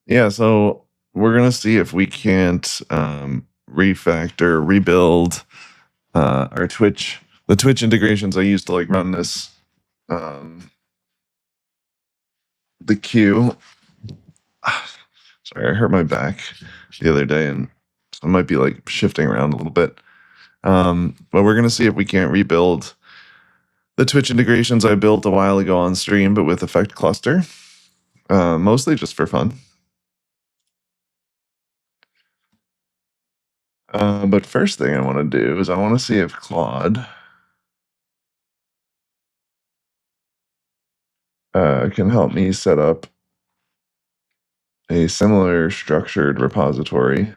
Yeah, so we're gonna see if we can't refactor, rebuild our the Twitch integrations I used to like run this the queue. Sorry, I hurt my back the other day, and so I might be like shifting around a little bit. But we're gonna see if we can't rebuild the Twitch integrations I built a while ago on stream, but with effect cluster, mostly just for fun. But first thing I want to do is I want to see if Claude can help me set up a similar structured repository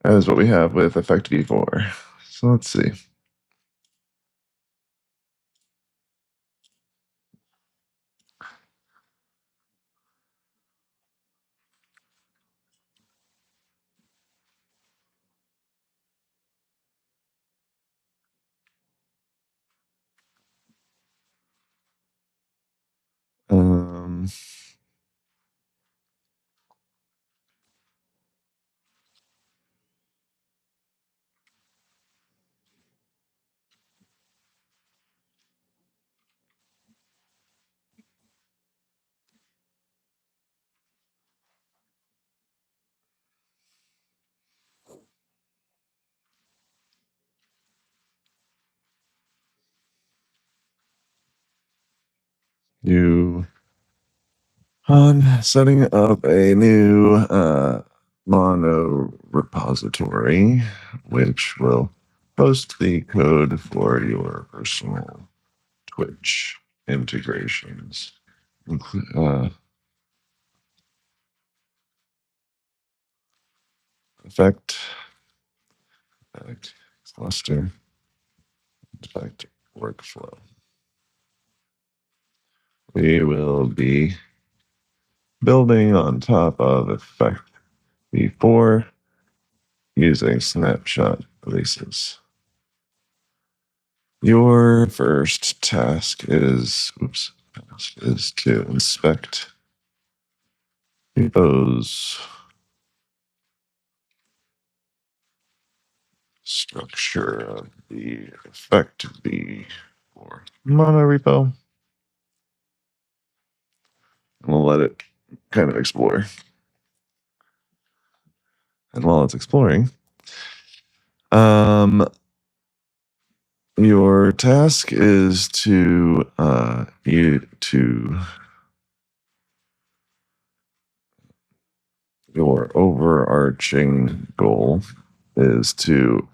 as what we have with Effect v4. So let's see. Setting up a new mono repository, which will host the code for your personal Twitch integrations. Effect cluster, effect workflow. We will be building on top of effect v4 using snapshot releases. Your first task is to inspect repos structure of the effect v4 monorepo. And we'll let it kind of explore. And while it's exploring, your task is to your overarching goal is to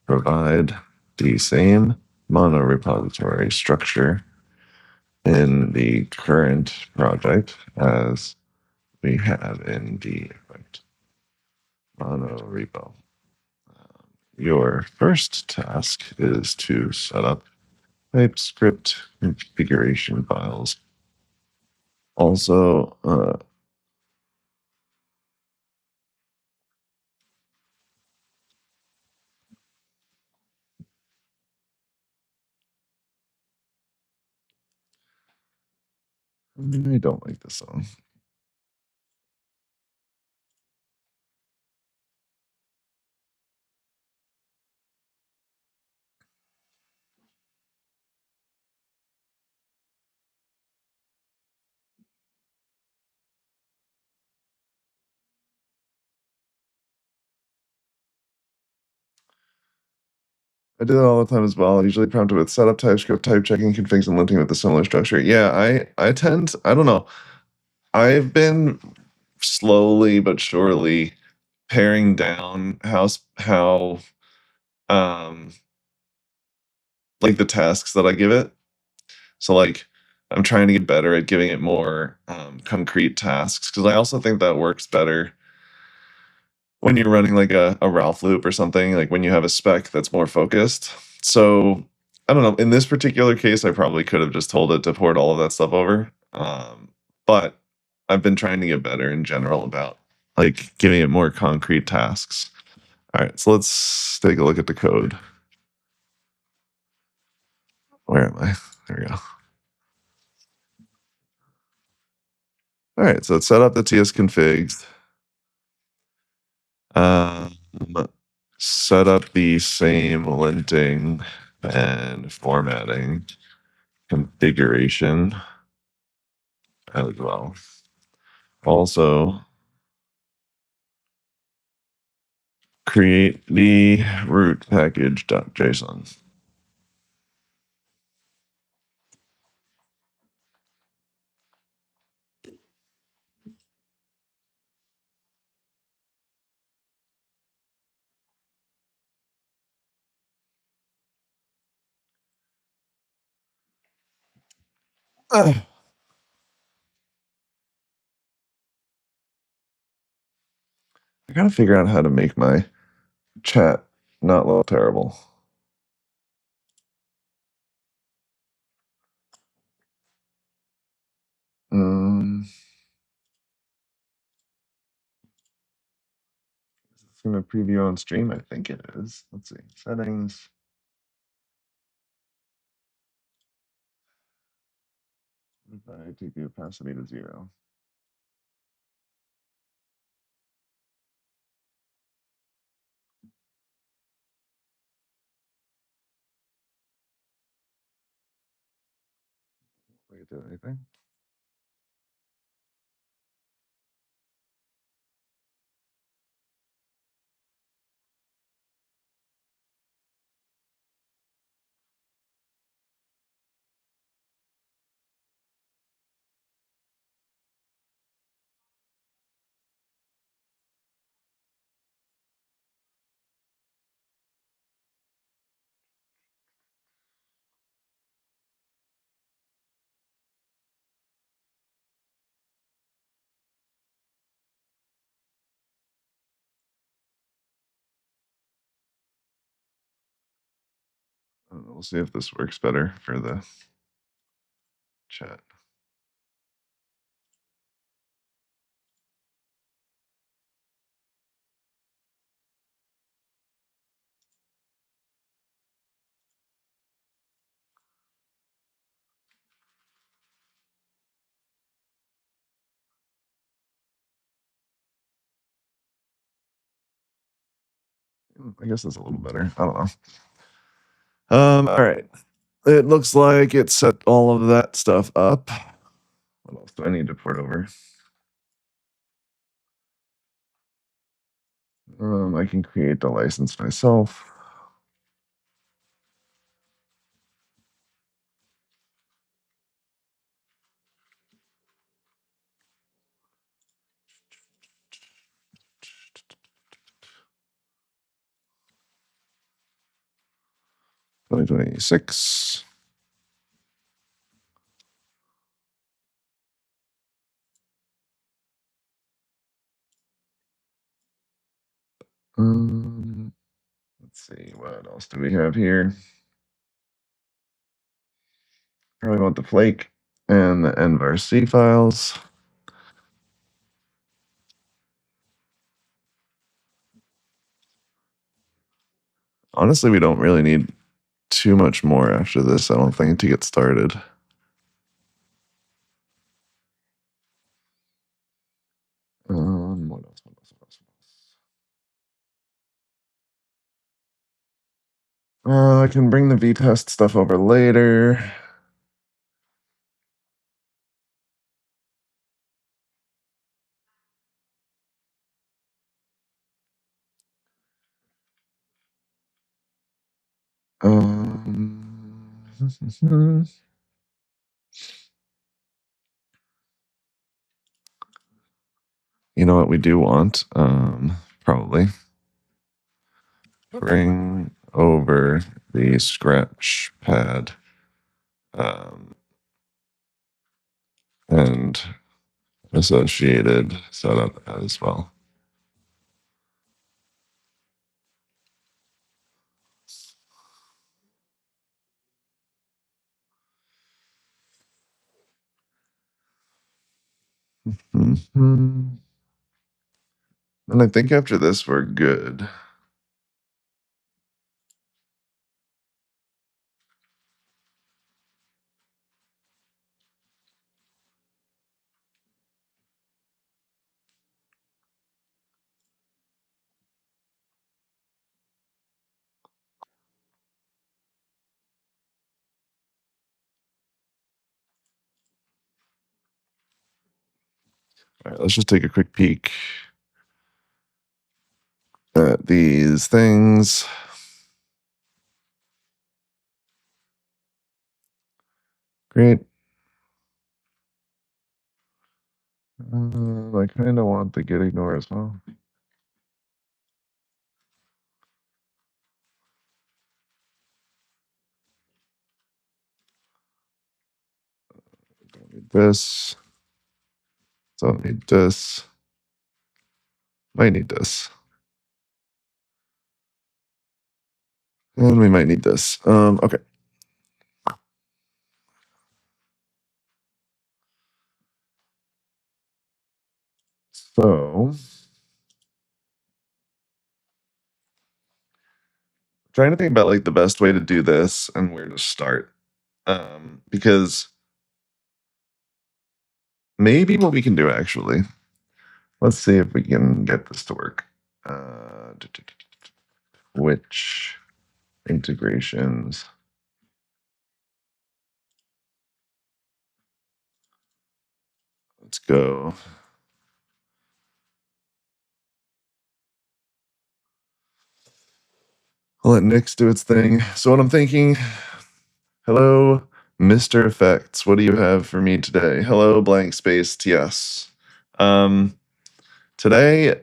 provide the same monorepository structure in the current project as we have in the effect monorepo. Your first task is to set up TypeScript configuration files. Also, I don't like this song. I do that all the time as well. Usually prompted with setup TypeScript, type checking, configs, and linting with a similar structure. Yeah, I don't know. I've been slowly but surely paring down how like the tasks that I give it. So like I'm trying to get better at giving it more concrete tasks, because I also think that works better when you're running like a Ralph loop or something, like when you have a spec that's more focused. So I don't know. In this particular case, I probably could have just told it to port all of that stuff over. But I've been trying to get better in general about like giving it more concrete tasks. All right, so let's take a look at the code. Where am I? There we go. All right, so let's set up the TS configs. Set up the same linting and formatting configuration as well. Also, create the root package.json. I gotta figure out how to make my chat not look terrible. It's gonna preview on stream. I think it is. Let's see. Settings. If I take the opacity to 0. Wait, did anything? I don't know, we'll see if this works better for the chat. I guess that's a little better. I don't know. All right. It looks like it set all of that stuff up. What else do I need to port over? I can create the license myself. $2026. Let's see, what else do we have here? Probably want the flake and the nvarc files. Honestly, we don't really need too much more after this, I don't think, to get started. What else? I can bring the vtest stuff over later. You know what we do want? Probably bring over the scratch pad and associated setup as well. And I think after this, we're good. All right, let's just take a quick peek at these things. Great. I kind of want the get ignore as well. Don't need this. Don't need this. Might need this. And we might need this. Okay. So, trying to think about like the best way to do this and where to start. Because maybe what we can do actually, let's see if we can get this to work. Which integrations? Let's go. I'll let Nix do its thing. So what I'm thinking, hello, Mr. Effects. What do you have for me today? Hello, blank space TS. Today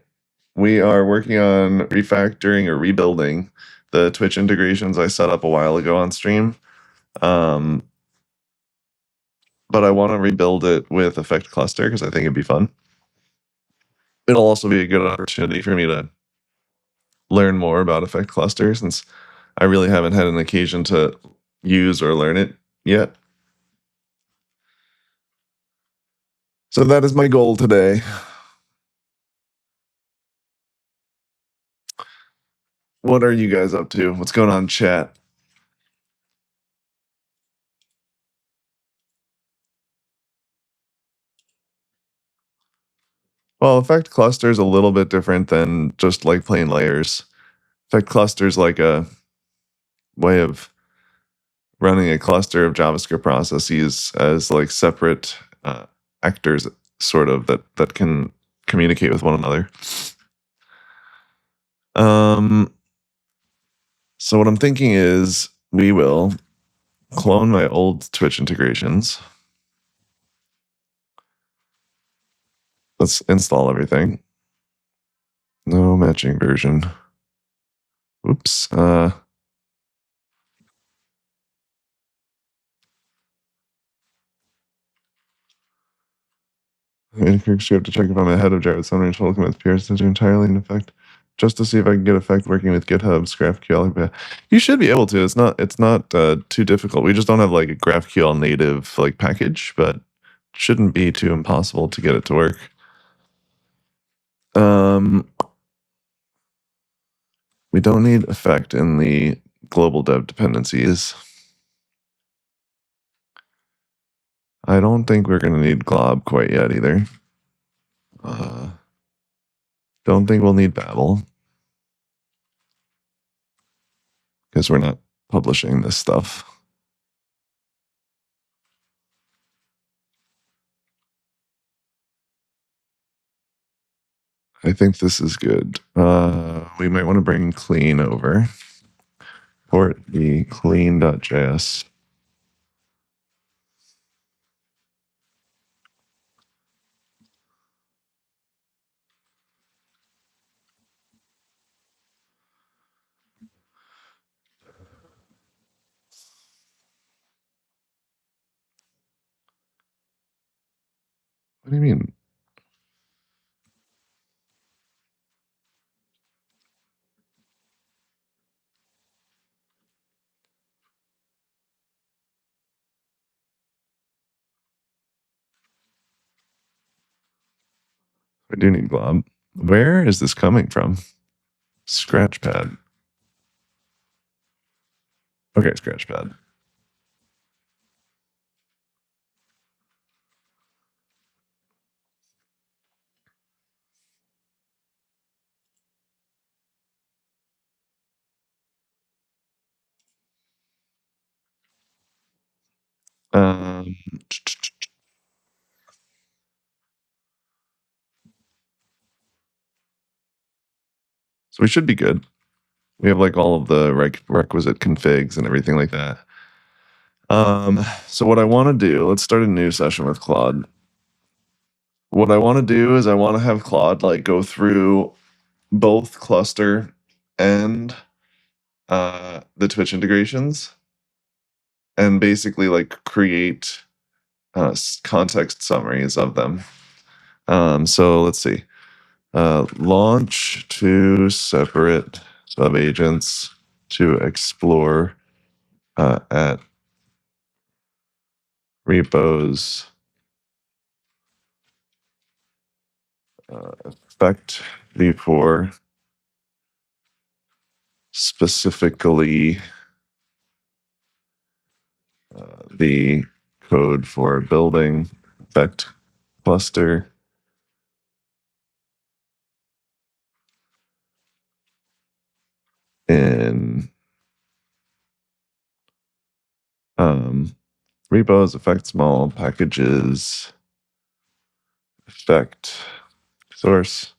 we are working on refactoring or rebuilding the Twitch integrations I set up a while ago on stream. But I want to rebuild it with Effect Cluster because I think it'd be fun. It'll also be a good opportunity for me to learn more about Effect Cluster since I really haven't had an occasion to use or learn it yet. So that is my goal today. What are you guys up to? What's going on, chat? Well, Effect Cluster is a little bit different than just like plain layers. Effect Cluster is like a way of running a cluster of JavaScript processes as like separate actors, sort of that can communicate with one another. So what I'm thinking is we will clone my old Twitch integrations. Let's install everything. No matching version. Oops. Incorrect script to check if I'm ahead of Jared Sunrange full commits peers are entirely in effect. Just to see if I can get effect working with GitHub's GraphQL. You should be able to. It's not too difficult. We just don't have like a GraphQL native like package, but shouldn't be too impossible to get it to work. We don't need effect in the global dev dependencies. I don't think we're going to need glob quite yet either. Don't think we'll need Babel because we're not publishing this stuff. I think this is good. We might want to bring clean over. Port the clean.js. What do you mean? I do need glob. Where is this coming from? Scratchpad. Okay, Scratchpad. Um, So we should be good. We have like all of the requisite configs and everything like that. So what I want to do, let's start a new session with Claude. What I want to do is I want to have Claude like go through both cluster and the Twitch integrations and basically like create context summaries of them. So let's see. Launch 2 separate subagents to explore at repos effect before specifically the code for building effect cluster in repos, effect small, packages, effect source,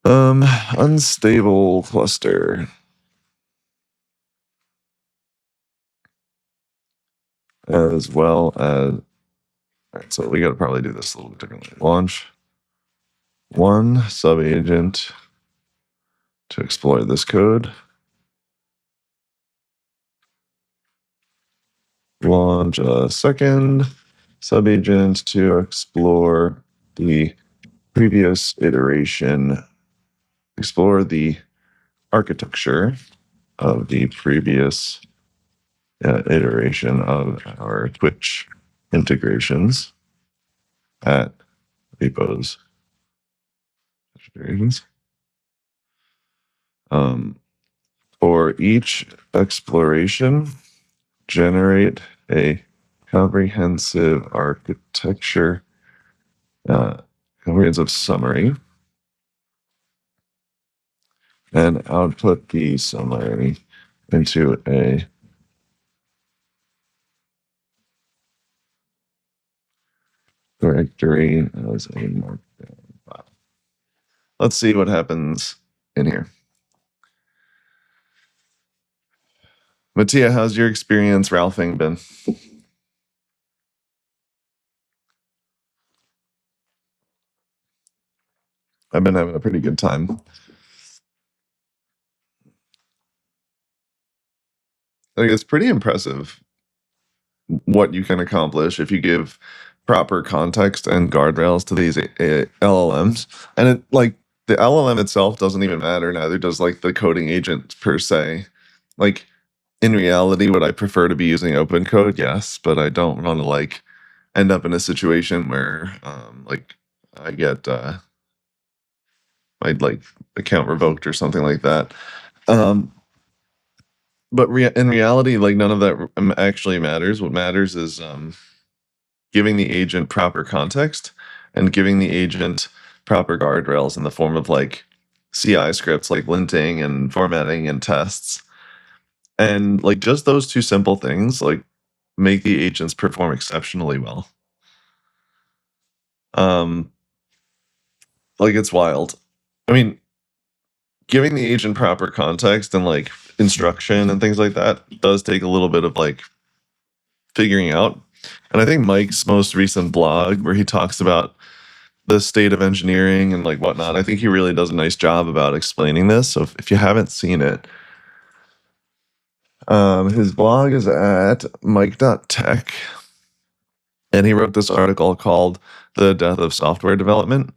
unstable cluster. As well as, all right, so we got to probably do this a little bit differently. Launch 1 subagent to explore this code. Launch a second subagent to explore the previous iteration, explore the architecture of the previous iteration of our Twitch integrations at repos. For each exploration, generate a comprehensive architecture, comprehensive summary, and output the summary into a directory as a markdown file. Let's see what happens in here. Mattia, how's your experience Ralphing been? I've been having a pretty good time. Like, it's pretty impressive what you can accomplish if you give proper context and guardrails to these LLMs. And it, like, the LLM itself doesn't even matter, neither does like the coding agent per se. Like, in reality, would I prefer to be using open code? Yes, but I don't want to like end up in a situation where like I get my like account revoked or something like that. But in reality, like none of that actually matters. What matters is giving the agent proper context and giving the agent proper guardrails in the form of like CI scripts like linting and formatting and tests. And like just those two simple things like make the agents perform exceptionally well. Like it's wild. I mean, giving the agent proper context and like instruction and things like that does take a little bit of like figuring out. And I think Mike's most recent blog where he talks about the state of engineering and like whatnot, I think he really does a nice job about explaining this. So if you haven't seen it, his blog is at mike.tech. And he wrote this article called The Death of Software Development,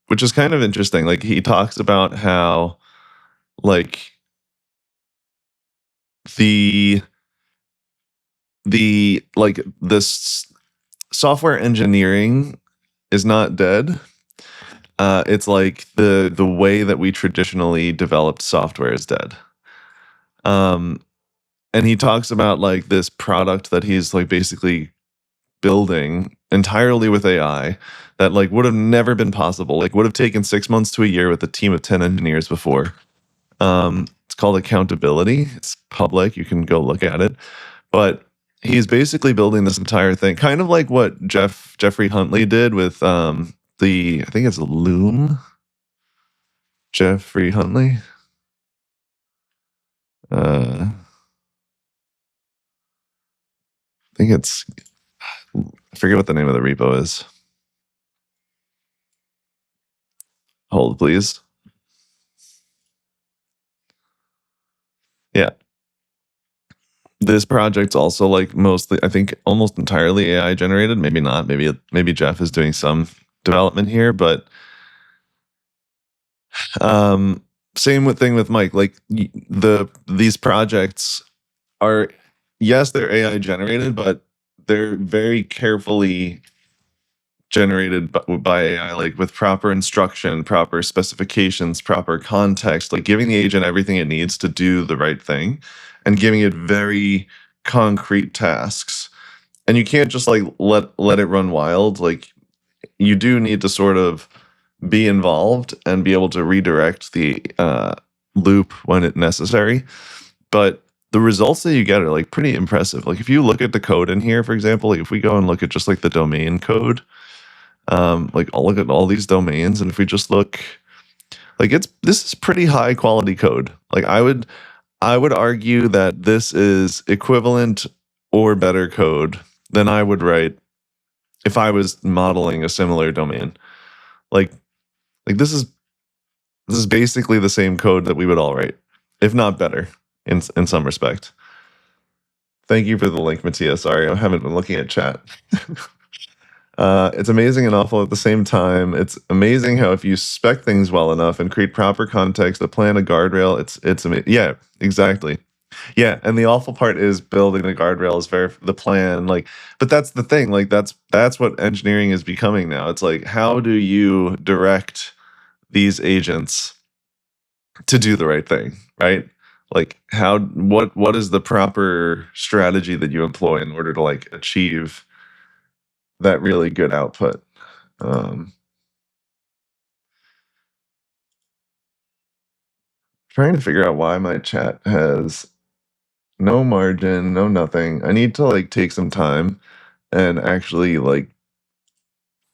which is kind of interesting. Like he talks about how like the like this software engineering is not dead. It's like the way that we traditionally developed software is dead. And he talks about like this product that he's like basically building entirely with AI that like would have never been possible. Like would have taken 6 months to a year with a team of 10 engineers before. It's called Accountability. It's public. You can go look at it. But he's basically building this entire thing, kind of like what Jeffrey Huntley did with I think it's Loom. Jeffrey Huntley. I think it's, I forget what the name of the repo is. Hold, please. Yeah. This project's also like mostly, I think almost entirely AI generated. Maybe not. Maybe Jeff is doing some development here, but same thing with Mike. Like these projects are, yes, they're AI generated, but they're very carefully generated by AI, like with proper instruction, proper specifications, proper context, like giving the agent everything it needs to do the right thing and giving it very concrete tasks. And you can't just like let it run wild. Like you do need to sort of be involved and be able to redirect the loop when it's necessary. But the results that you get are like pretty impressive. Like if you look at the code in here, for example, like if we go and look at just like the domain code, like I'll look at all these domains, and if we just look, like this is pretty high quality code. Like I would argue that this is equivalent or better code than I would write if I was modeling a similar domain. Like this is basically the same code that we would all write, if not better in some respect. Thank you for the link, Mattia. Sorry, I haven't been looking at chat. It's amazing and awful at the same time. It's amazing how if you spec things well enough and create proper context, a plan, a guardrail, it's amazing. Yeah, exactly. Yeah, and the awful part is building the guardrails, the plan. Like, but that's the thing. Like, that's what engineering is becoming now. It's like, how do you direct these agents to do the right thing, right? Like, what is the proper strategy that you employ in order to like achieve that really good output? Trying to figure out why my chat has no margin, no nothing. I need to like take some time and actually like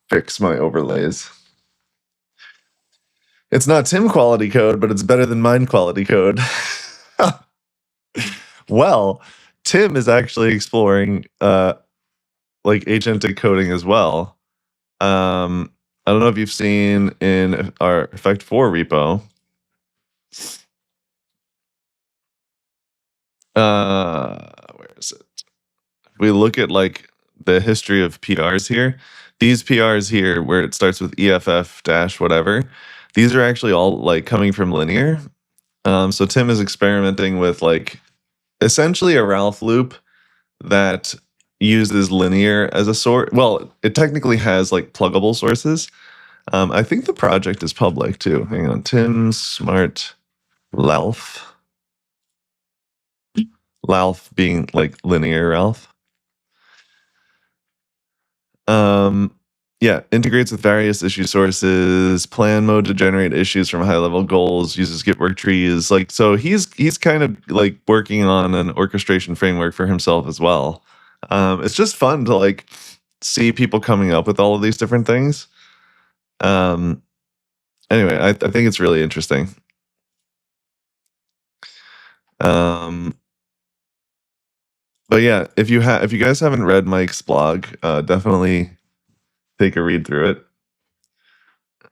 fix my overlays. It's not Tim quality code, but it's better than mine quality code. Well, Tim is actually exploring like agentic coding as well. I don't know if you've seen in our Effect 4 repo. Where is it? We look at like the history of PRs here. These PRs here, where it starts with EFF dash whatever, these are actually all like coming from linear. So Tim is experimenting with like essentially a Ralph loop that uses linear as a source. Well, it technically has like pluggable sources. I think the project is public too. Hang on, Tim Smart Ralph. Ralph being like linear Ralph. Yeah, integrates with various issue sources, plan mode to generate issues from high level goals, uses Git work trees. Like, so he's kind of like working on an orchestration framework for himself as well. It's just fun to like see people coming up with all of these different things. Anyway, I think it's really interesting. But yeah, if you guys haven't read Mike's blog, definitely take a read through it.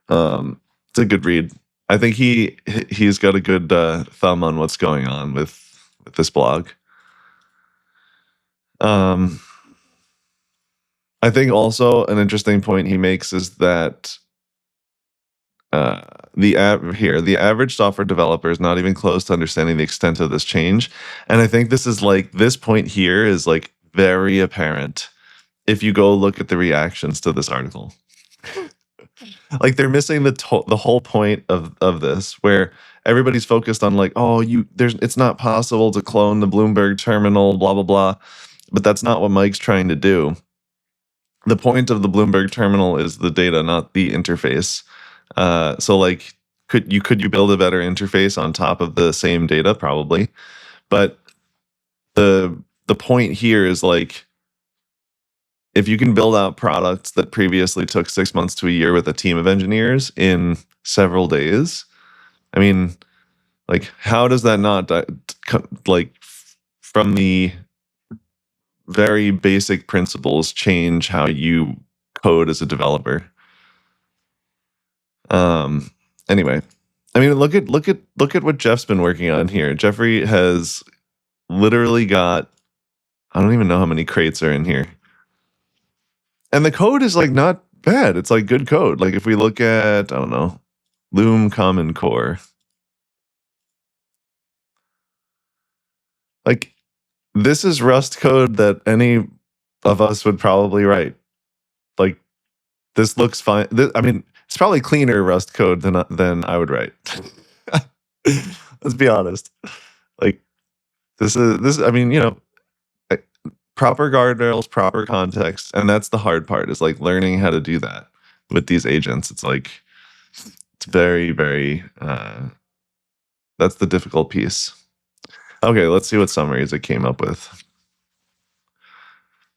It's a good read. I think he's got a good thumb on what's going on with this blog. I think also an interesting point he makes is that the average software developer is not even close to understanding the extent of this change. And I think this is like, this point here is like very apparent if you go look at the reactions to this article. Like they're missing the whole point of this, where everybody's focused on like, oh, it's not possible to clone the Bloomberg terminal, blah blah blah. But that's not what Mike's trying to do. The point of the Bloomberg terminal is the data, not the interface. So like, could you build a better interface on top of the same data? Probably. But the point here is like, if you can build out products that previously took 6 months to a year with a team of engineers in several days, I mean, like, how does that not like from the very basic principles change how you code as a developer? Anyway, I mean, look at what Jeff's been working on here. Jeffrey has literally got, I don't even know how many crates are in here. And the code is like not bad. It's like good code. Like if we look at, I don't know, Loom Common Core. Like this is Rust code that any of us would probably write. Like this looks fine. I mean, it's probably cleaner Rust code than I would write. Let's be honest. Like this. I mean, you know, like, proper guardrails, proper context, and that's the hard part. Is like learning how to do that with these agents. It's like it's very, very. That's the difficult piece. Okay, let's see what summaries it came up with.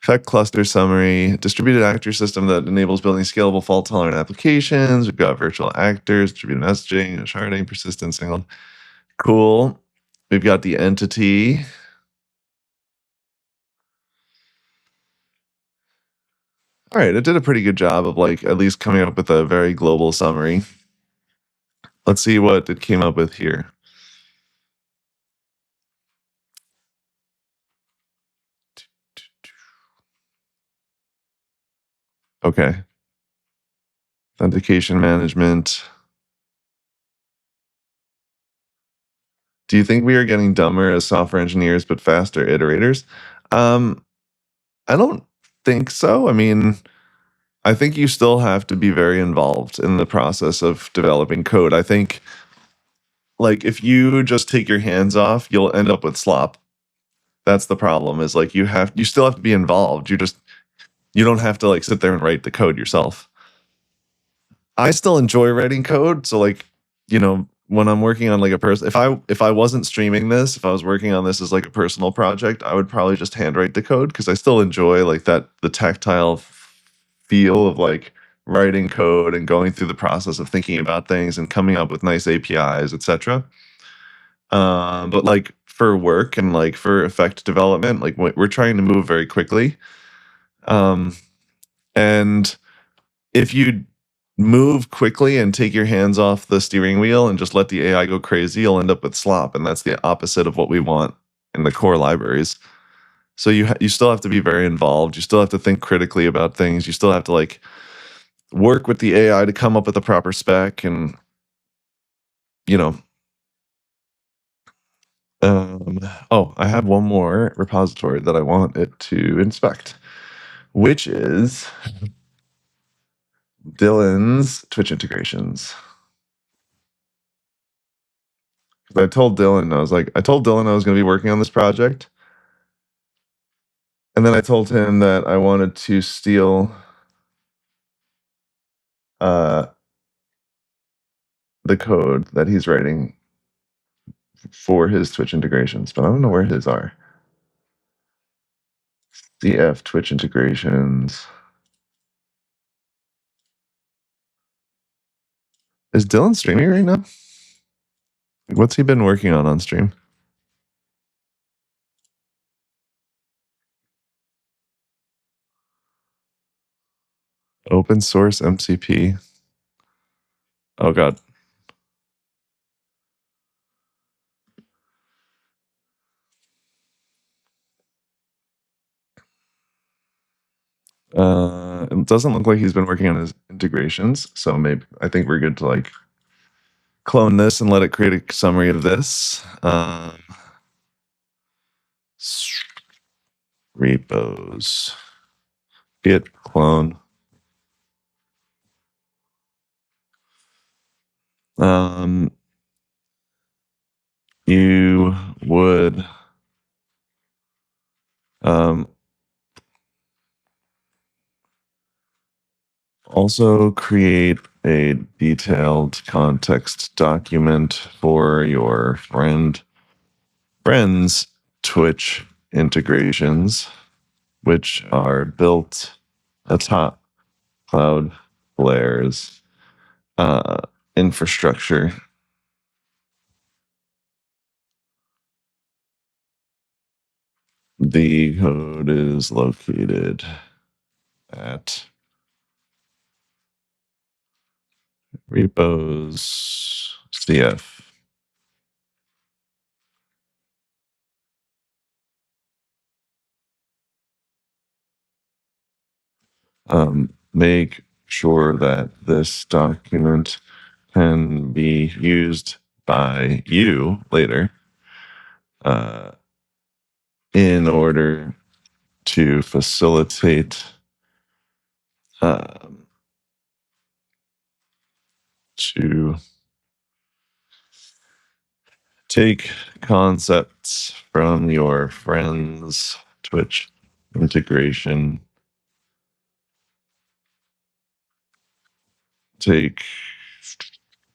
Effect cluster summary, distributed actor system that enables building scalable fault-tolerant applications. We've got virtual actors, distributed messaging, sharding, persistent single. Cool. We've got the entity. All right, it did a pretty good job of like at least coming up with a very global summary. Let's see what it came up with here. Okay. Authentication management. Do you think we are getting dumber as software engineers but faster iterators? I don't think so. I mean, I think you still have to be very involved in the process of developing code. I think like if you just take your hands off, you'll end up with slop. That's the problem is like you still have to be involved. You don't have to like sit there and write the code yourself. I still enjoy writing code. So like, you know, when I'm working on like a person, if I wasn't streaming this, if I was working on this as like a personal project, I would probably just handwrite the code because I still enjoy like the tactile feel of like writing code and going through the process of thinking about things and coming up with nice APIs, etc. But like for work and like for effect development, like we're trying to move very quickly. And if you move quickly and take your hands off the steering wheel and just let the AI go crazy, you'll end up with slop. And that's the opposite of what we want in the core libraries. So you still have to be very involved. You still have to think critically about things. You still have to like work with the AI to come up with a proper spec and, you know. Oh, I have one more repository that I want it to inspect, which is Dylan's Twitch integrations. I told Dylan, I told Dylan I was going to be working on this project. And then I told him that I wanted to steal the code that he's writing for his Twitch integrations, but I don't know where his are. CF Twitch integrations. Is Dylan streaming right now? What's he been working on stream? Open source MCP. Oh God. It doesn't look like he's been working on his integrations, so maybe I think we're good to like clone this and let it create a summary of this. Repos, git clone. You would also create a detailed context document for your friend's Twitch integrations, which are built atop Cloudflare's infrastructure. the code is located at repos CF. Make sure that this document can be used by you later in order to facilitate to take concepts from your friend's Twitch integration, take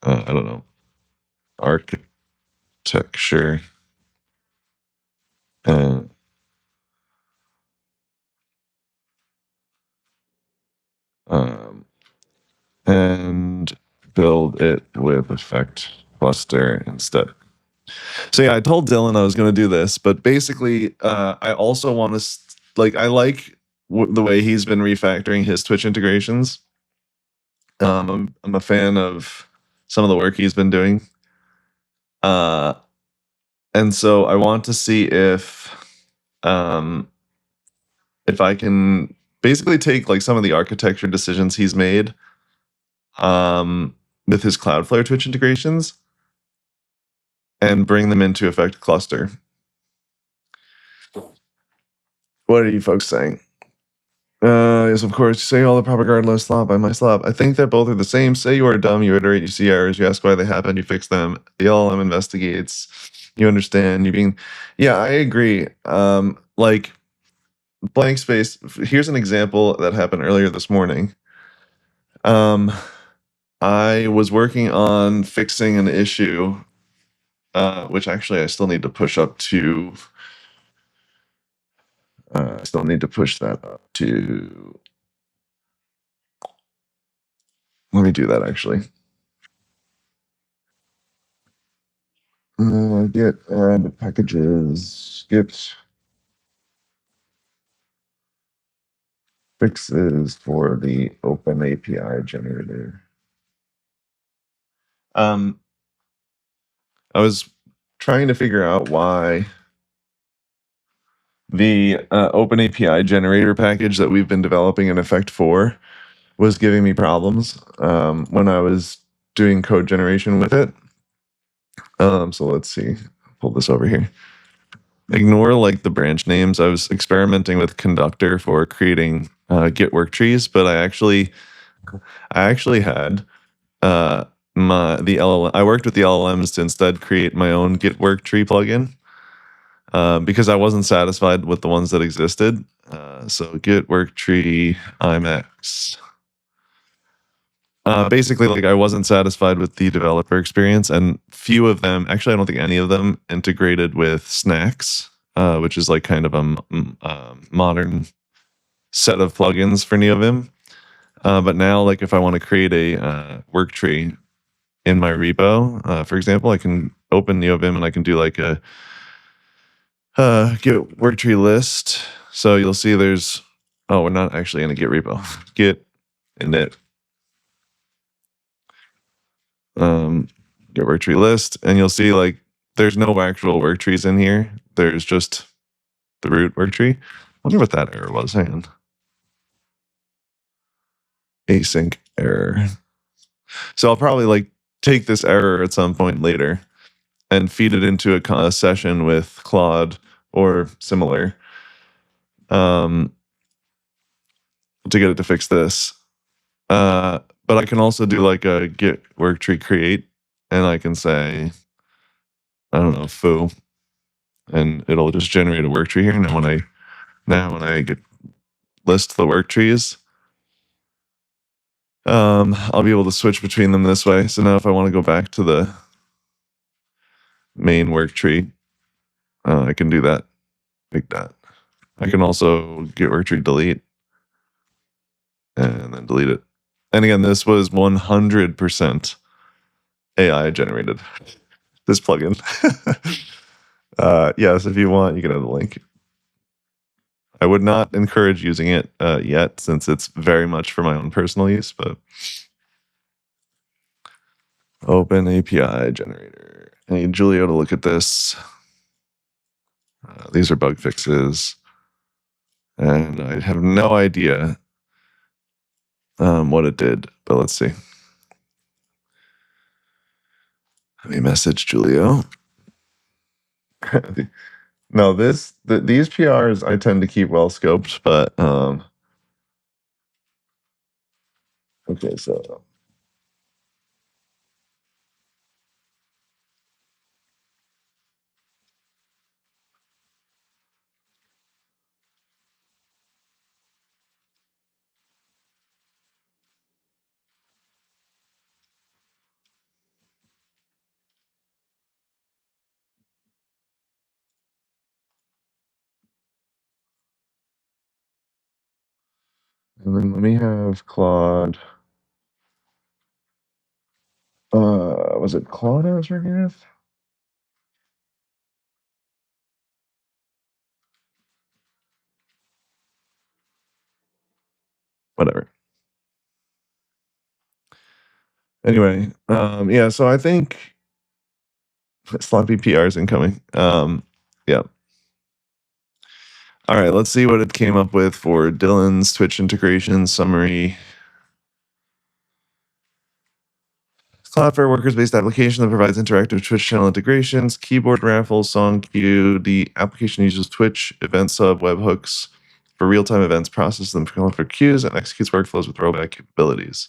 I don't know, architecture and and build it with effect cluster instead. So yeah, I told Dylan I was going to do this, but basically, I also want to I like the way he's been refactoring his Twitch integrations. I'm a fan of some of the work he's been doing, and so I want to see if I can basically take like some of the architecture decisions he's made with his Cloudflare Twitch integrations and bring them into Effect Cluster. What are you folks saying? Yes, of course. Say all the proper guardrails slop by my slop. I think that both are the same. Say you are dumb, you iterate, you see errors, you ask why they happen, you fix them. The LLM investigates, you understand, you being. Yeah, I agree. Like blank space. Here's an example that happened earlier this morning. I was working on fixing an issue, which actually I still need to push up to. I still need to push that up to. Let me do that actually. Git add packages, git fixes for the open API generator. I was trying to figure out why the open API generator package that we've been developing in Effect 4 was giving me problems when I was doing code generation with it. So let's see, pull this over here. Ignore like the branch names. I was experimenting with Conductor for creating Git work trees, but I actually had the LLM. I worked with the LLMs to instead create my own Git work tree plugin because I wasn't satisfied with the ones that existed. So Git work tree IMAX. Basically, like I wasn't satisfied with the developer experience, and few of them, actually, I don't think any of them integrated with Snacks, which is like kind of a modern set of plugins for NeoVim. But now, like if I want to create a work tree in my repo, for example, I can open NeoVim and I can do like a Git work tree list. So you'll see there's, oh, we're not actually in a Git repo. Git init. Get work tree list, and you'll see like there's no actual work trees in here. There's just the root work tree. I wonder what that error was. Hang on. Async error. So I'll probably like take this error at some point later and feed it into a session with Claude or similar to get it to fix this. But I can also do like a git work tree create, and I can say, I don't know, foo, and it'll just generate a work tree here. Now when I get list the work trees, I'll be able to switch between them this way. So now if I want to go back to the main work tree, I can do that like that. I can also get work tree delete and then delete it. And again, this was 100% AI generated, this plugin. Yes, if you want, you can have the link. I would not encourage using it yet, since it's very much for my own personal use, but open API generator. I need Julio to look at this. These are bug fixes. And I have no idea what it did, but let's see. Let me message Julio. No, these PRs I tend to keep well scoped, but okay, so and then let me have Claude. Was it Claude I was working with? Whatever. Anyway, yeah, so I think sloppy PRs incoming. Yeah. All right, let's see what it came up with for Dylan's Twitch integration summary. Cloudflare workers-based application that provides interactive Twitch channel integrations, keyboard raffles, song queue. The application uses Twitch, event sub, webhooks for real-time events, processes them for queues, and executes workflows with rollback capabilities.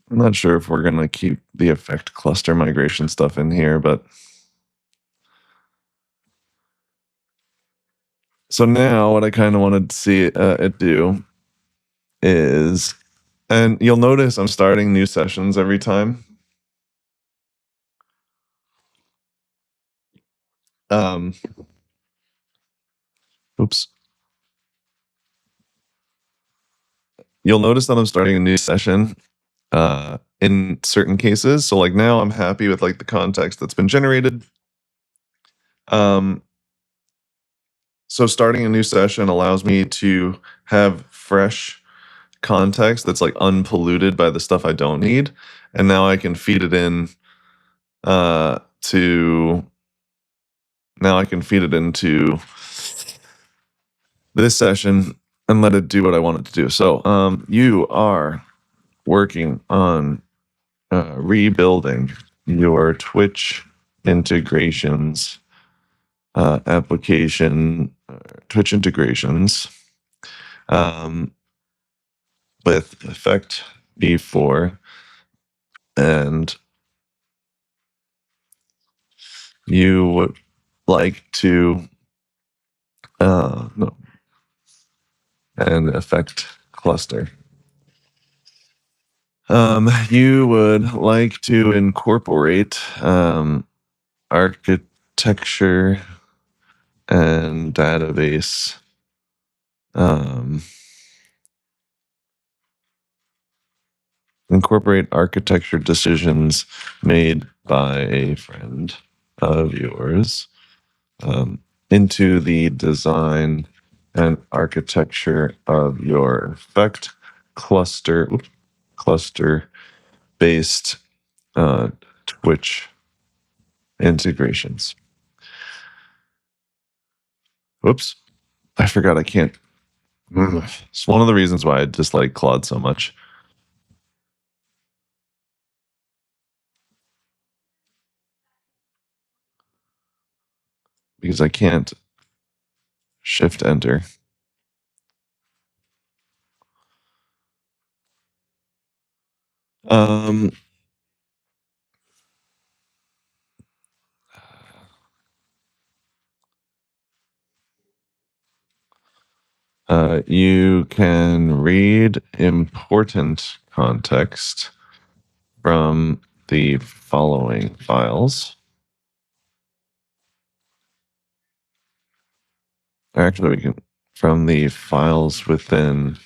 I'm not sure if we're going to keep the effect cluster migration stuff in here, but so now what I kind of wanted to see it do is, and you'll notice I'm starting new sessions every time. Oops. You'll notice that I'm starting a new session in certain cases. So like now I'm happy with like the context that's been generated. So starting a new session allows me to have fresh context that's like unpolluted by the stuff I don't need. And now I can feed it in into this session and let it do what I want it to do. So you are working on rebuilding your Twitch integrations application, Twitch integrations with effect v4, and you would like to no, and effect cluster. You would like to incorporate architecture and database incorporate architecture decisions made by a friend of yours into the design and architecture of your effect cluster based Twitch integrations. Whoops, I forgot I can't. It's one of the reasons why I dislike Claude so much. Because I can't shift enter. You can read important context from the following files. Actually, we can from the files within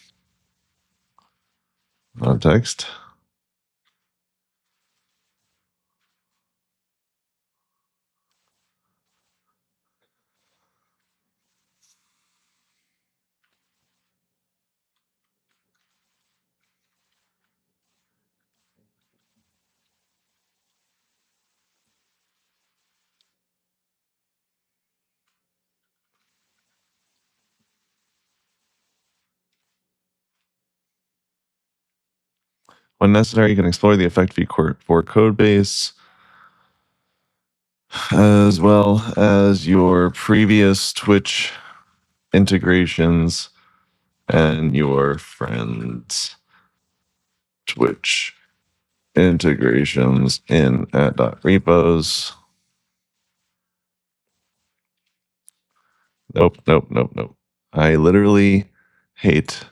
context. When necessary, you can explore the effect v4 code base as well as your previous Twitch integrations and your friends' Twitch integrations in @repos. Nope. I literally hate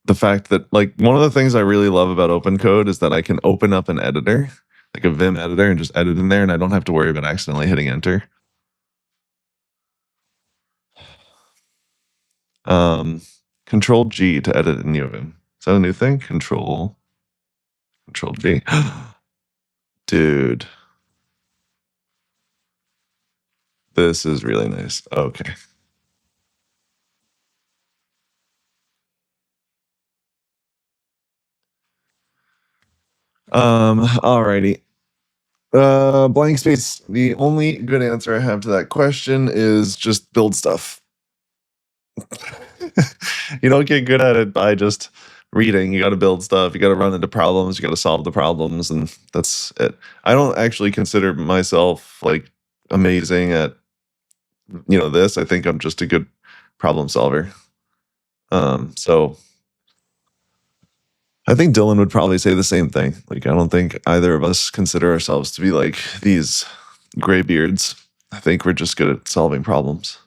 the fact that, like, one of the things I really love about open code is that I can open up an editor, like a Vim editor, and just edit in there, and I don't have to worry about accidentally hitting enter. Control G to edit in new Vim. Is that a new thing? Control G. Dude, this is really nice. Okay. Alrighty. Blank space. The only good answer I have to that question is just build stuff. You don't get good at it by just reading. You got to build stuff. You got to run into problems. You got to solve the problems, and that's it. I don't actually consider myself like amazing at this. I think I'm just a good problem solver. So I think Dylan would probably say the same thing. Like, I don't think either of us consider ourselves to be like these graybeards. I think we're just good at solving problems.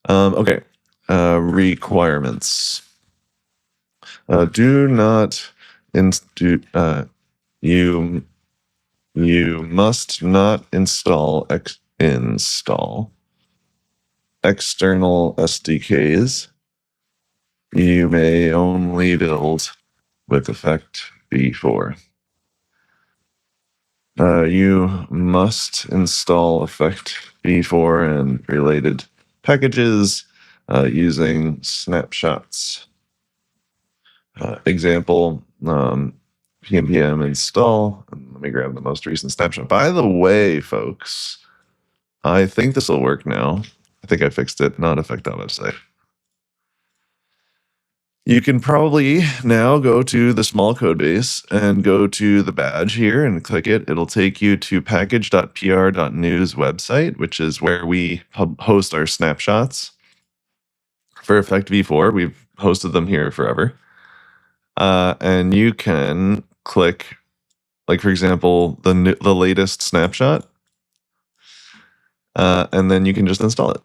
Okay. Requirements. Do not you must not install external SDKs. You may only build with effect v4. You must install effect v4 and related packages using snapshots. Example, pnpm install. Let me grab the most recent snapshot. By the way, folks, I think this will work now. I think I fixed it, not effect.website. You can probably now go to the small code base and go to the badge here and click it. It'll take you to package.pr.news website, which is where we host our snapshots for Effect v4. We've hosted them here forever. And you can click, like, for example, the latest snapshot, and then you can just install it.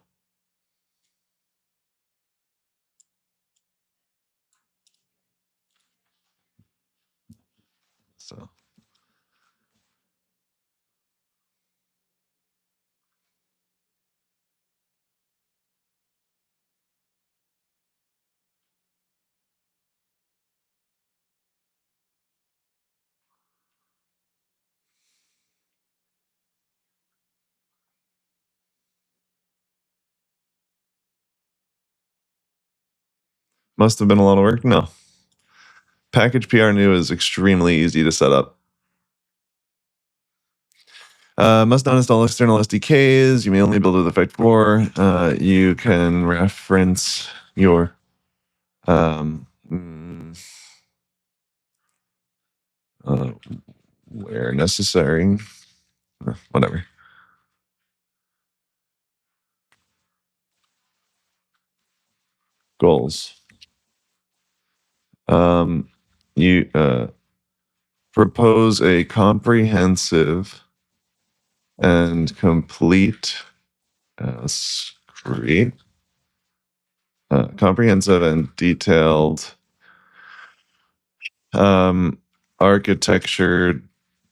So must have been a lot of work. No. Package PR new is extremely easy to set up. Must not install external SDKs. You may only build with Effect 4. You can reference your where necessary. Whatever. Goals. propose a comprehensive and complete comprehensive and detailed architecture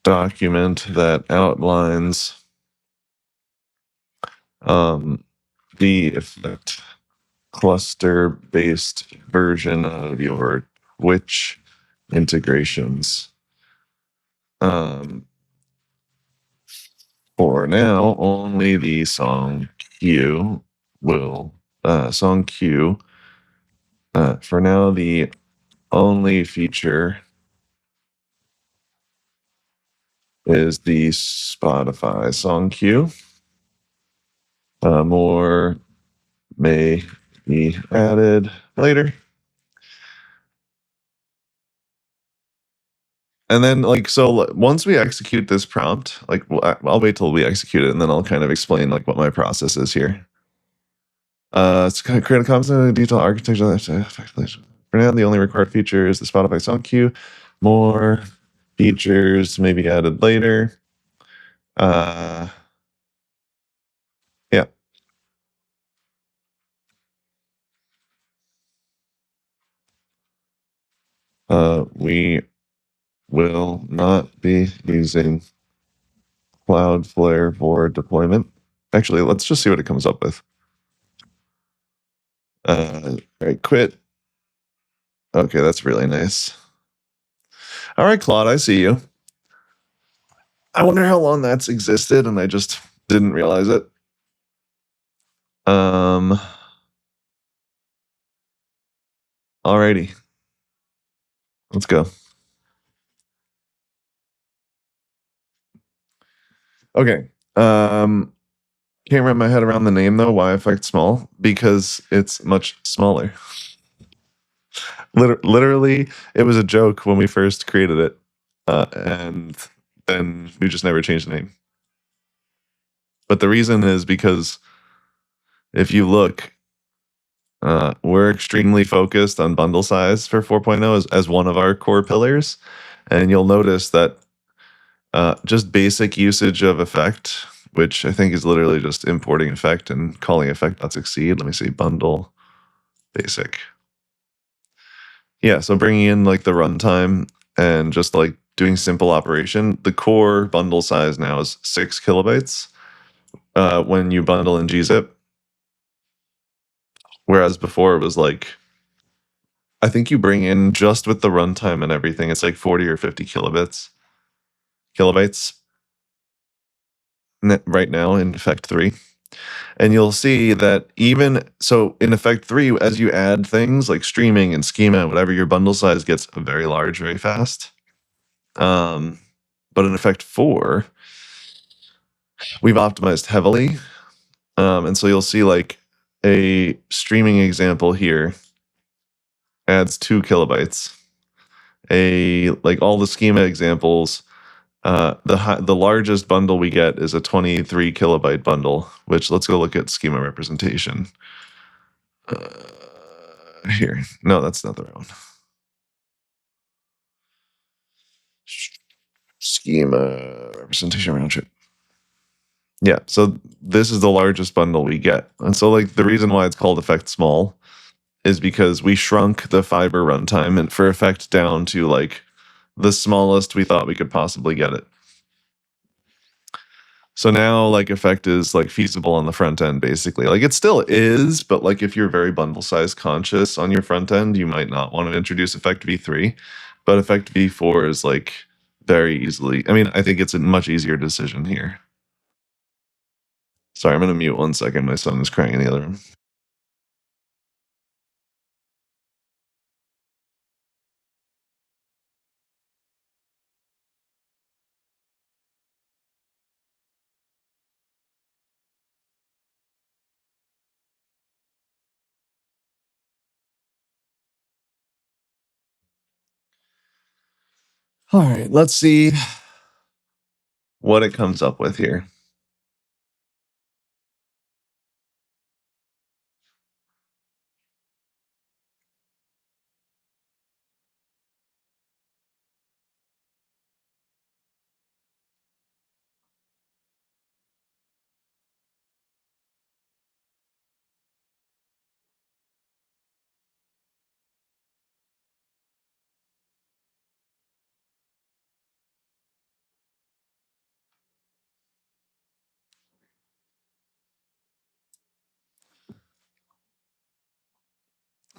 document that outlines the effect cluster-based version of your Twitch integrations. For now, only the song queue will song queue. For now, the only feature is the Spotify song queue. More may be added later. And then, like, so once we execute this prompt, like, I'll wait till we execute it, and then I'll kind of explain like what my process is here. It's going to create a constant detailed architecture. For now, the only required feature is the Spotify song queue. More features may be added later. Yeah. We will not be using Cloudflare for deployment. Actually, let's just see what it comes up with. All right, quit. Okay, that's really nice. All right, Claude, I see you. I wonder how long that's existed, and I just didn't realize it. Alrighty. Let's go. Okay. Can't wrap my head around the name though. Why effect small? Because it's much smaller. Literally, it was a joke when we first created it, and then we just never changed the name. But the reason is because if you look, we're extremely focused on bundle size for 4.0 as one of our core pillars, and you'll notice that just basic usage of effect, which I think is literally just importing effect and calling effect.succeed. Let me see, bundle basic. Yeah, so bringing in like the runtime and just like doing simple operation. The core bundle size now is 6 kilobytes when you bundle in gzip. Whereas before it was like, I think you bring in just with the runtime and everything, it's like 40 or 50 kilobytes right now in Effect 3. And you'll see that even so in Effect 3, as you add things like streaming and schema and whatever, your bundle size gets very large very fast. But in Effect 4, we've optimized heavily. And so you'll see like a streaming example here adds 2 kilobytes. Like all the schema examples, the largest bundle we get is a 23 kilobyte bundle, which let's go look at schema representation. Here. No, that's not the right one. Schema representation round trip. Yeah, so this is the largest bundle we get. And so like the reason why it's called effect small is because we shrunk the fiber runtime and for effect down to like the smallest we thought we could possibly get it. So now like effect is like feasible on the front end basically. Like it still is, but like if you're very bundle size conscious on your front end, you might not want to introduce effect v3, but effect v4 is like very easily. I mean, I think it's a much easier decision here. Sorry, I'm going to mute 1 second. My son is crying in the other room. All right, let's see what it comes up with here.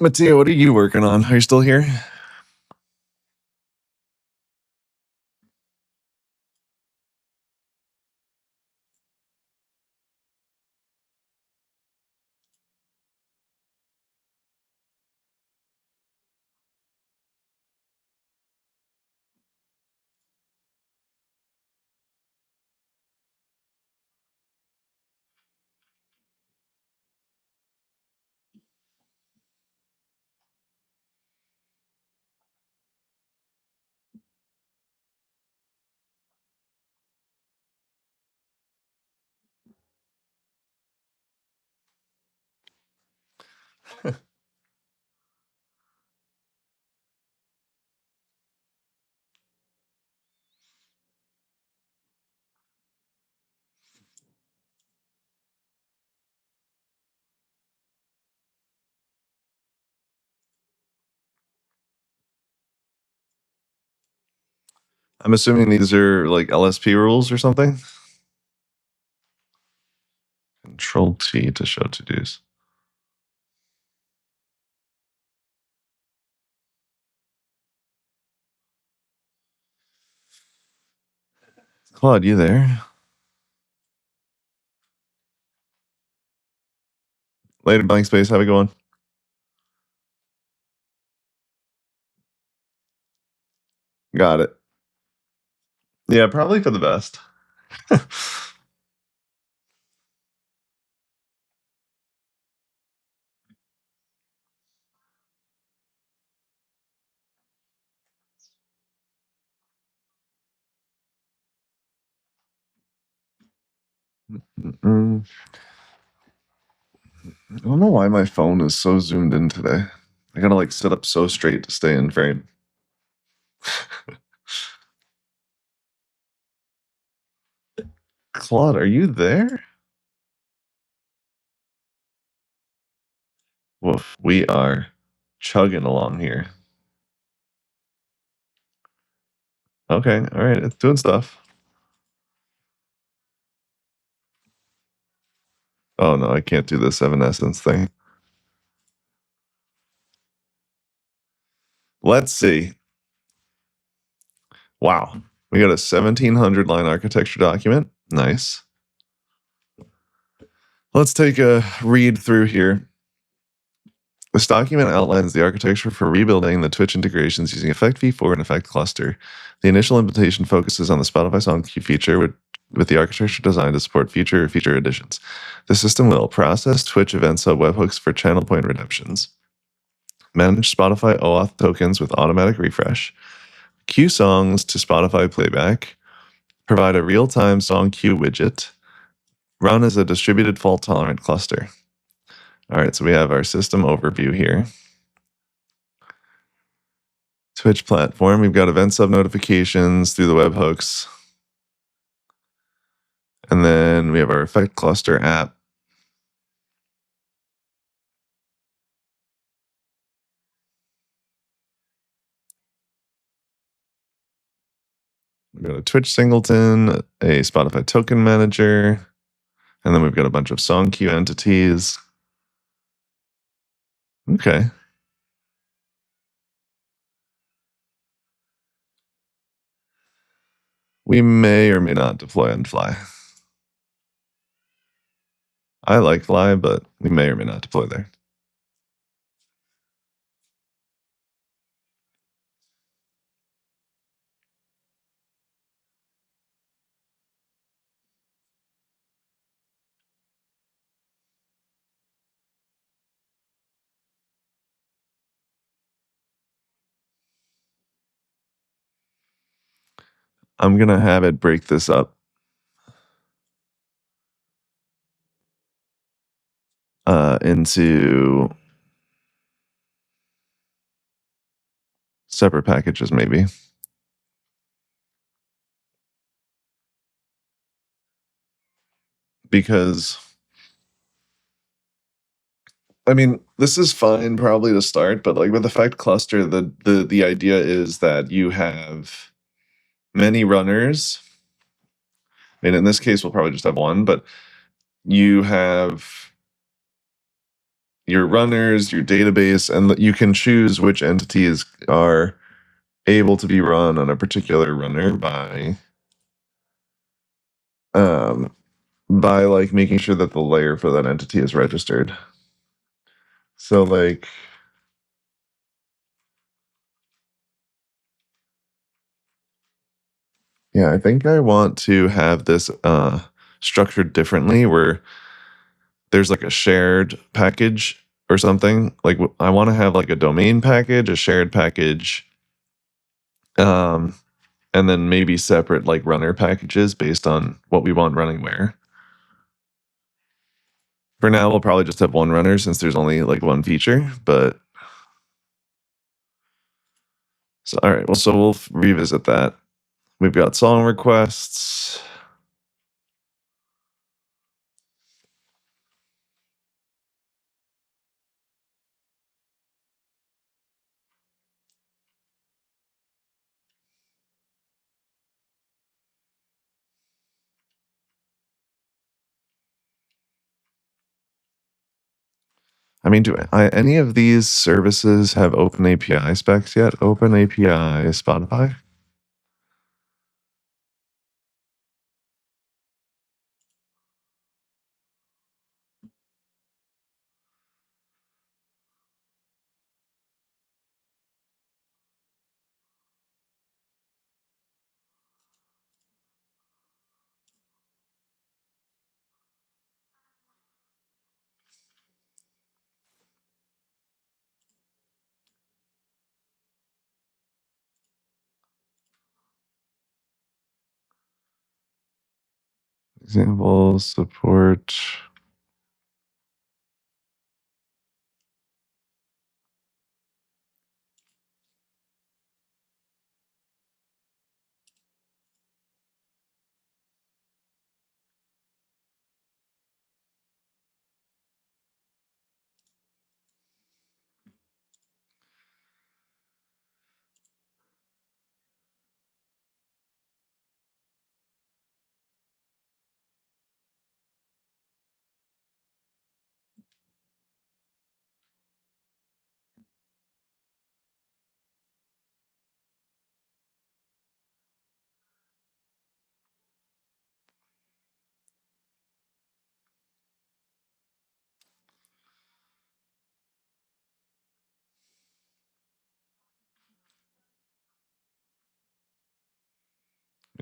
Mattia, what are you working on? Are you still here? I'm assuming these are like LSP rules or something. Control T to show to-dos. Claude, you there? Later, blank space. Have a good one. Got it. Yeah, probably for the best. I don't know why my phone is so zoomed in today. I gotta like sit up so straight to stay in frame. Claude, are you there? Woof, we are chugging along here. Okay, all right, it's doing stuff. Oh no, I can't do this Evanescence thing. Let's see. Wow, we got a 1700 line architecture document. Nice. Let's take a read through here. This document outlines the architecture for rebuilding the Twitch integrations using Effect v4 and Effect Cluster. The initial implementation focuses on the Spotify song queue feature with the architecture designed to support future feature additions. The system will process Twitch event sub webhooks for channel point redemptions, manage Spotify OAuth tokens with automatic refresh, queue songs to Spotify playback, provide a real-time song queue widget, run as a distributed fault-tolerant cluster. All right, so we have our system overview here. Twitch platform, we've got event sub notifications through the webhooks. And then we have our Effect Cluster app. We've got a Twitch singleton, a Spotify token manager, and then we've got a bunch of song queue entities. Okay. We may or may not deploy on Fly. I like Fly, but we may or may not deploy there. I'm going to have it break this up into separate packages, maybe. Because, I mean, this is fine probably to start, but like with Effect Cluster, the idea is that you have many runners. I mean, in this case, we'll probably just have one, but you have your runners, your database, and you can choose which entities are able to be run on a particular runner by like making sure that the layer for that entity is registered. So like yeah, I think I want to have this structured differently where there's like a shared package or something. Like I want to have like a domain package, a shared package, and then maybe separate like runner packages based on what we want running where. For now, we'll probably just have one runner since there's only like one feature, but so all right, well, so we'll revisit that. We've got song requests. I mean, do any of these services have open API specs yet? Open API Spotify? Example support.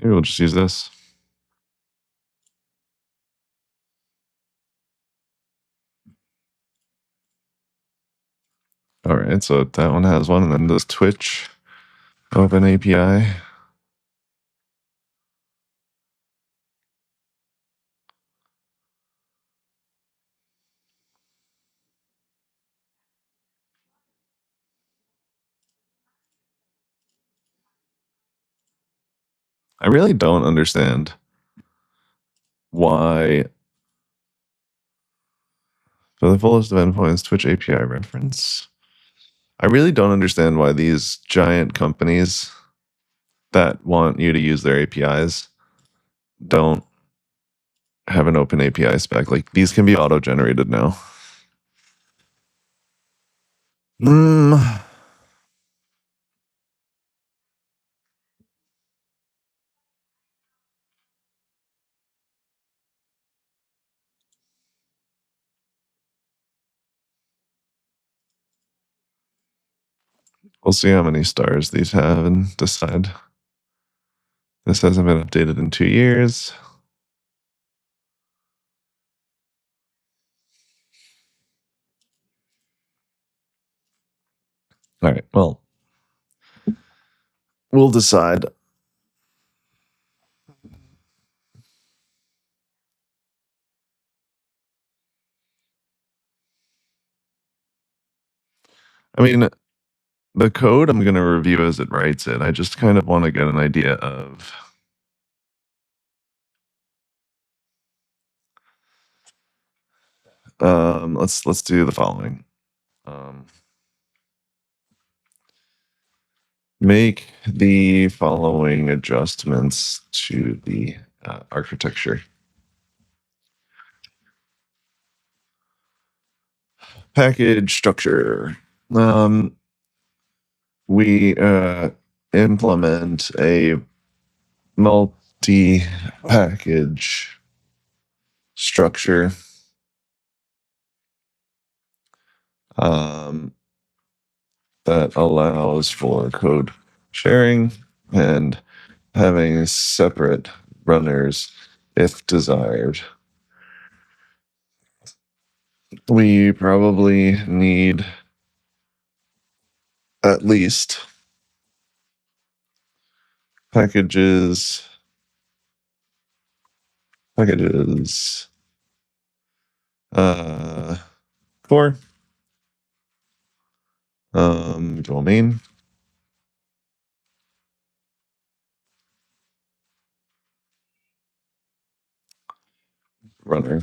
Maybe we'll just use this. All right, so that one has one, and then this Twitch open API. I really don't understand why, for the fullest of endpoints, Twitch API reference. I really don't understand why these giant companies that want you to use their APIs don't have an open API spec. Like these can be auto-generated now. We'll see how many stars these have and decide. This hasn't been updated in 2 years. All right, well, we'll decide. I mean, the code I'm going to review as it writes it. I just kind of want to get an idea of let's do the following. Make the following adjustments to the architecture. package structure. We implement a multi-package structure that allows for code sharing and having separate runners if desired. We probably need at least packages 4 domain runner.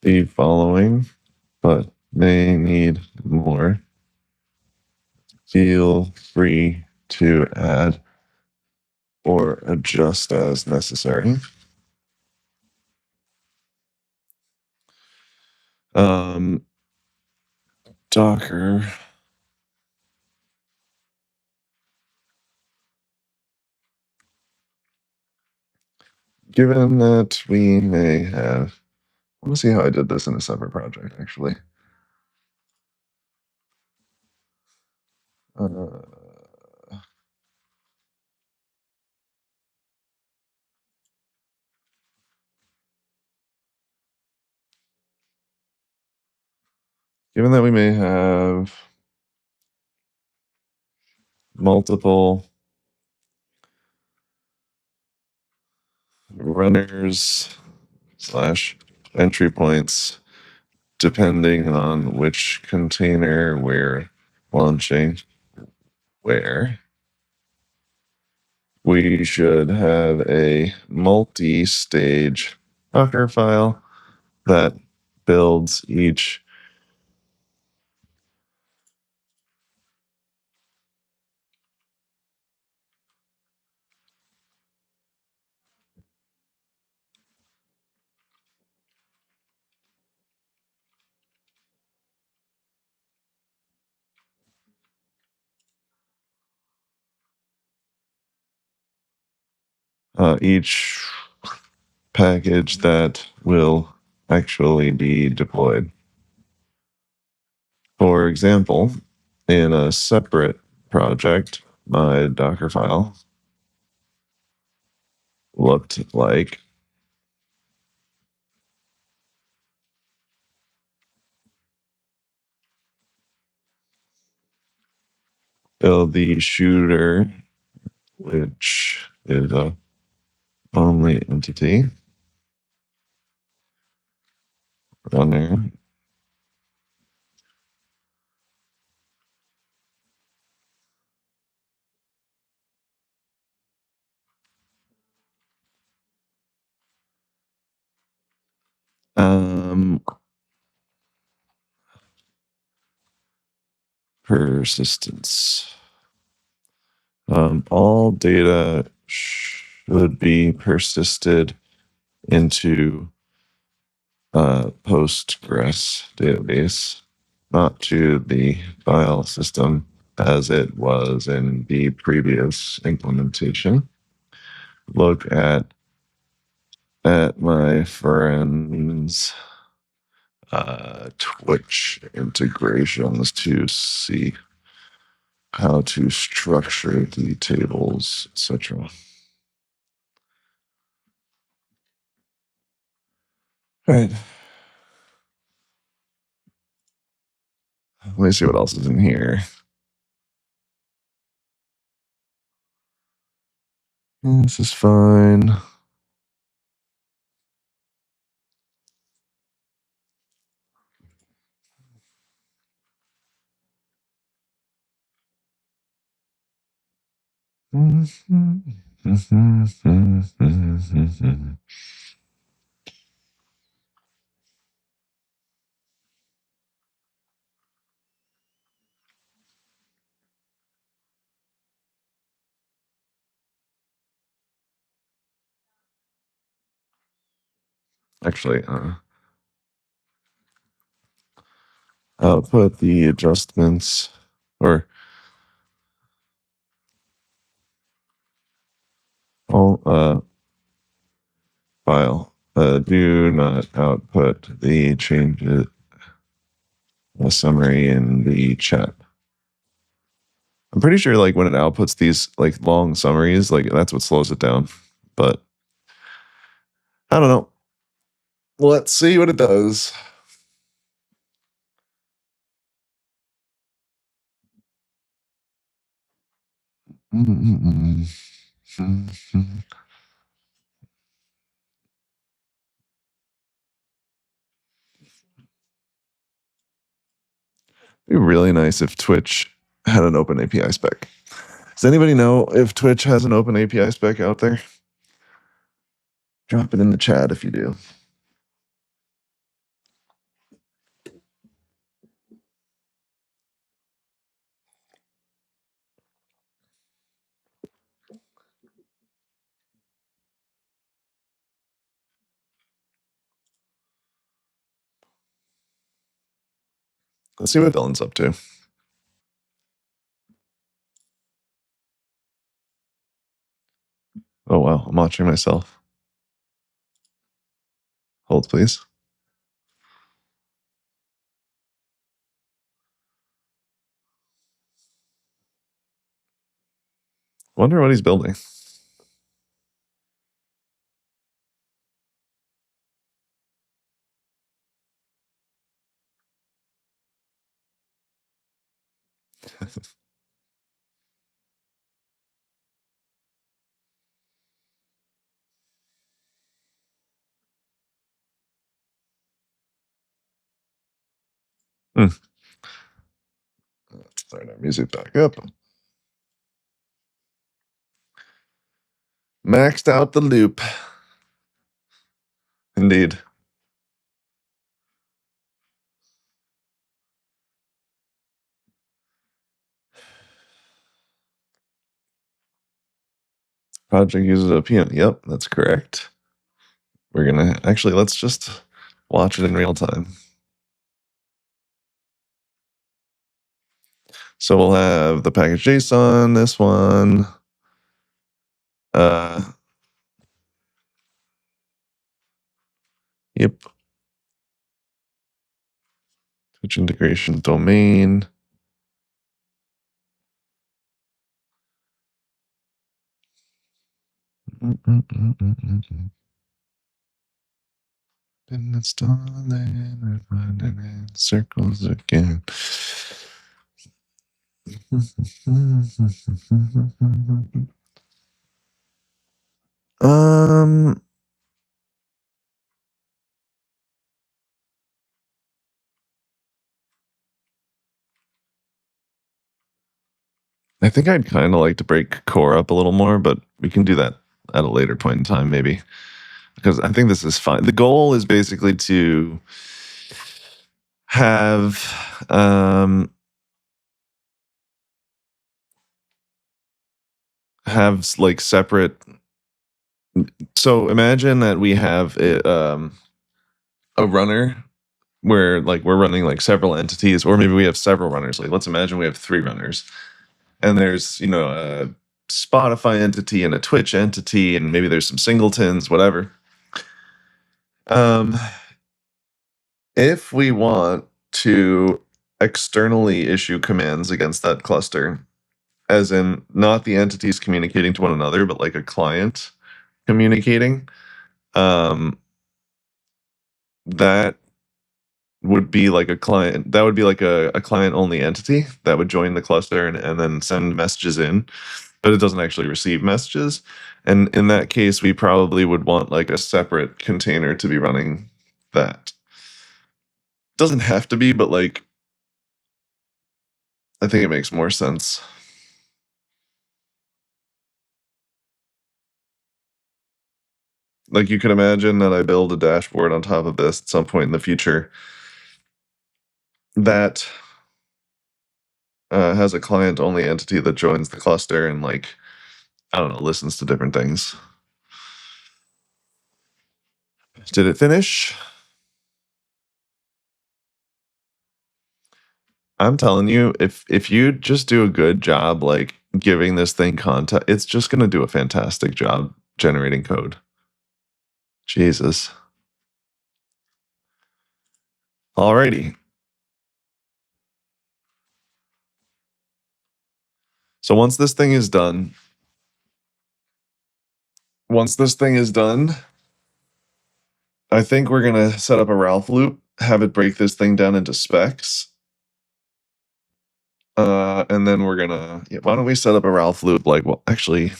The following, but may need more. Feel free to add or adjust as necessary. Docker. Given that we may have, let me see how I did this in a separate project, actually. Given that we may have multiple runners / entry points, depending on which container we're launching where, we should have a multi-stage Docker file that builds each each package that will actually be deployed. For example, in a separate project, my Docker file looked like build the shooter, which is a only entity runner. Persistence. All data should be persisted into Postgres database, not to the file system as it was in the previous implementation. Look at my friend's Twitch integrations to see how to structure the tables, etc. All right. Let me see what else is in here. This is fine. Actually, output the adjustments or all file. Do not output the changes, the summary in the chat. I'm pretty sure like when it outputs these like long summaries, like that's what slows it down. But I don't know. Let's see what it does. It'd be really nice if Twitch had an open API spec. Does anybody know if Twitch has an open API spec out there? Drop it in the chat if you do. Let's see what Dylan's up to. Oh, wow. I'm watching myself. Hold, please. Wonder what he's building. Let's start our music back up. Maxed out the loop. Indeed. Project uses a PM. Yep, that's correct. We're going to actually, let's just watch it in real time. So we'll have the package JSON, this one. Yep. Twitch integration domain. Been installing and running in circles again. I think I'd kind of like to break core up a little more, but we can do that at a later point in time, maybe. Because I think this is fine. The goal is basically to have like separate. So imagine that we have a runner where like we're running like several entities, or maybe we have several runners. Like let's imagine we have 3 runners, and there's a Spotify entity and a Twitch entity, and maybe there's some singletons, whatever. If we want to externally issue commands against that cluster, as in not the entities communicating to one another, but like a client communicating, that would be like a client. That would be like a client-only entity that would join the cluster and then send messages in, but it doesn't actually receive messages. And in that case, we probably would want like a separate container to be running that. Doesn't have to be, but like I think it makes more sense. Like you can imagine that I build a dashboard on top of this at some point in the future that has a client-only entity that joins the cluster and like, I don't know, listens to different things. Did it finish? I'm telling you, if you just do a good job like giving this thing content, it's just going to do a fantastic job generating code. Jesus. Alrighty. So once this thing is done, I think we're going to set up a Ralph loop, have it break this thing down into specs. And then we're gonna, why don't we set up a Ralph loop? Like, well, actually,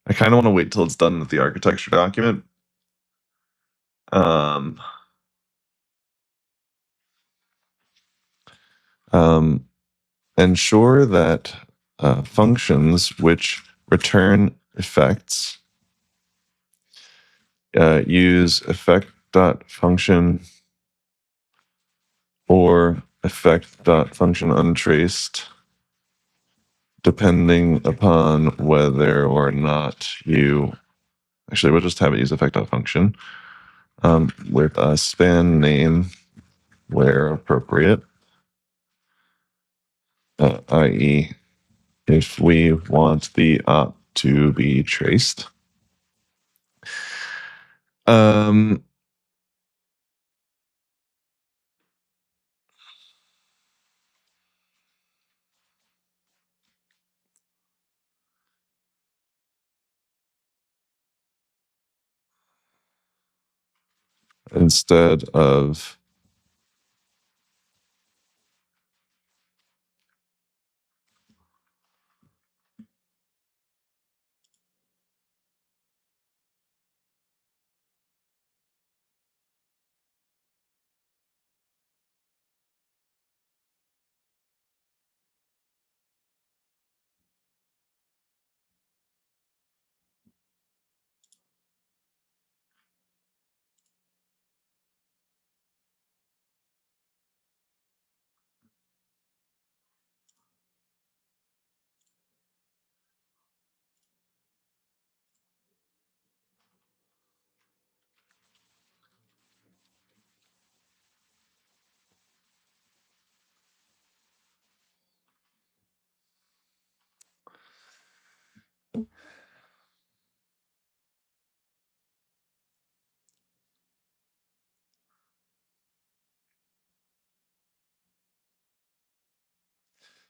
I kind of want to wait till it's done with the architecture document. Ensure that functions which return effects use effect.function or effect.function untraced, depending upon whether or not you, actually, we'll just have it use effect.function with a span name where appropriate, i.e., if we want the op to be traced. Instead of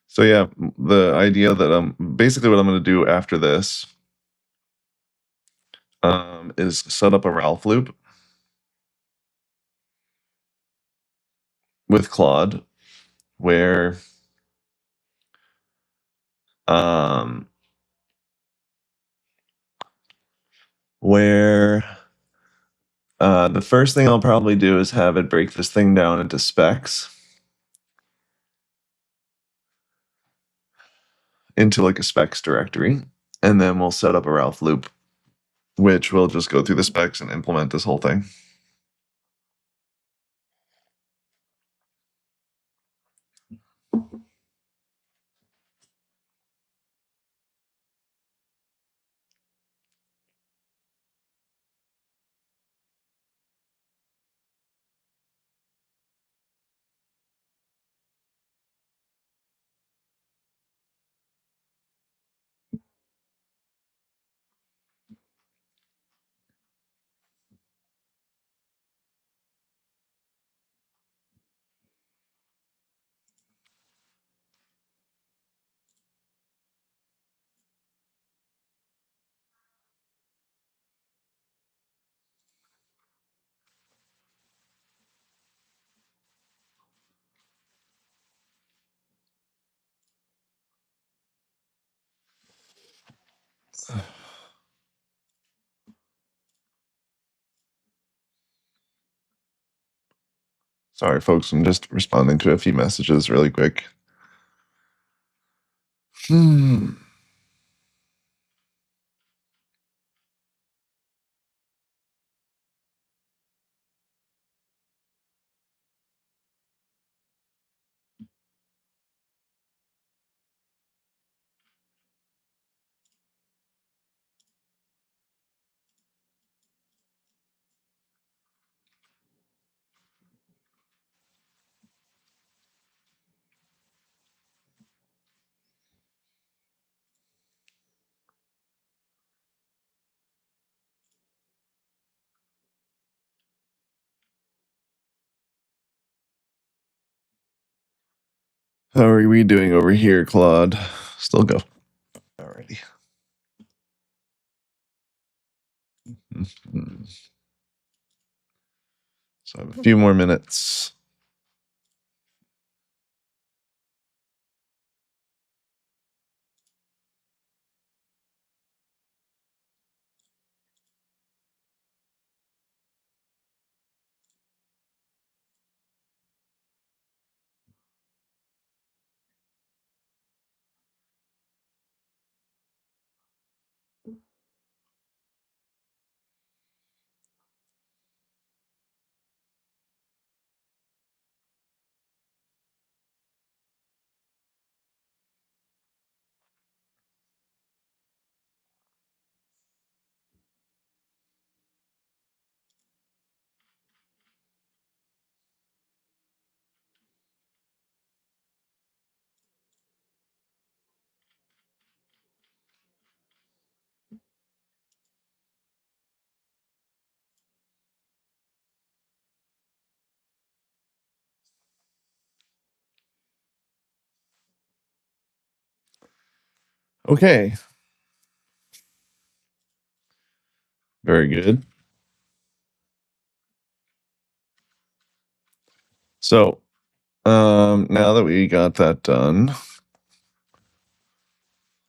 so yeah, the idea that basically what I'm going to do after this is set up a Ralph loop with Claude where the first thing I'll probably do is have it break this thing down into specs, into like a specs directory, and then we'll set up a Ralph loop, which will just go through the specs and implement this whole thing. Sorry, folks, I'm just responding to a few messages really quick. How are we doing over here, Claude? Still go. Alrighty. So I have a few more minutes. Okay. Very good. So now that we got that done,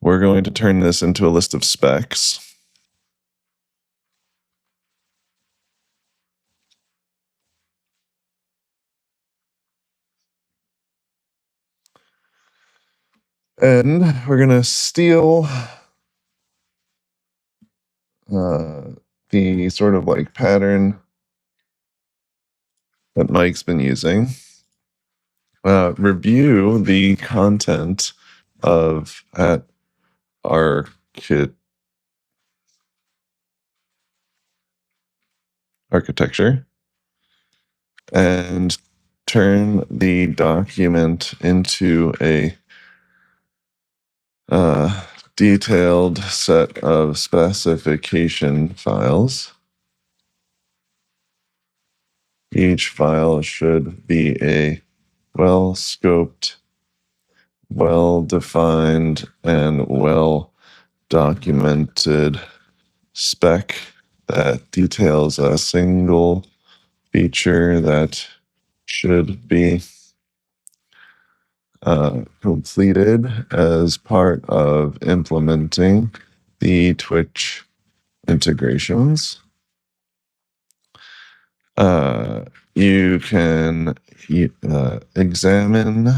we're going to turn this into a list of specs. And we're going to steal the sort of like pattern that Mike's been using. Review the content of at architecture and turn the document into a detailed set of specification files. Each file should be a well-scoped, well-defined, and well-documented spec that details a single feature that should be completed as part of implementing the Twitch integrations. You can examine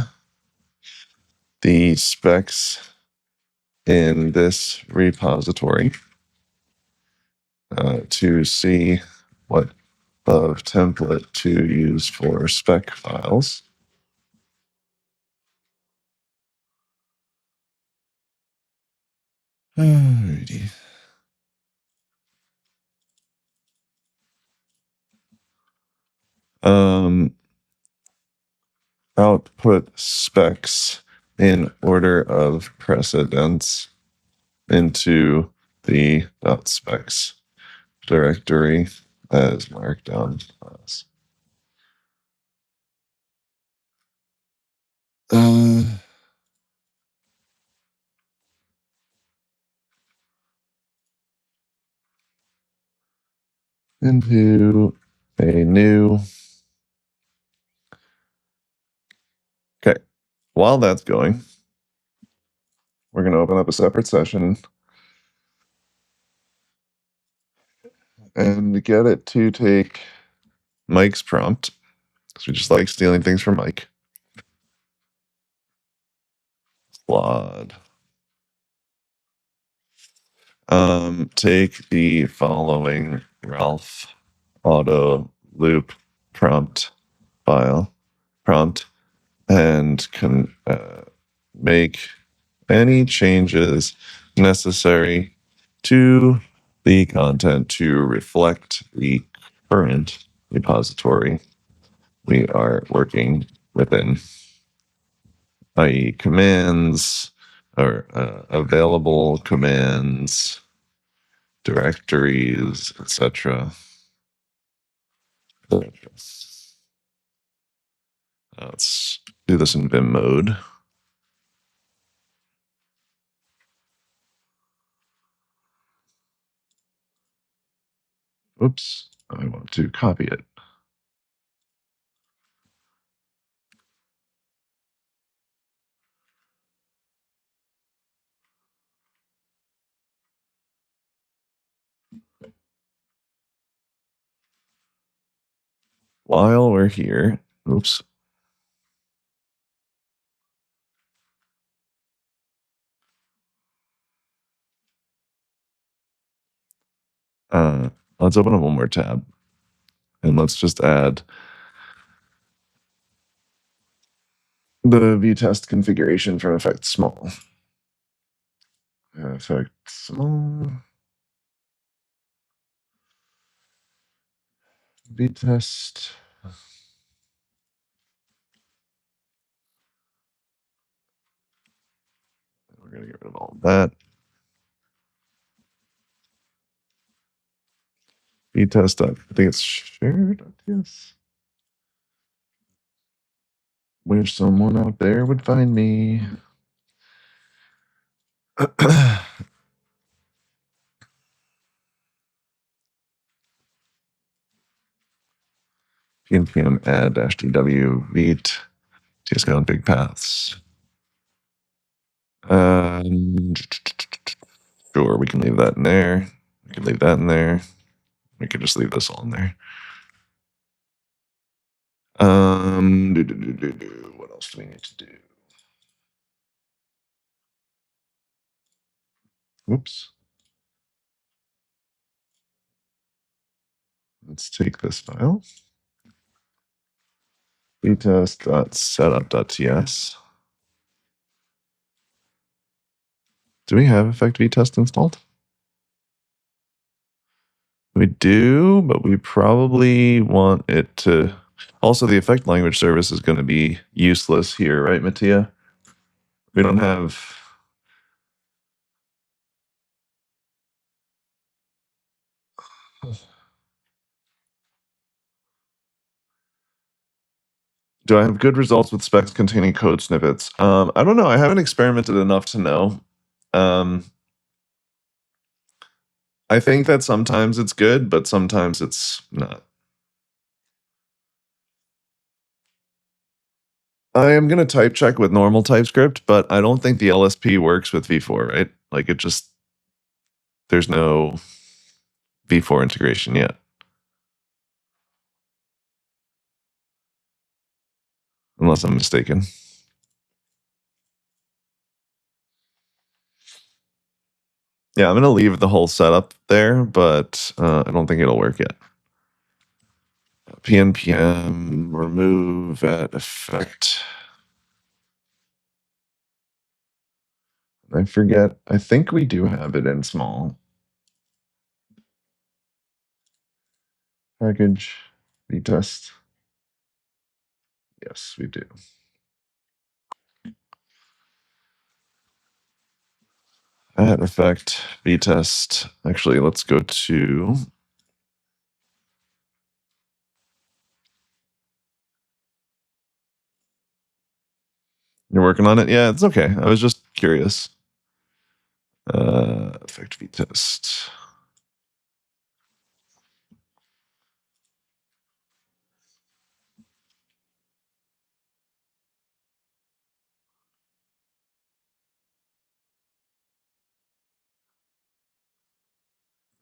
the specs in this repository to see what of template to use for spec files. Alrighty. Output specs in order of precedence into the .specs directory as markdown files. Into a new. Okay, while that's going, we're going to open up a separate session and get it to take Mike's prompt, because we just like stealing things from Mike. Claude. Take the following Ralph auto loop prompt and can make any changes necessary to the content to reflect the current repository we are working within, i.e. commands or available commands, directories, etc. Let's do this in Vim mode. Oops, I want to copy it. While we're here, oops. Let's open up one more tab and let's just add the vtest configuration from effect small. Effect small. Vtest. We're going to get rid of all of that. Vtest. I think it's shared. Yes. Wish someone out there would find me. npm add -dw vt tscale and big paths. Sure, we can leave that in there. We can leave that in there. We could just leave this all in there. What else do we need to do? Whoops. Let's take this file. vtest.setup.ts. Do we have effect vtest installed? We do, but we probably want it to. Also, the effect language service is going to be useless here, right, Mattia? We don't have. Do I have good results with specs containing code snippets? I don't know. I haven't experimented enough to know. I think that sometimes it's good, but sometimes it's not. I am going to type check with normal TypeScript, but I don't think the LSP works with v4, right? Like it just, there's no v4 integration yet. Unless I'm mistaken. Yeah, I'm going to leave the whole setup there, but I don't think it'll work yet. PNPM, remove at effect. I forget. I think we do have it in small. Package, vtest. Yes, we do. At effect, vtest. Actually, let's go to. You're working on it? Yeah, it's okay. I was just curious. Effect vtest.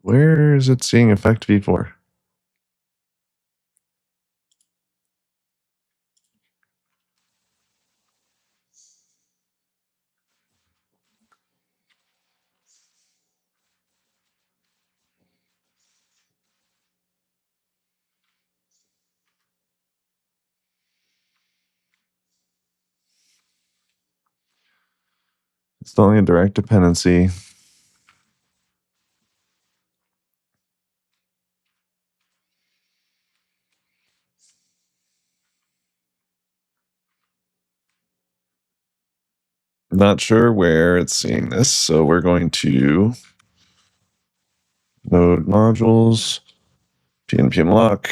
Where is it seeing effect v4? Installing a direct dependency. Not sure where it's seeing this, so we're going to node modules, pnpm lock.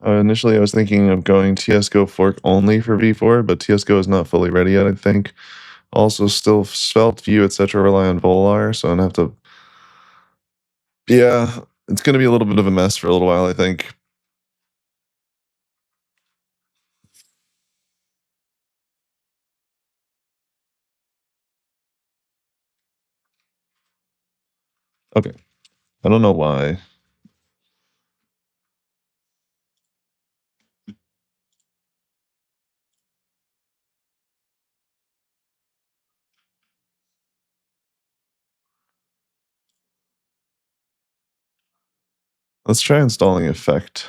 Initially, I was thinking of going TSGO fork only for v4, but TSGO is not fully ready yet, I think. Also, still Svelte, Vue, etc. rely on Volar, so I'm gonna have to. Yeah, it's gonna be a little bit of a mess for a little while, I think. Okay, I don't know why. Let's try installing effect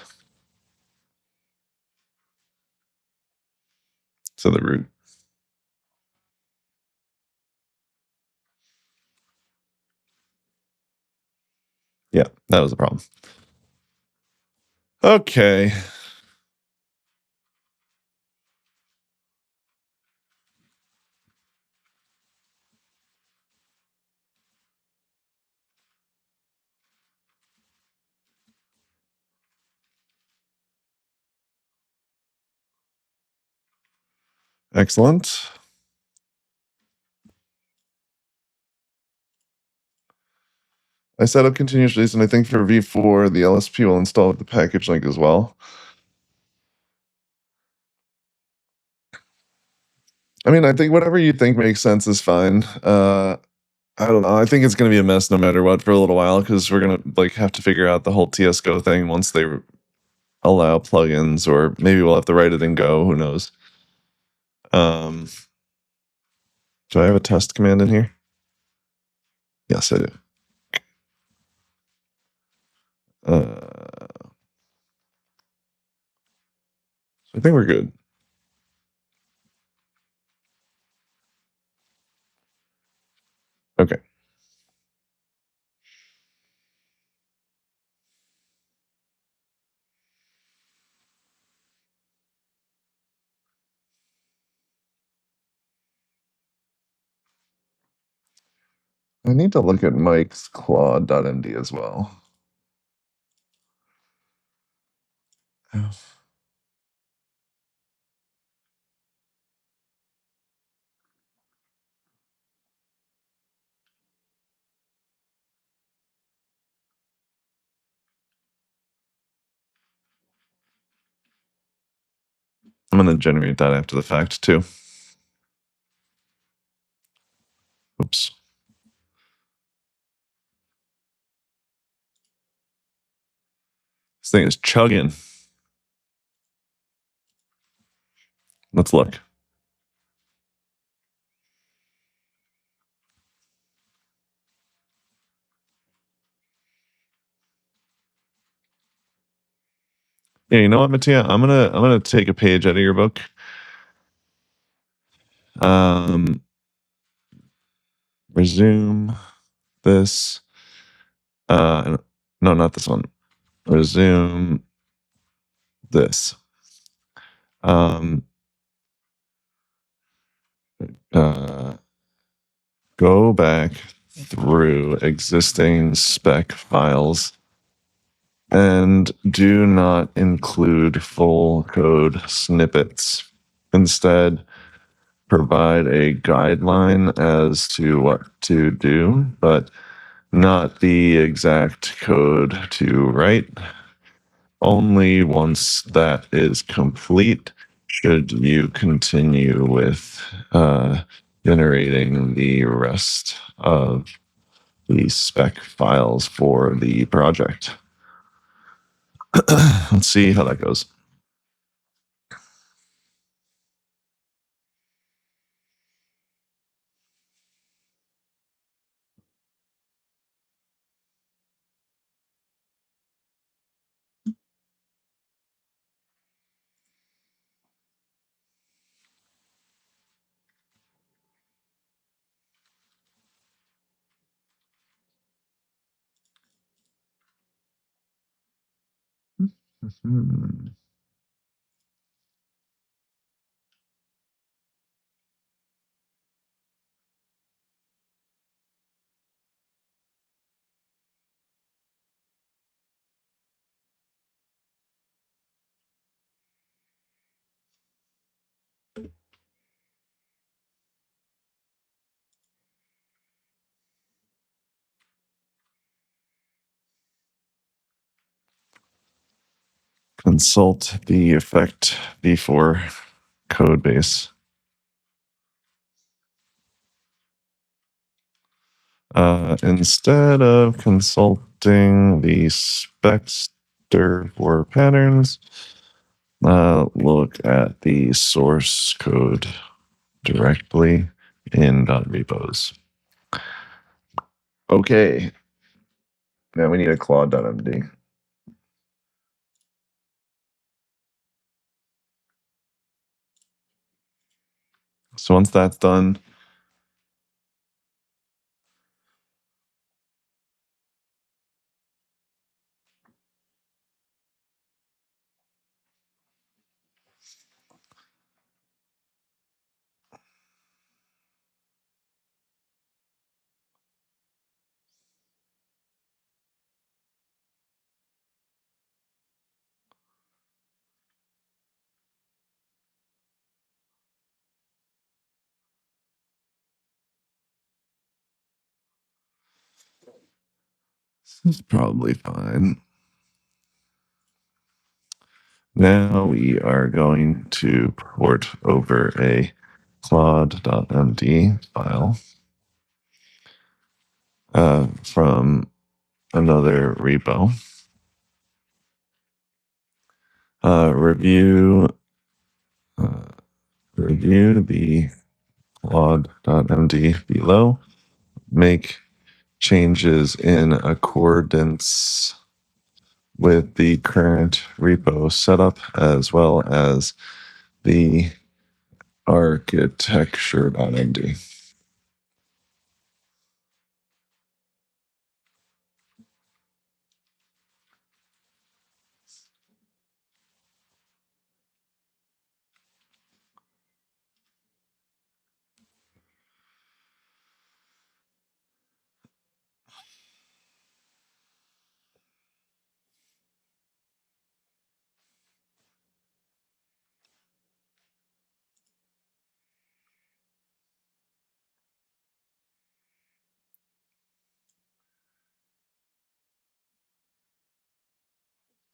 to the root. Yeah, that was the problem. Okay. Excellent. I set up continuous release, and I think for v4, the LSP will install with the package link as well. I mean, I think whatever you think makes sense is fine. I don't know. I think it's going to be a mess no matter what for a little while, because we're going to have to figure out the whole TSGO thing once they allow plugins, or maybe we'll have to write it in Go. Who knows? Do I have a test command in here? Yes, I do. I think we're good. Okay. I need to look at Mike's Claude.md as well. I'm going to generate that after the fact too. Oops. This thing is chugging. Let's look. Yeah, you know what, Mattia? I'm gonna take a page out of your book. Resume this. No, not this one. Resume this. Go back through existing spec files and do not include full code snippets. Instead, provide a guideline as to what to do, but not the exact code to write. Only once that is complete should you continue with generating the rest of the spec files for the project. Let's see how that goes. consult the effect v4 code base. Instead of consulting the specster for patterns, look at the source code directly in .repos. Okay. Now we need a claude.md. So once that's done, this is probably fine. Now we are going to port over a claude.md file from another repo. Review the claude.md below. Make changes in accordance with the current repo setup as well as the architecture.md.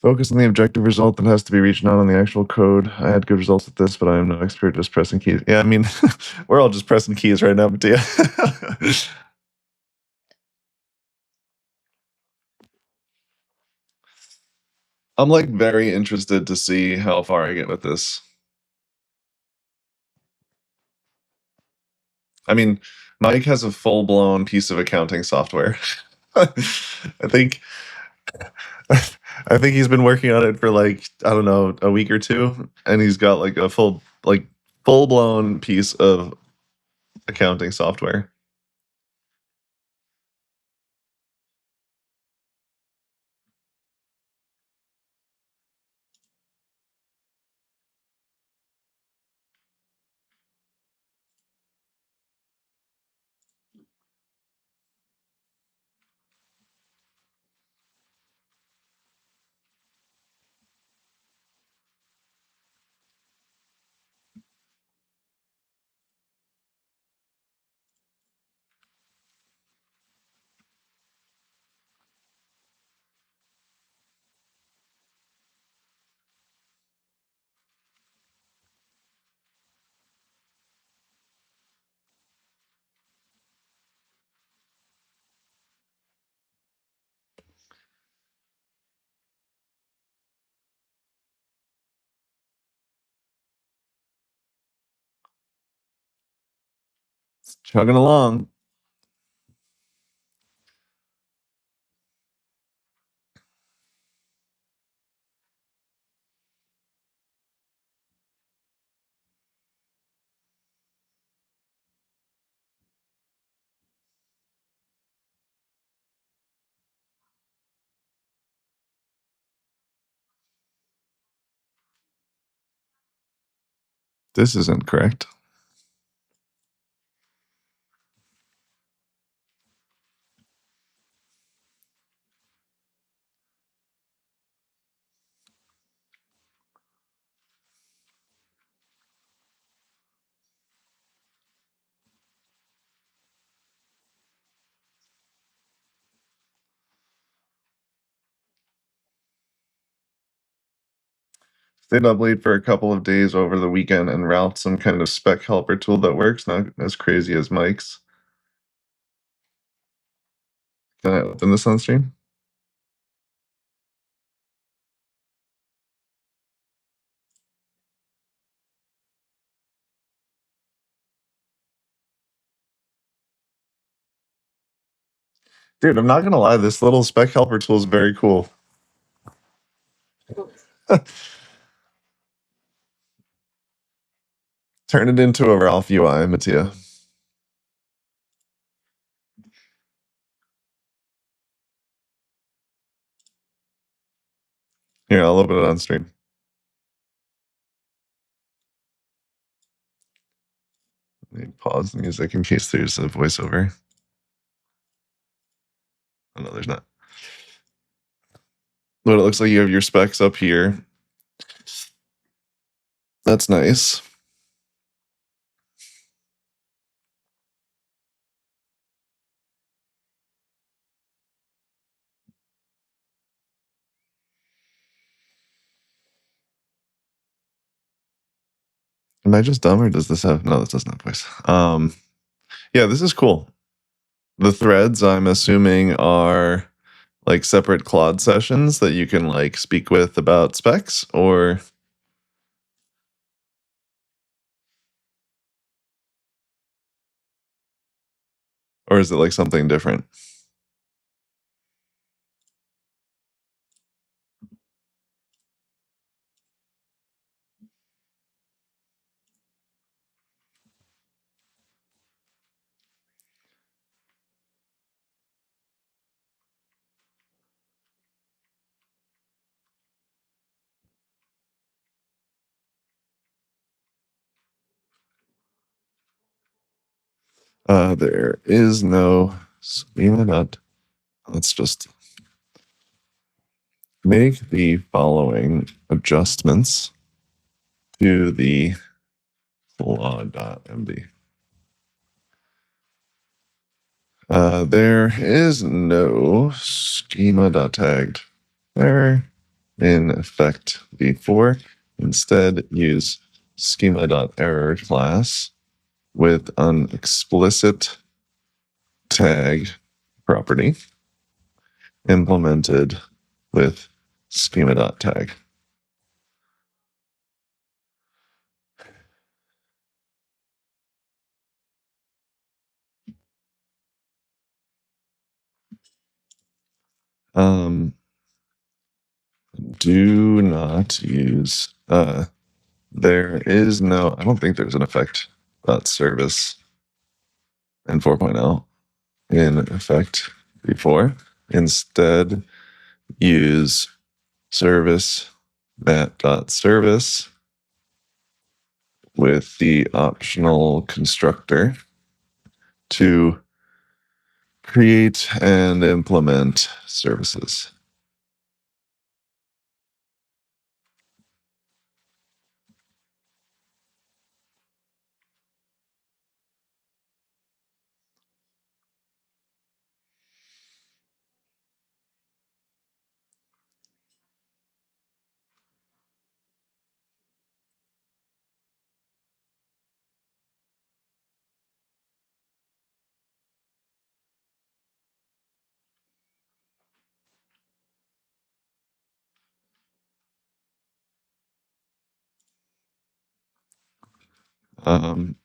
Focus on the objective result that has to be reached, not on the actual code. I had good results with this, but I am no expert just pressing keys. Yeah, I mean, we're all just pressing keys right now, but yeah. I'm like very interested to see how far I get with this. I mean, Mike has a full-blown piece of accounting software. I think I think he's been working on it for like, I don't know, a week or two, and he's got like a full-blown piece of accounting software. It's chugging along. This isn't correct. Stayed up late for a couple of days over the weekend and route some kind of spec helper tool that works, not as crazy as Mike's. Can I open this on stream? Dude, I'm not gonna lie, this little spec helper tool is very cool. Turn it into a Ralph UI, Mattia. Here, I'll open it on stream. Let me pause the music in case there's a voiceover. Oh, no, there's not. But it looks like you have your specs up here. That's nice. Am I just dumb or does this have... No, this doesn't have voice. Yeah, this is cool. The threads, I'm assuming, are like separate Claude sessions that you can like speak with about specs, or is it like something different? There is no schema dot. Let's just make the following adjustments to the law.md. There is no schema.tagged error in effect before. Instead, use schema.error class with an explicit tag property implemented with schema.tag. Do not use, there is no, I don't think there's an effect service in 4.0 in effect before. Instead, use service service with the optional constructor to create and implement services.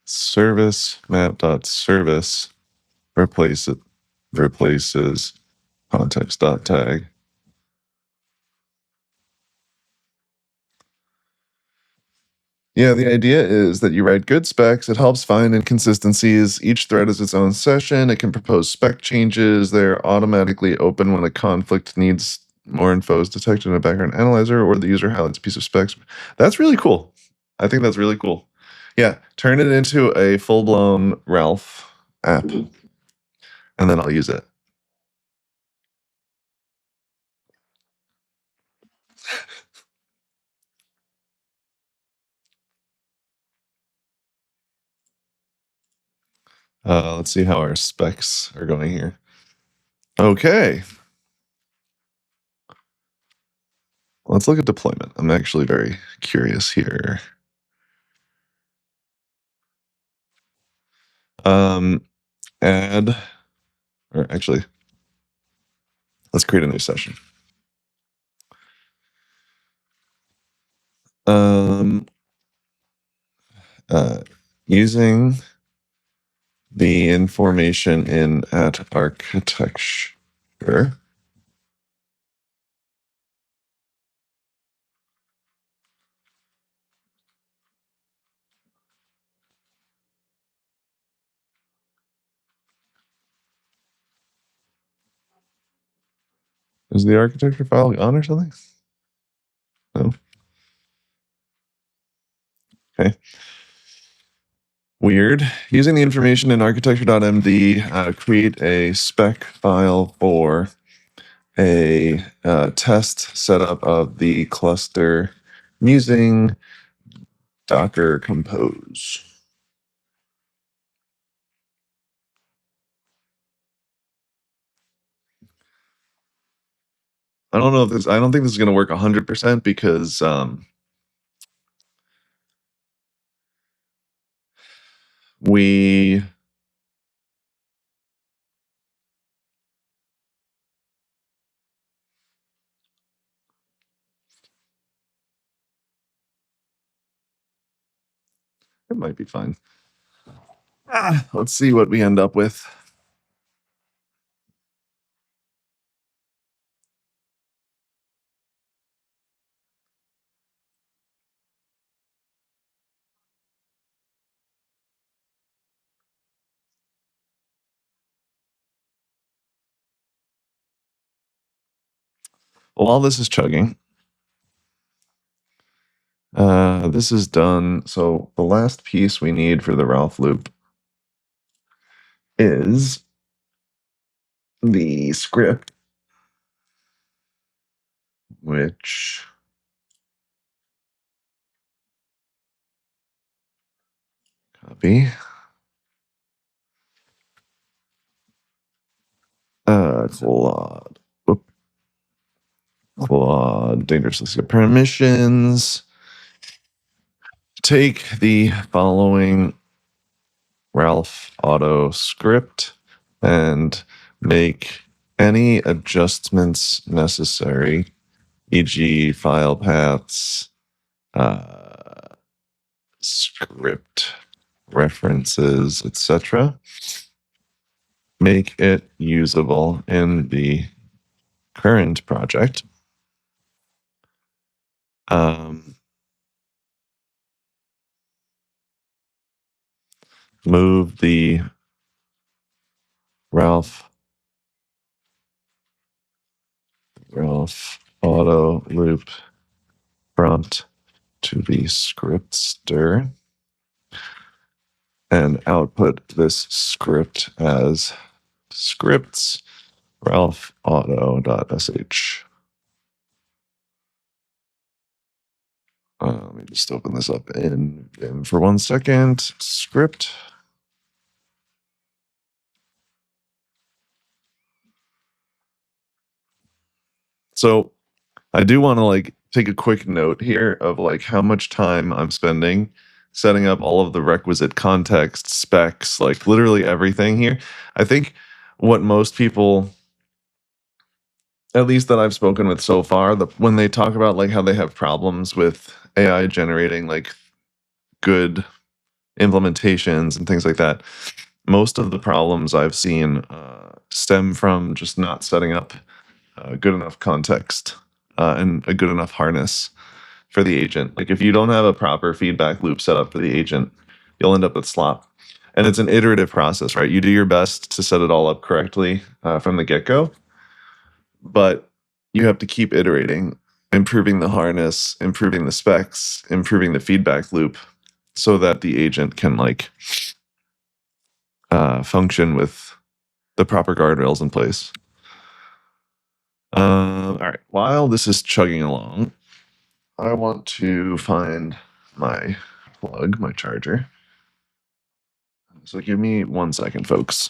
Service map.service replaces context.tag. Yeah, the idea is that you write good specs. It helps find inconsistencies. Each thread is its own session. It can propose spec changes. They're automatically open when a conflict needs more info is detected in a background analyzer or the user highlights a piece of specs. That's really cool. I think that's really cool. Yeah, turn it into a full-blown Ralph app, and then I'll use it. Let's see how our specs are going here. Okay. let's look at deployment. I'm actually very curious here. Add, or actually, let's create a new session. Using the information in at architecture. Is the architecture file gone or something? No. Okay. Weird. Using the information in architecture.md, create a spec file for a test setup of the cluster using Docker Compose. I don't know if this. I don't think this is going to work 100% because we it might be fine. Let's see what we end up with. While this is chugging, this is done. So the last piece we need for the Ralph loop is the script, which copy. Claude, dangerously permissions. Take the following Ralph auto script and make any adjustments necessary, e.g. file paths, script references, etc. Make it usable in the current project. Move the Ralph auto loop prompt to the scriptster and output this script as scripts Ralph auto.sh. Let me just open this up in for 1 second. Script. So I do want to take a quick note here of how much time I'm spending setting up all of the requisite context, specs, literally everything here. I think what most people, at least that I've spoken with so far, when they talk about how they have problems with AI generating good implementations and things like that, most of the problems I've seen stem from just not setting up good enough context and a good enough harness for the agent. If you don't have a proper feedback loop set up for the agent, you'll end up with slop. And it's an iterative process, right? You do your best to set it all up correctly from the get-go, but you have to keep iterating, improving the harness, improving the specs, improving the feedback loop so that the agent can function with the proper guardrails in place. All right, while this is chugging along, I want to find my plug, my charger. So give me 1 second, folks.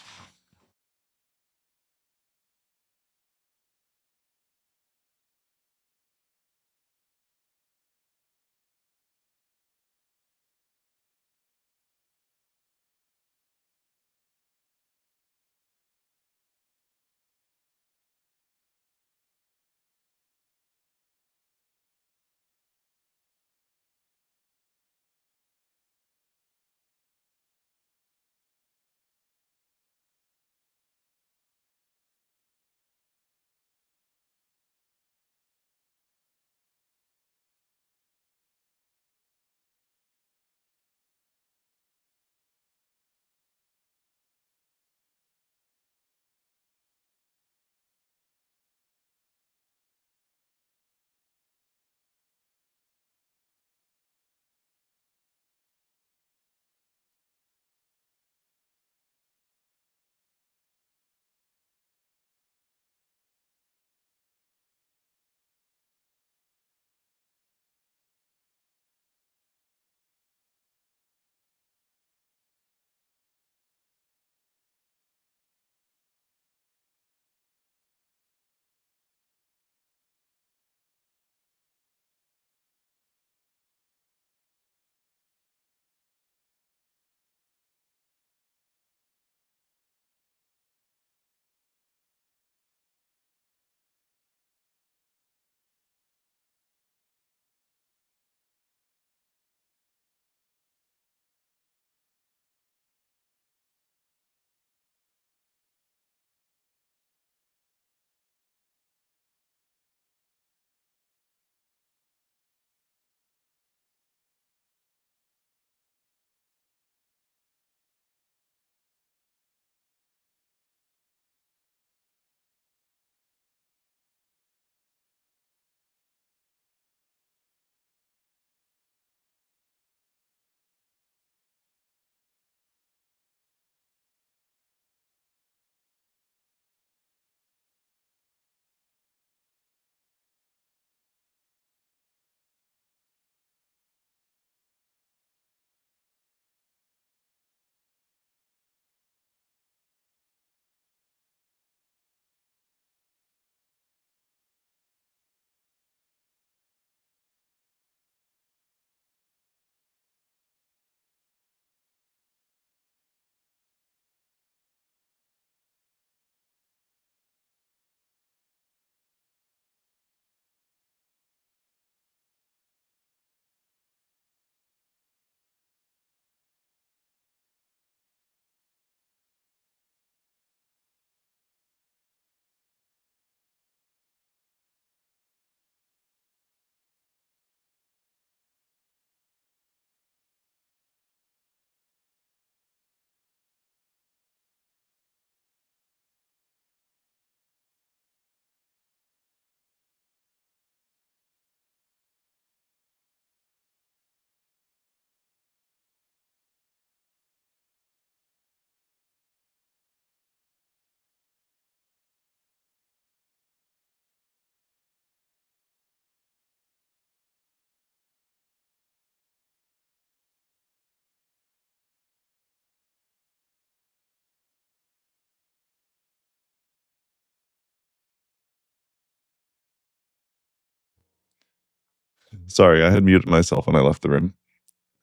Sorry, I had muted myself when I left the room.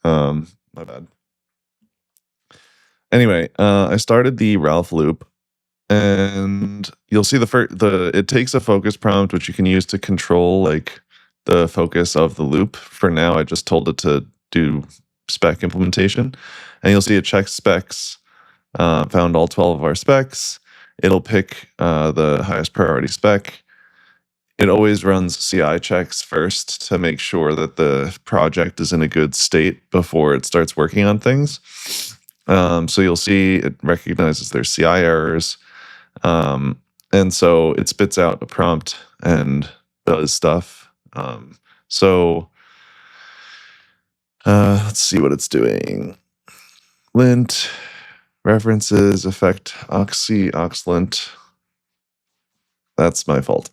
My bad. Anyway, I started the Ralph loop, and you'll see it takes a focus prompt, which you can use to control like the focus of the loop. For now, I just told it to do spec implementation, and you'll see it checks specs, found all 12 of our specs. It'll pick the highest priority spec. It always runs CI checks first to make sure that the project is in a good state before it starts working on things. So you'll see it recognizes there's CI errors. And so it spits out a prompt and does stuff. So let's see what it's doing. Lint, references, effect, oxlint. That's my fault.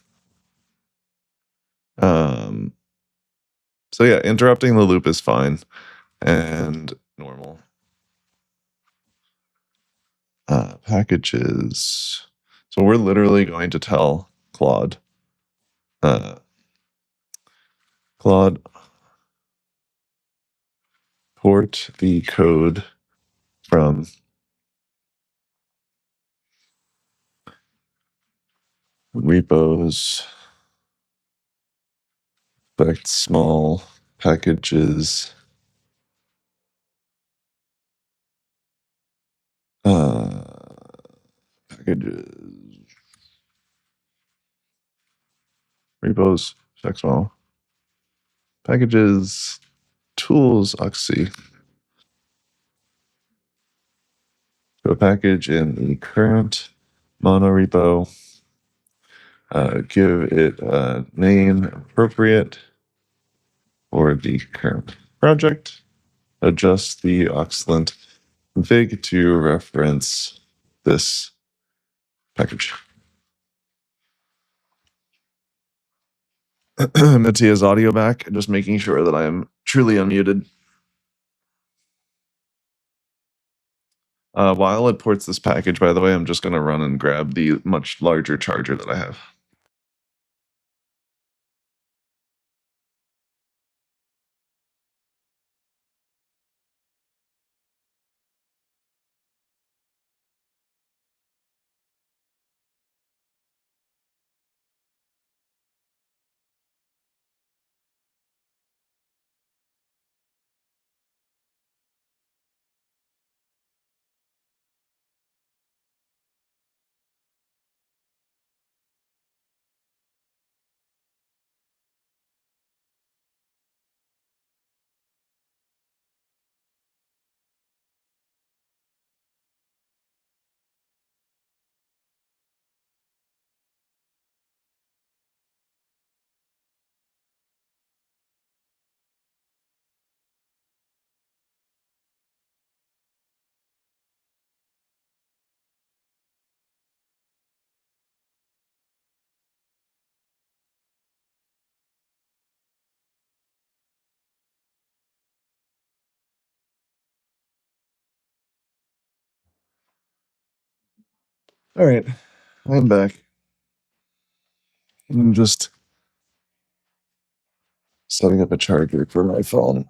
So yeah, interrupting the loop is fine and normal. Packages. So we're literally going to tell Claude, port the code from repos, expect small packages, repos, expect small packages, tools, oxy. So a package in the current monorepo, give it a name appropriate for the current project, adjust the oxlint config to reference this package. Mattia's audio back, just making sure that I am truly unmuted. While it ports this package, by the way, I'm just going to run and grab the much larger charger that I have. All right, I'm back. I'm just setting up a charger for my phone.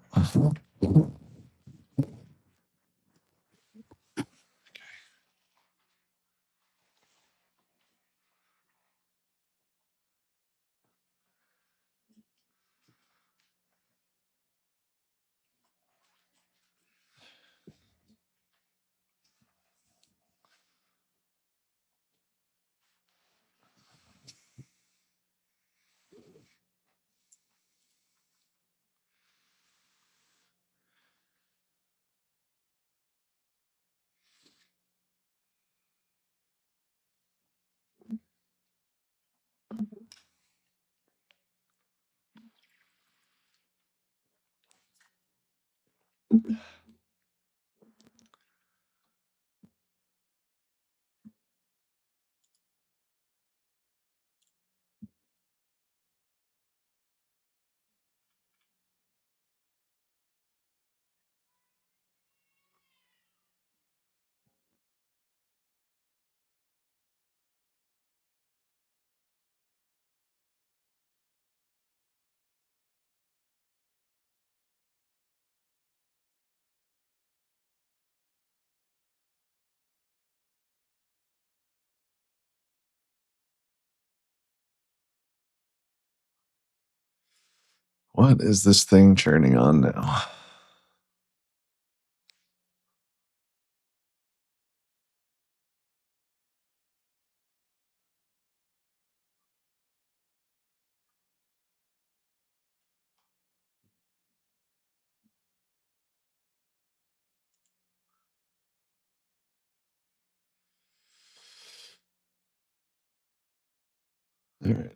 What is this thing churning on now? All right.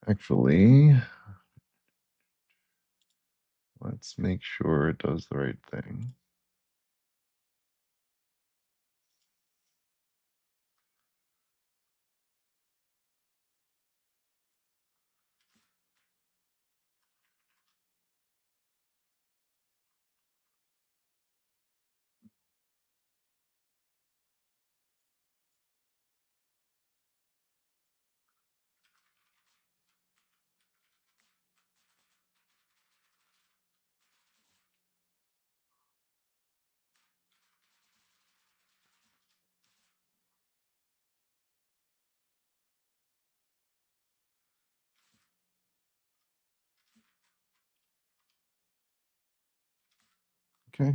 Actually, let's make sure it does the right thing. Okay.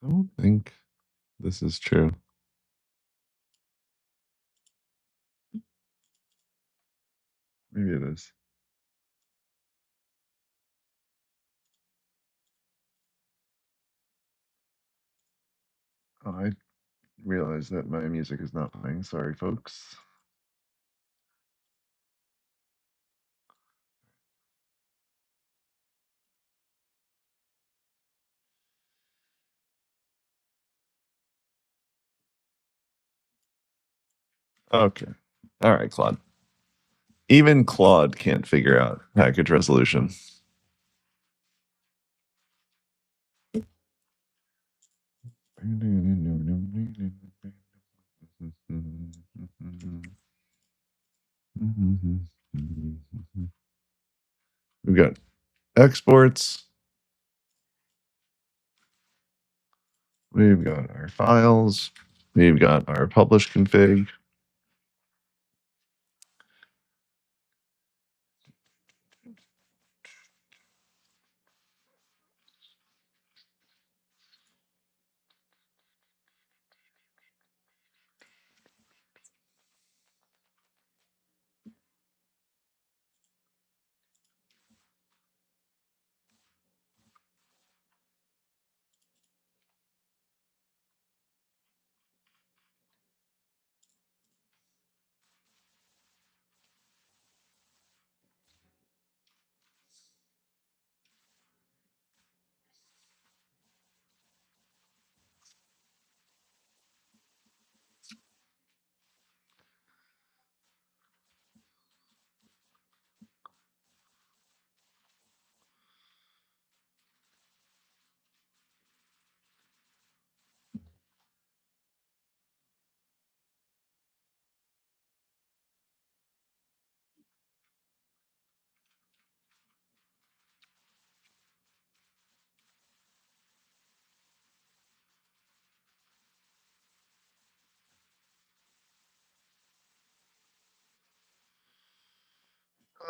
I don't think this is true. Maybe it is. Oh, I realize that my music is not playing. Sorry, folks. Okay. All right, Claude. Even Claude can't figure out package resolution. We've got exports. We've got our files. We've got our publish config.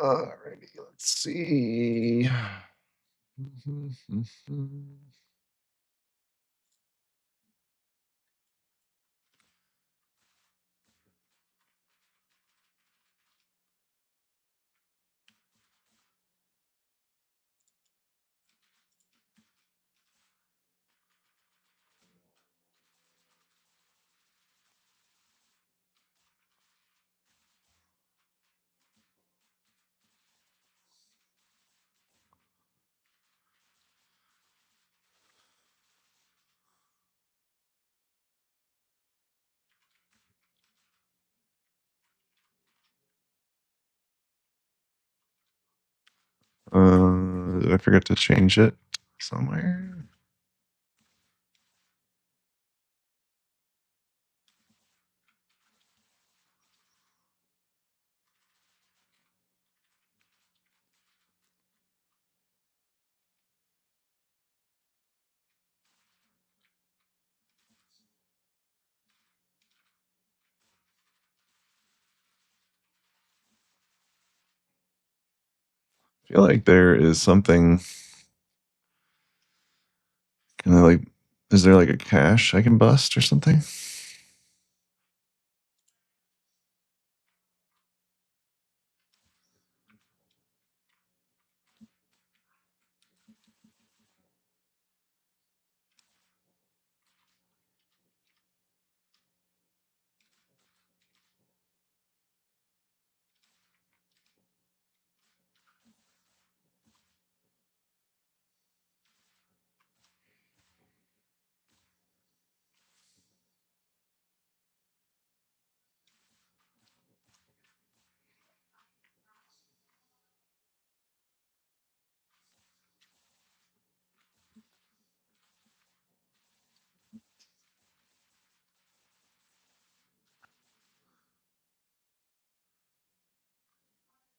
Alrighty, let's see. Did I forget to change it somewhere? I feel like there is something. Can I like? Is there like a cache I can bust or something?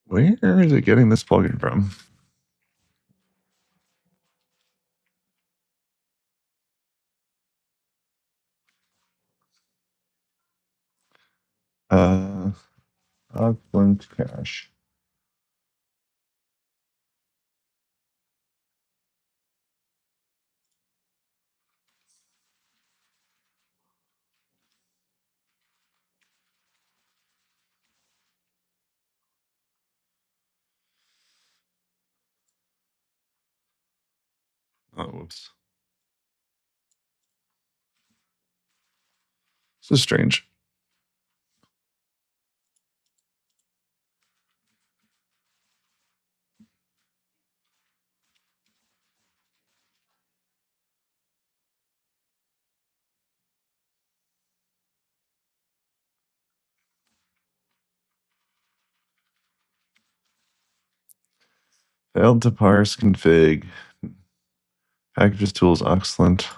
Where is it getting this plugin from? Upland cache. Oh, whoops. This is strange. Failed to parse config. Packages, tools, excellent.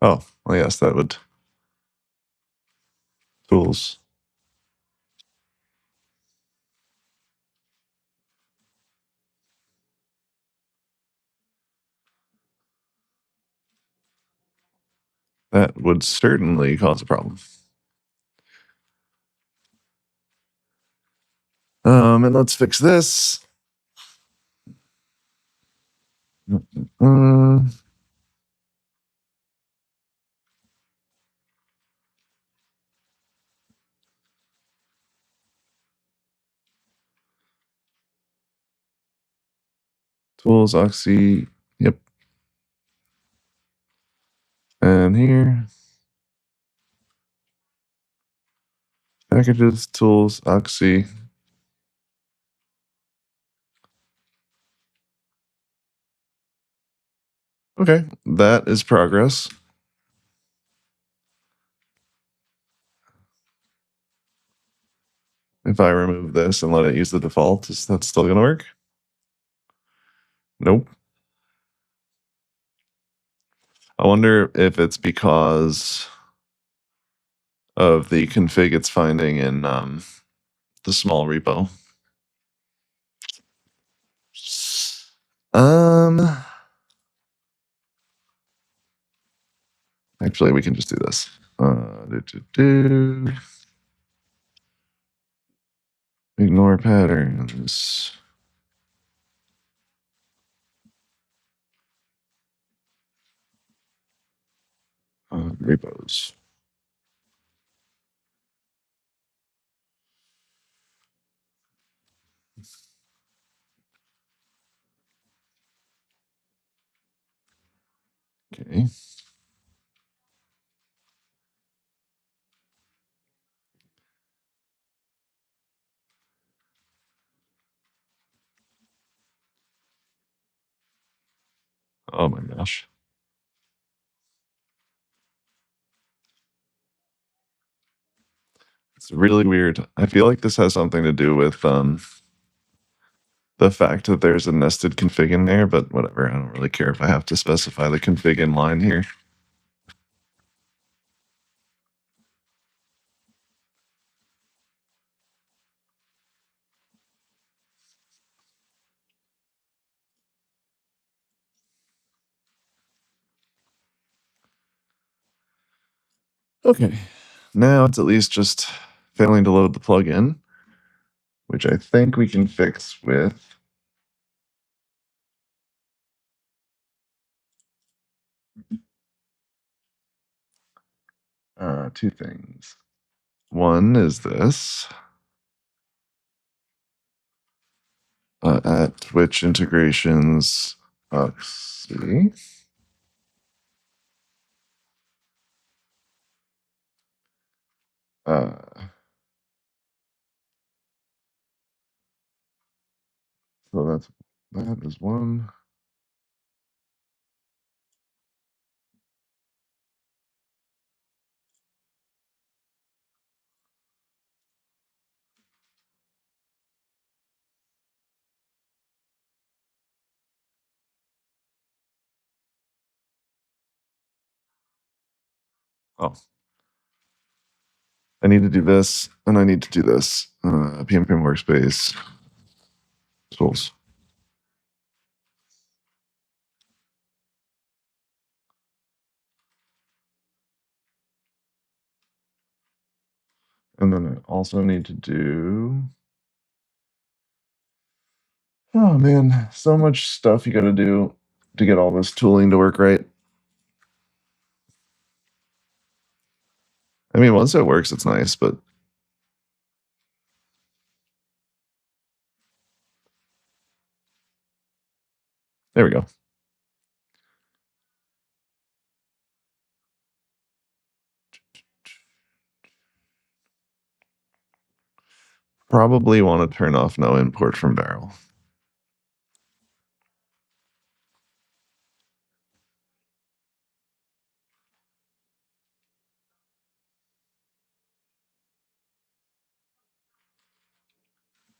Oh, well, yes, that would. Tools. That would certainly cause a problem. And let's fix this. Tools, oxy. Yep. And here. Packages, tools, oxy. Okay, that is progress. If I remove this and let it use the default, is that still going to work? Nope. I wonder if it's because of the config it's finding in the small repo. Actually, we can just do this. Ignore patterns. Repos. Okay. Oh my gosh. It's really weird. I feel like this has something to do with the fact that there's a nested config in there, but whatever. I don't really care if I have to specify the config in line here. Okay, now it's at least just failing to load the plugin, which I think we can fix with two things. One is this at Twitch integrations Oxy. So that is one. Oh, I need to do this, and I need to do this. PMP workspace tools. And then I also need to do. Oh man, so much stuff you got to do to get all this tooling to work right. I mean, once it works, it's nice, but there we go. Probably want to turn off no import from barrel.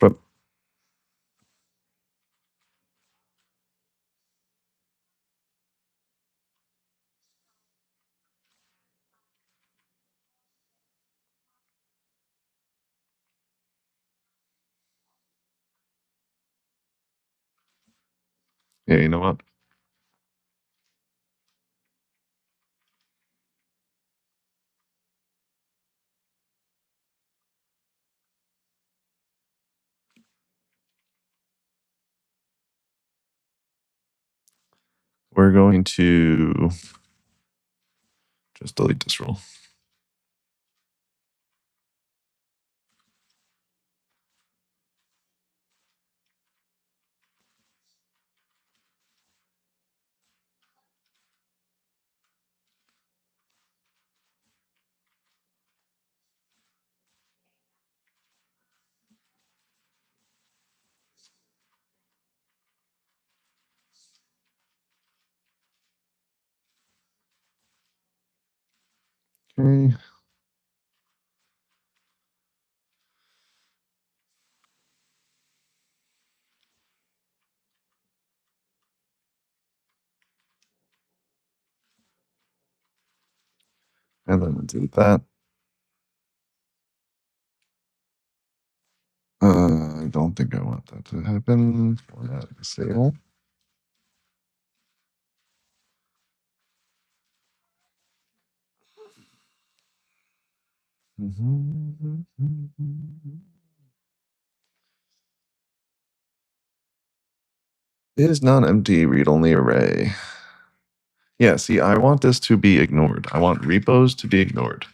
But yeah, you know what? We're going to just delete this rule. Okay. And then do that. I don't think I want that to happen. Format disable. Is non-empty read-only array. Yeah, see, I want this to be ignored. I want repos to be ignored.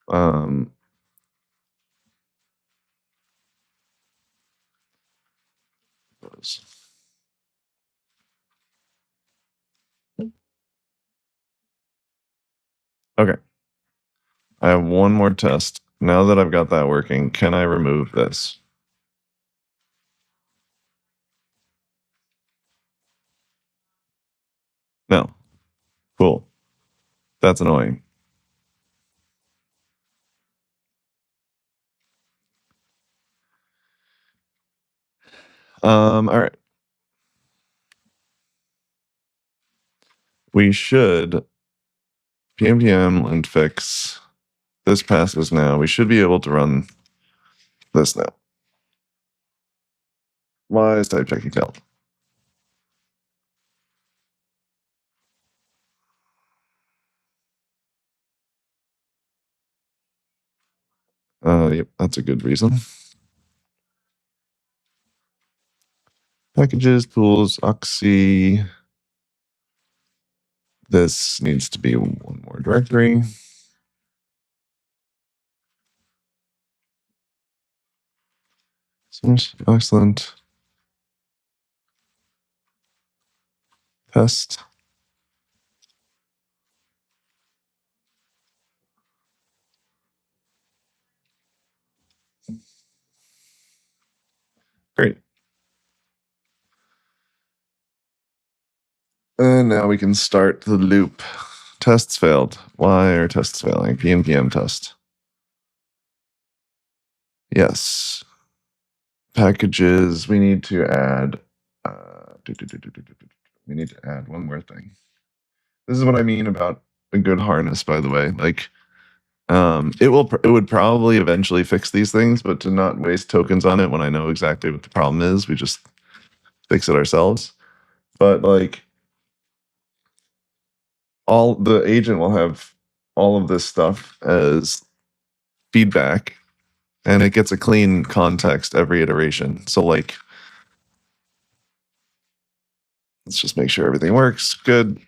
Um, okay. I have one more test. Now that I've got that working, can I remove this? No. Cool. That's annoying. All right. We should pm and fix. This passes now. We should be able to run this now. Why is type checking failed? Yep, that's a good reason. Packages, tools, oxy. This needs to be one more directory. Excellent. Test. Great. And now we can start the loop. Tests failed. Why are tests failing? pm test. Yes. Packages. We need to add. We need to add one more thing. This is what I mean about a good harness, by the way. Like, it would probably eventually fix these things, but to not waste tokens on it when I know exactly what the problem is, we just fix it ourselves. But like, all the agent will have all of this stuff as feedback, and it gets a clean context every iteration. So like, let's just make sure everything works good.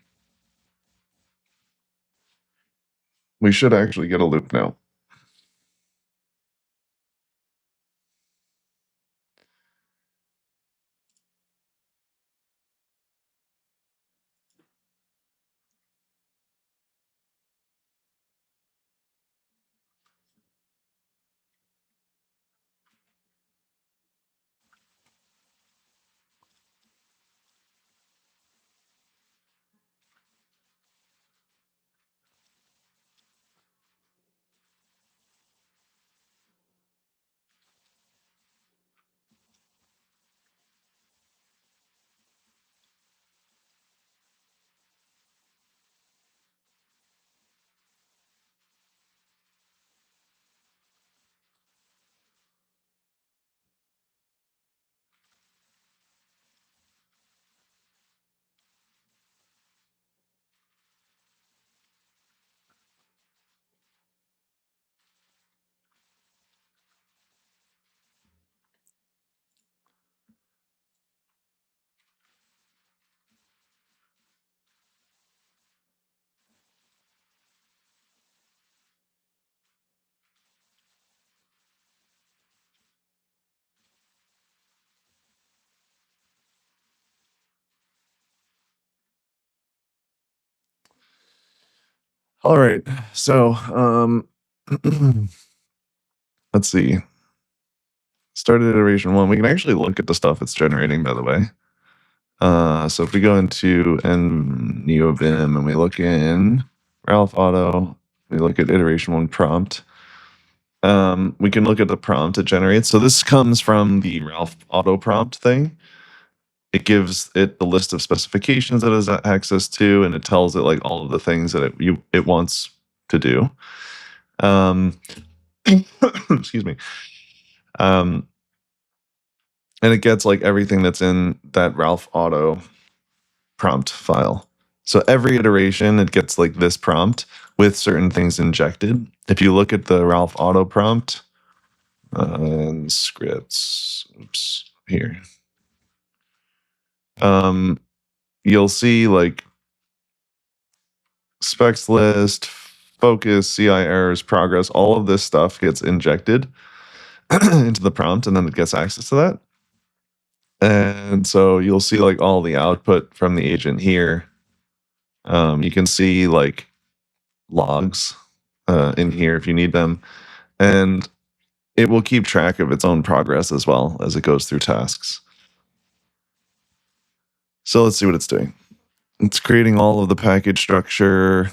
We should actually get a loop now. All right. So, let's see. Started iteration 1. We can actually look at the stuff it's generating, by the way. So if we go into neovim and we look in Ralph Auto, we look at iteration 1 prompt. We can look at the prompt it generates. So this comes from the Ralph Auto prompt thing. It gives it the list of specifications that it has access to, and it tells it like all of the things that it wants to do. Excuse me. And it gets like everything that's in that Ralph Auto prompt file. So every iteration, it gets like this prompt with certain things injected. If you look at the Ralph Auto prompt and scripts, here, you'll see like specs list, focus, CI errors, progress, all of this stuff gets injected into the prompt, and then it gets access to that. And so you'll see like all the output from the agent here. You can see like logs in here if you need them. And it will keep track of its own progress as well as it goes through tasks. So let's see what it's doing. It's creating all of the package structure.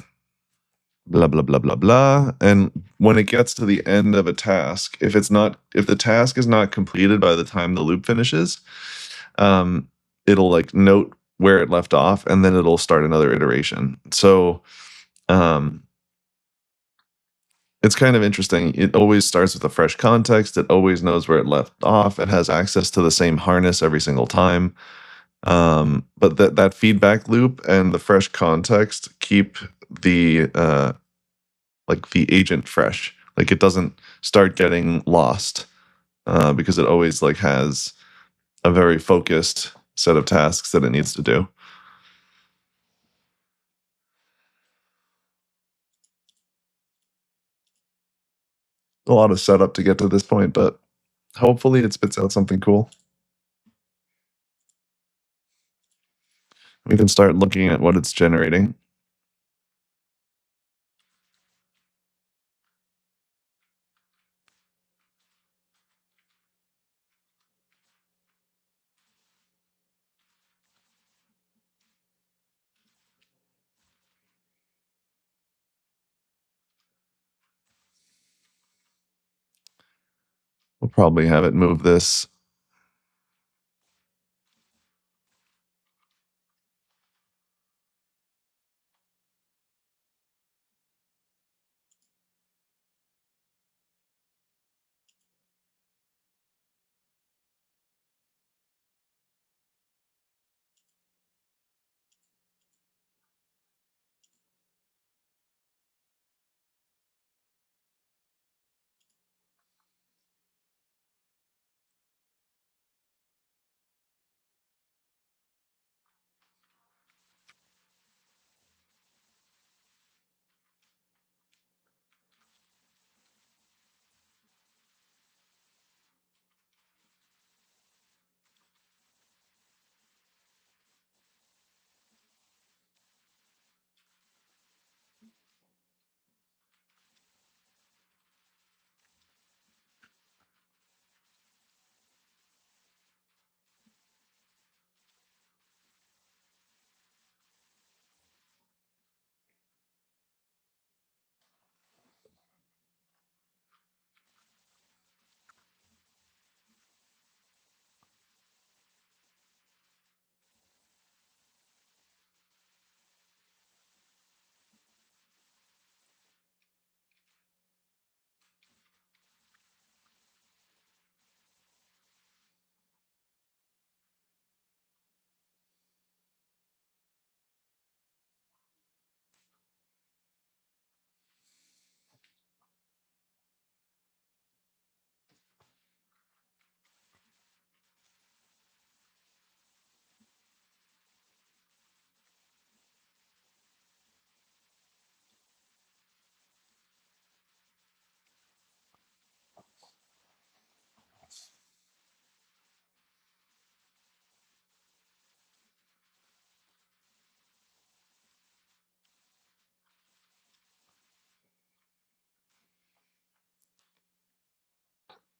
blah, blah, blah, blah, blah. And when it gets to the end of a task, if the task is not completed by the time the loop finishes, it'll like note where it left off, and then it'll start another iteration. So it's kind of interesting. It always starts with a fresh context. It always knows where it left off. It has access to the same harness every single time. But that feedback loop and the fresh context keep the the agent fresh. Like it doesn't start getting lost because it always like has a very focused set of tasks that it needs to do. A lot of setup to get to this point, but hopefully it spits out something cool. We can start looking at what it's generating. We'll probably have it move this.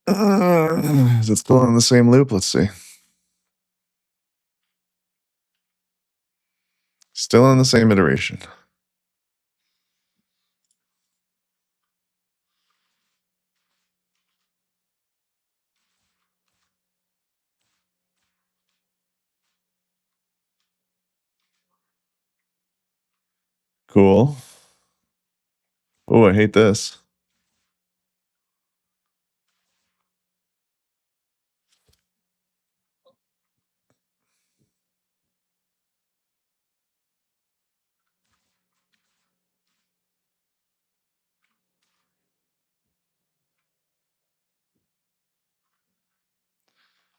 Is it still in the same loop? Let's see. Still in the same iteration. Cool. Oh, I hate this.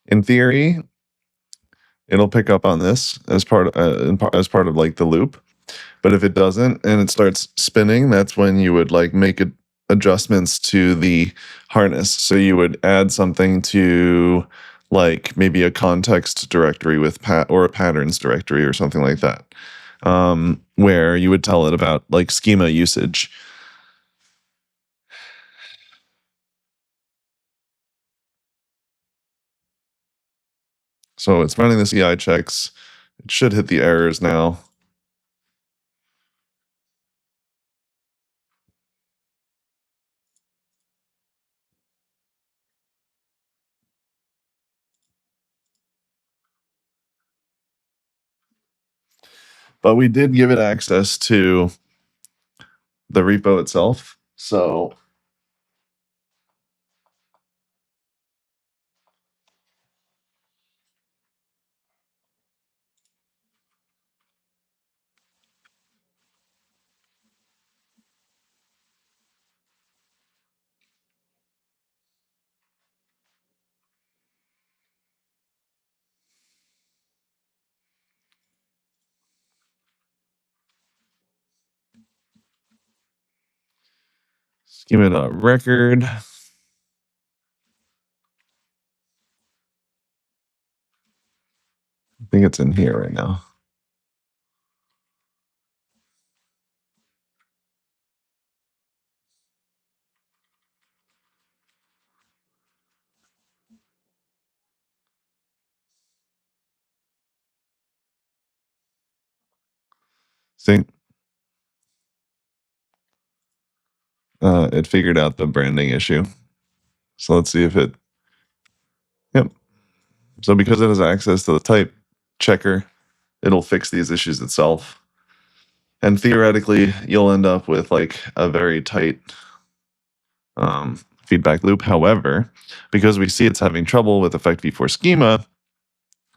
In theory, it'll pick up on this as as part of like the loop. But if it doesn't and it starts spinning, that's when you would like make adjustments to the harness. So you would add something to like maybe a context directory with or a patterns directory or something like that, where you would tell it about like schema usage. So it's running the CI checks. It should hit the errors now. But we did give it access to the repo itself. So schema.record. I think it's in here right now. See, it figured out the branding issue. So let's see if it, yep. So because it has access to the type checker, it'll fix these issues itself. And theoretically, you'll end up with like a very tight feedback loop. However, because we see it's having trouble with effect v4 schema,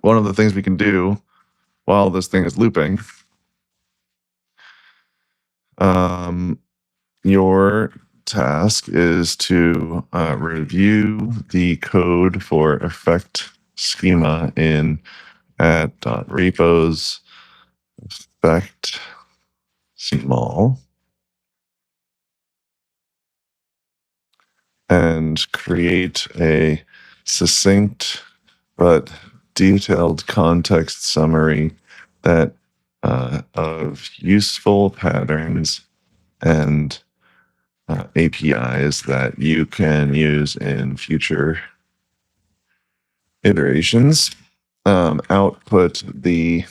one of the things we can do while this thing is looping, your task is to review the code for effect schema in @repos effect small and create a succinct but detailed context summary that of useful patterns and APIs that you can use in future iterations. Output the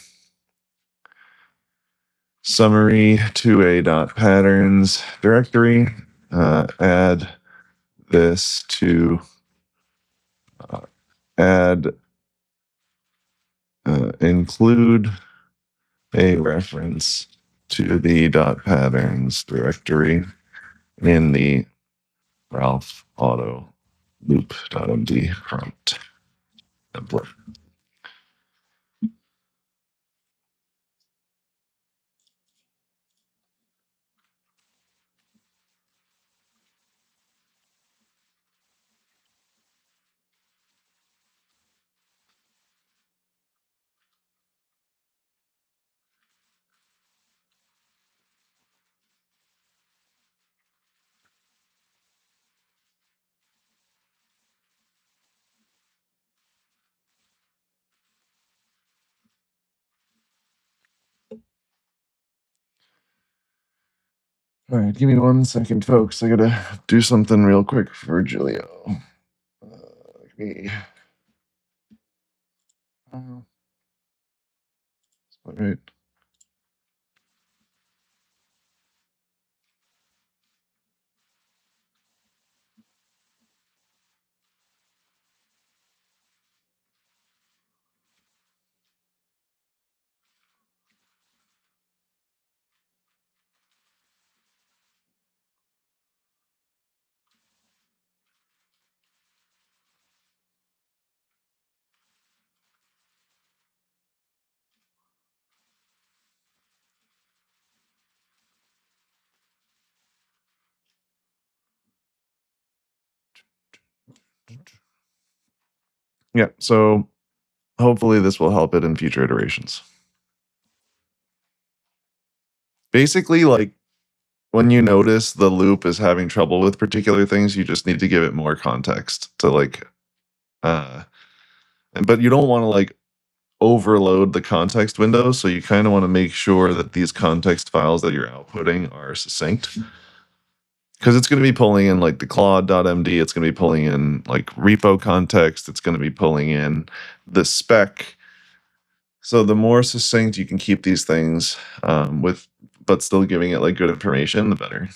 summary to a .patterns directory. Add this to include a reference to the .patterns directory in the Ralph Auto loop.md prompt template. All right, give me 1 second, folks. I gotta do something real quick for Julio. All right. Yeah, so hopefully this will help it in future iterations. Basically, like when you notice the loop is having trouble with particular things, you just need to give it more context to like but you don't want to like overload the context window, so you kind of want to make sure that these context files that you're outputting are succinct. Because it's going to be pulling in like the Claude.md, it's going to be pulling in like repo context, it's going to be pulling in the spec. So the more succinct you can keep these things with, but still giving it like good information, the better.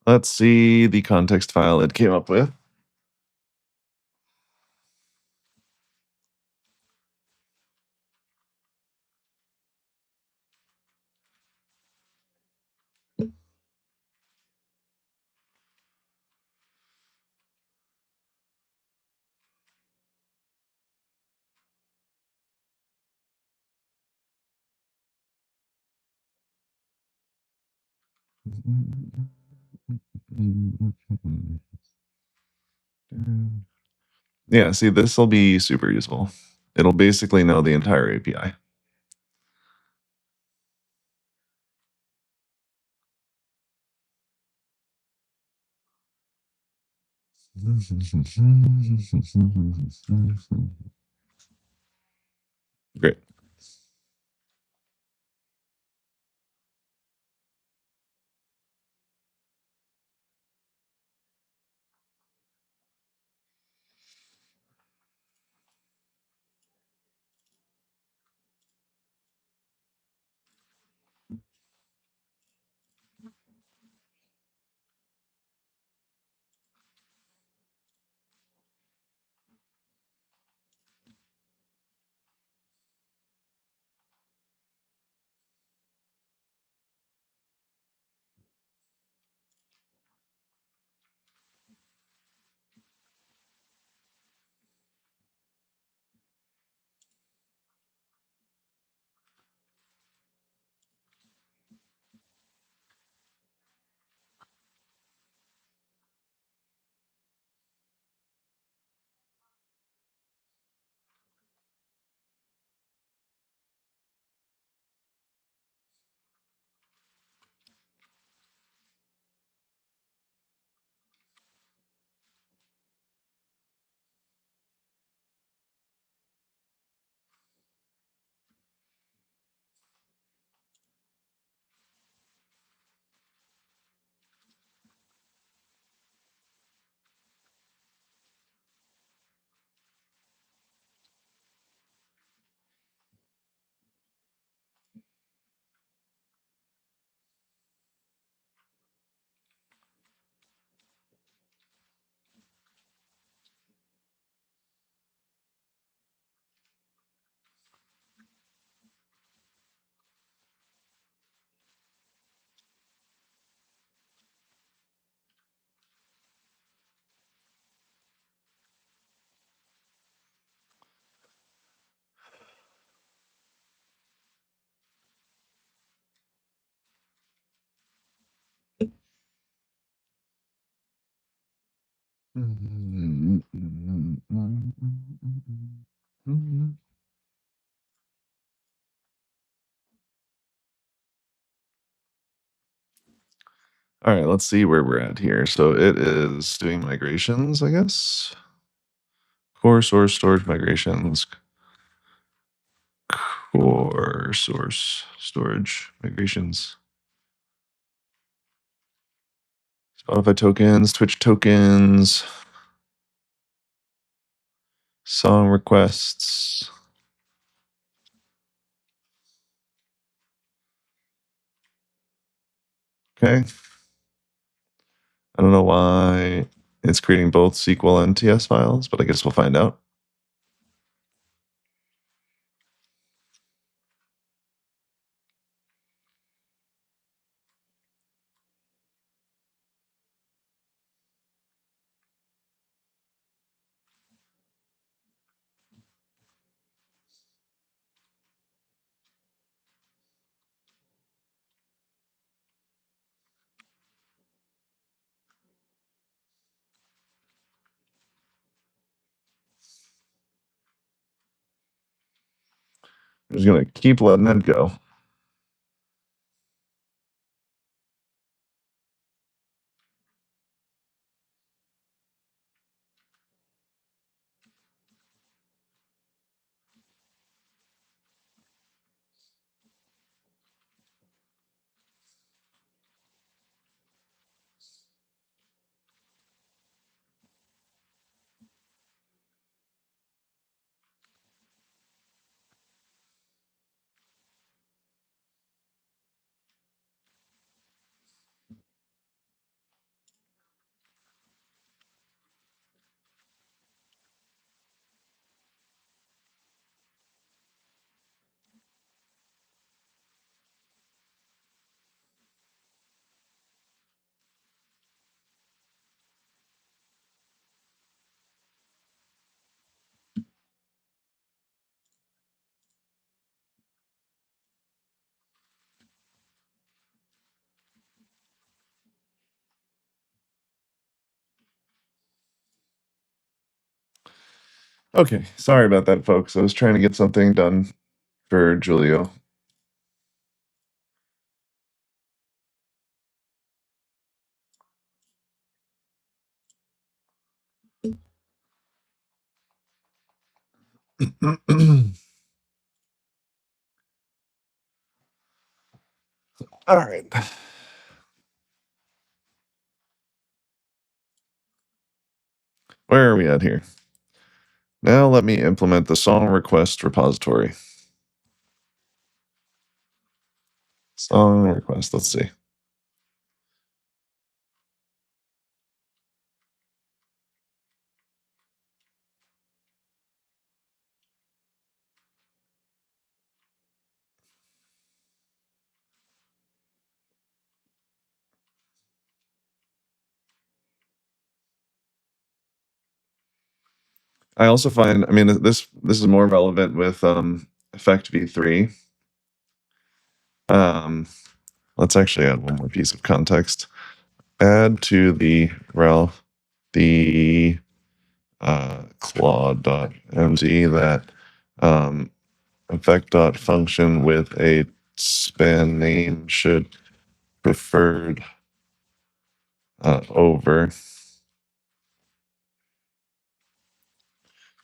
Let's see the context file it came up with. Yeah, see, this will be super useful. It'll basically know the entire API. Great. All right, let's see where we're at here. So it is doing migrations, I guess. Core source storage migrations. Core source storage migrations. Spotify tokens, Twitch tokens, song requests. Okay. I don't know why it's creating both SQL and TS files, but I guess we'll find out. I'm just going to keep letting it go. Okay, sorry about that, folks. I was trying to get something done for Julio. All right. Where are we at here? Now let me implement the song request repository. Song request, let's see. I also find, I mean, this is more relevant with Effect v3. Let's actually add one more piece of context. Add to the Ralph the claude.mz that effect.function with a span name should preferred over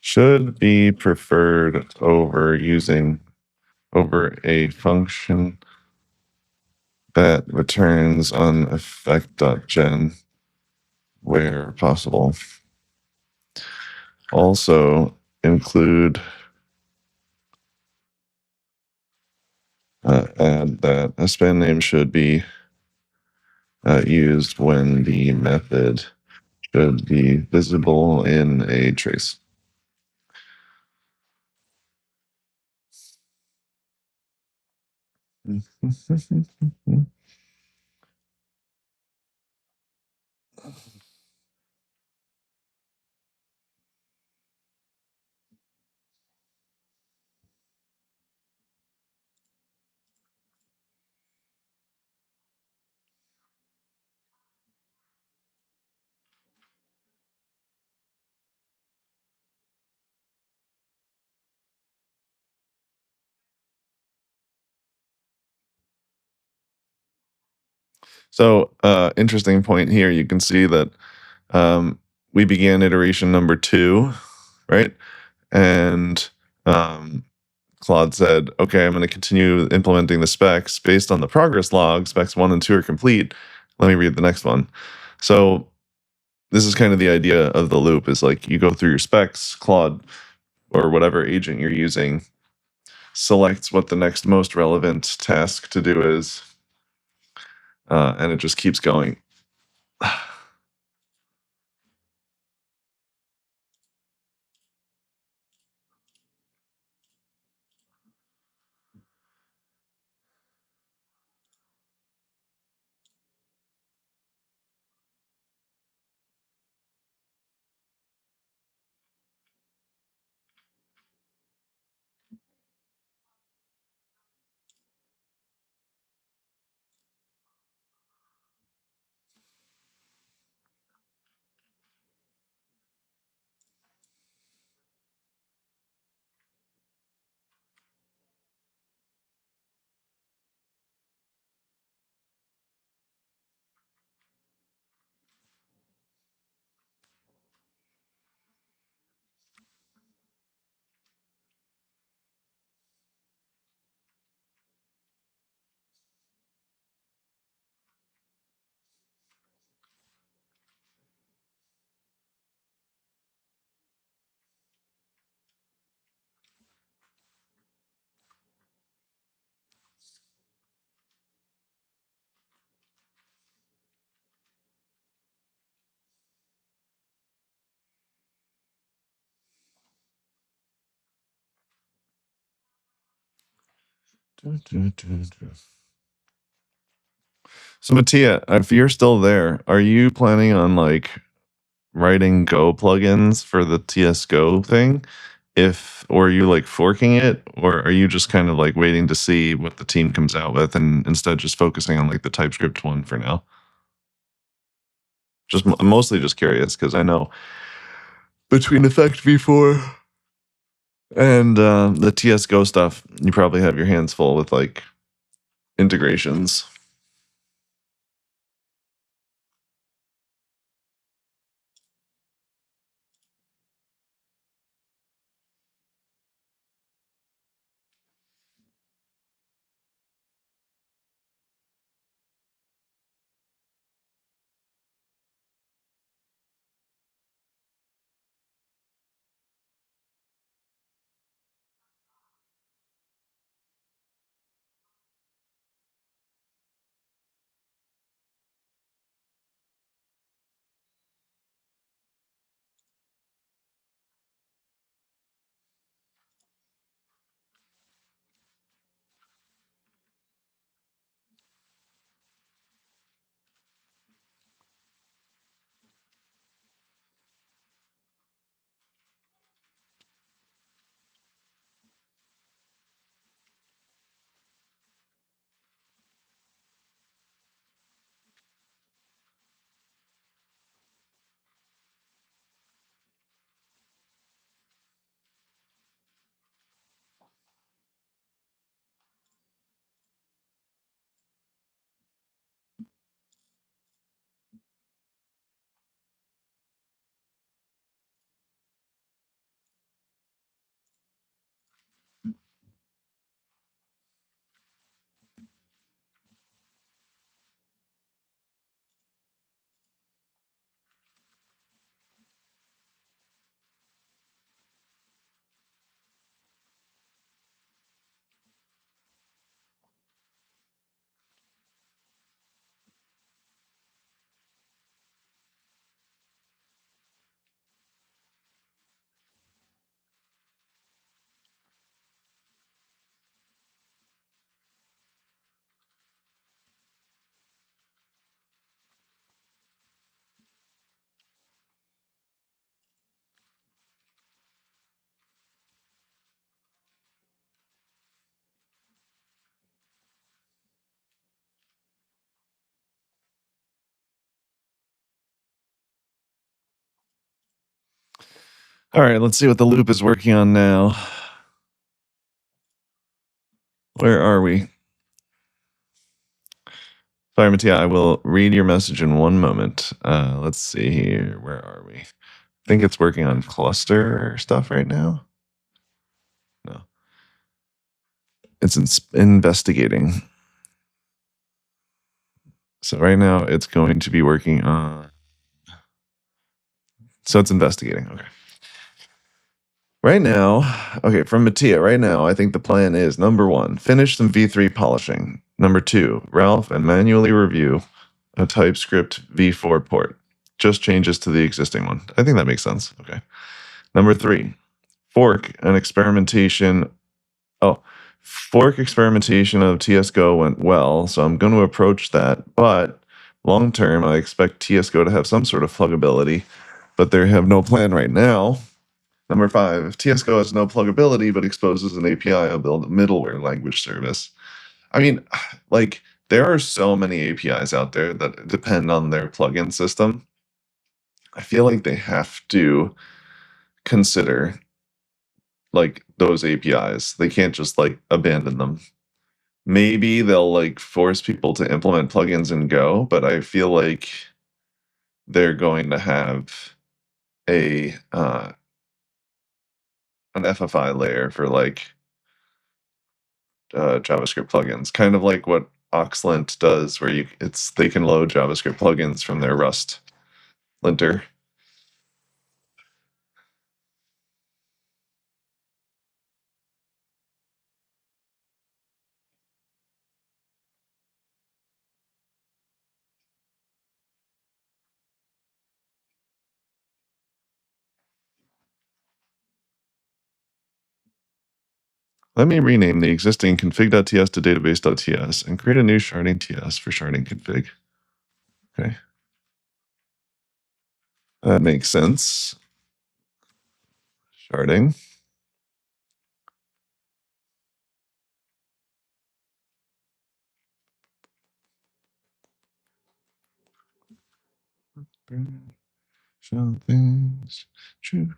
should be preferred over using over a function that returns on effect.gen where possible. Also include add that a span name should be used when the method should be visible in a trace. So interesting point here. You can see that we began iteration number 2, right? And Claude said, okay, I'm going to continue implementing the specs based on the progress log. Specs 1 and 2 are complete. Let me read the next one. So this is kind of the idea of the loop, is like you go through your specs, Claude or whatever agent you're using selects what the next most relevant task to do is, and it just keeps going. So Mattia, if you're still there, are you planning on like writing Go plugins for the TS Go thing? Or are you like forking it, or are you just kind of like waiting to see what the team comes out with and instead just focusing on like the TypeScript one for now? Just mostly just curious because I know between Effect V4 and the TS Go stuff, you probably have your hands full with like integrations. All right, let's see what the loop is working on now. Where are we? Sorry, Mattia, I will read your message in one moment. Let's see here. Where are we? I think it's working on cluster stuff right now. No. It's investigating. So right now it's going to be working on... So it's investigating. Okay. Right now, okay, from Mattia, right now, I think the plan is, number 1, finish some V3 polishing. Number 2, Ralph and manually review a TypeScript V4 port. Just changes to the existing one. I think that makes sense. Okay. Number 3, fork experimentation of TSGO went well, so I'm going to approach that. But long term, I expect TSGO to have some sort of pluggability, but they have no plan right now. Number 5, if TSGO has no pluggability but exposes an API, I'll build a middleware language service. I mean, like, there are so many APIs out there that depend on their plugin system. I feel like they have to consider like those APIs. They can't just like abandon them. Maybe they'll like force people to implement plugins in Go, but I feel like they're going to have a an FFI layer for like JavaScript plugins, kind of like what Oxlint does, where they can load JavaScript plugins from their Rust linter. Let me rename the existing config.ts to database.ts and create a new sharding TS for sharding config. Okay. That makes sense. Sharding. Show things true.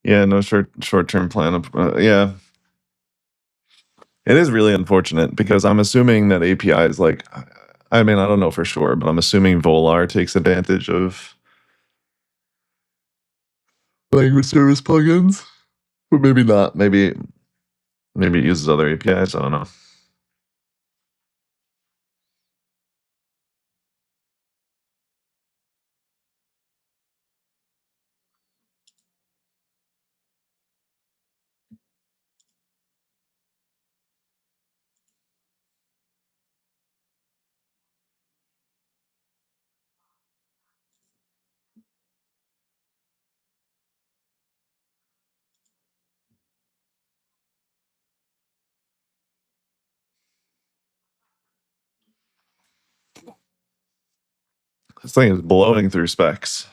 Yeah, no short-term plan. Yeah, it is really unfortunate because I'm assuming that API is like, I mean, I don't know for sure, but I'm assuming Volar takes advantage of language service plugins, but maybe not. Maybe it uses other APIs. I don't know. This thing is blowing through specs.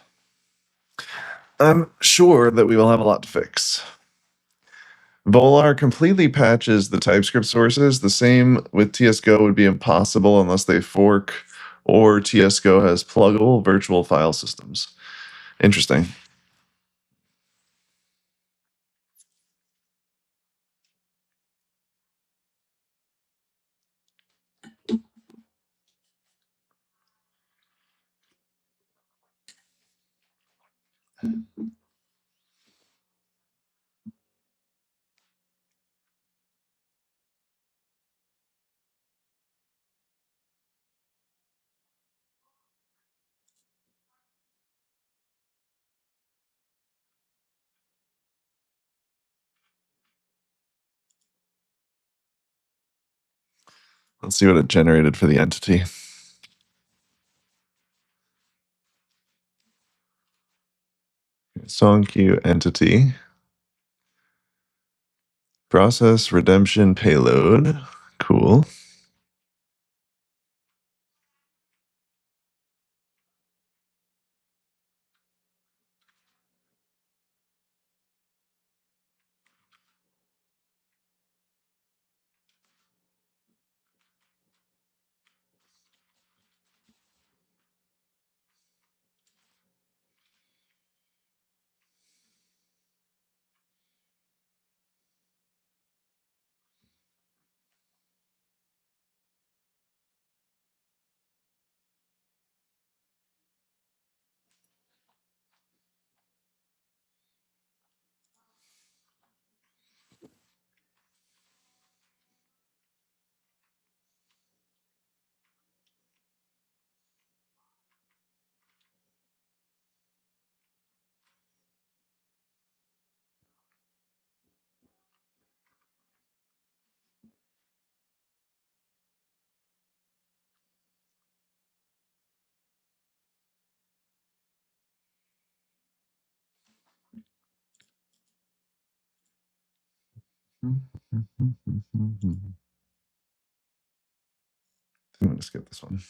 I'm sure that we will have a lot to fix. Volar completely patches the TypeScript sources. The same with TSGo would be impossible unless they fork or TSGo has pluggable virtual file systems. Interesting. Let's see what it generated for the entity. Song queue entity. Process redemption payload. Cool. I'm going to skip this one.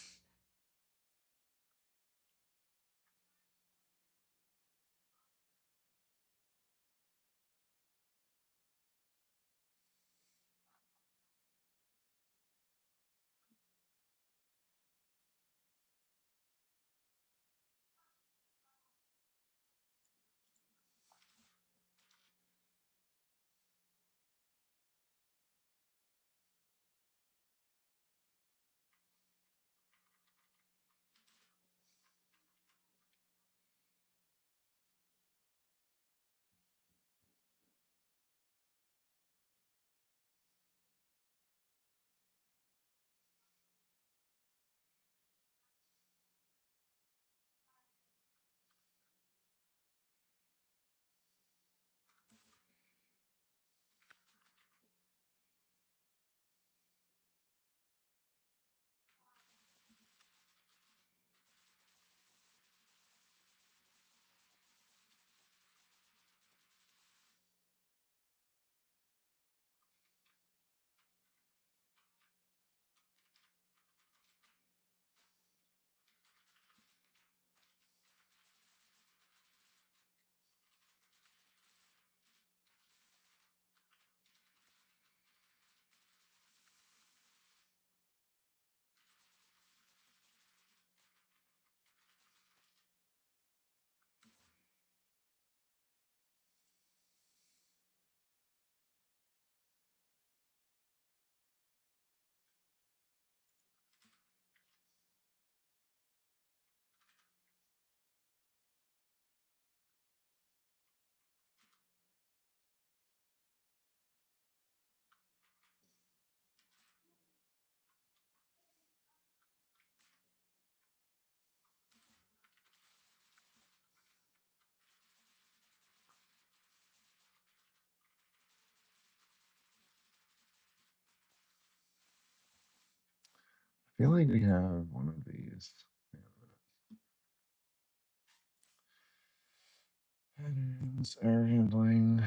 feel like we have one of these. Patterns, error handling.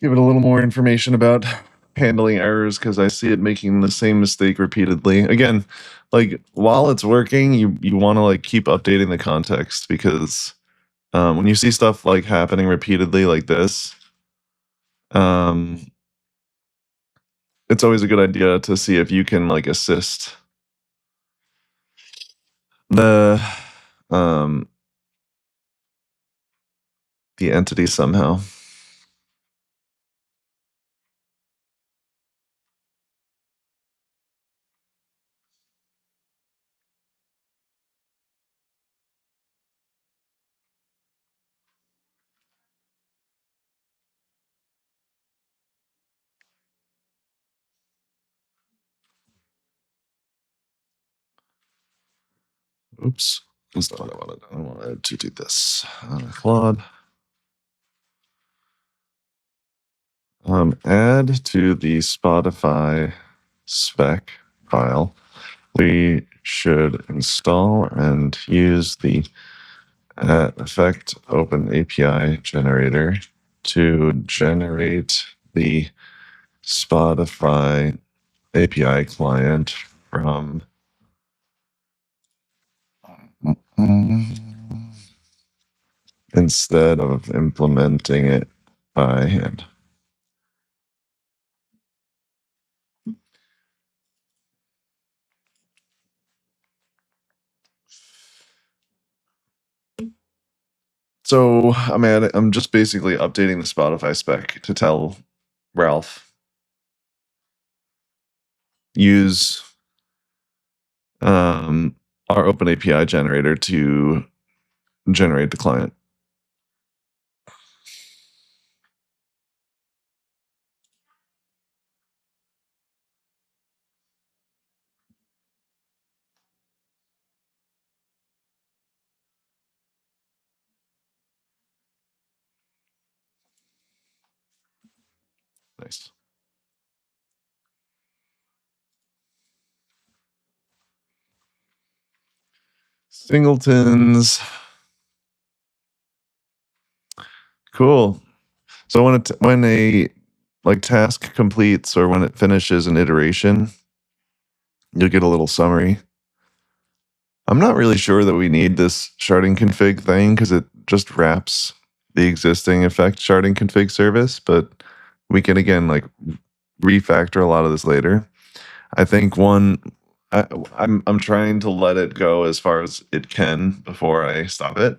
Give it a little more information about handling errors because I see it making the same mistake repeatedly. Again, like while it's working, you want to like keep updating the context because when you see stuff like happening repeatedly like this, it's always a good idea to see if you can like assist um, the entity somehow. Oops. That's not what I wanted. I wanted to do this. Claude. Add to the Spotify spec file. We should install and use the effect open API generator to generate the Spotify API client from instead of implementing it by hand. So I'm just basically updating the Spotify spec to tell Ralph use our open API generator to generate the client. Nice. Singletons. Cool. So when a like task completes or when it finishes an iteration, you'll get a little summary. I'm not really sure that we need this sharding config thing because it just wraps the existing effect sharding config service, but we can again like refactor a lot of this later. I think I'm trying to let it go as far as it can before I stop it.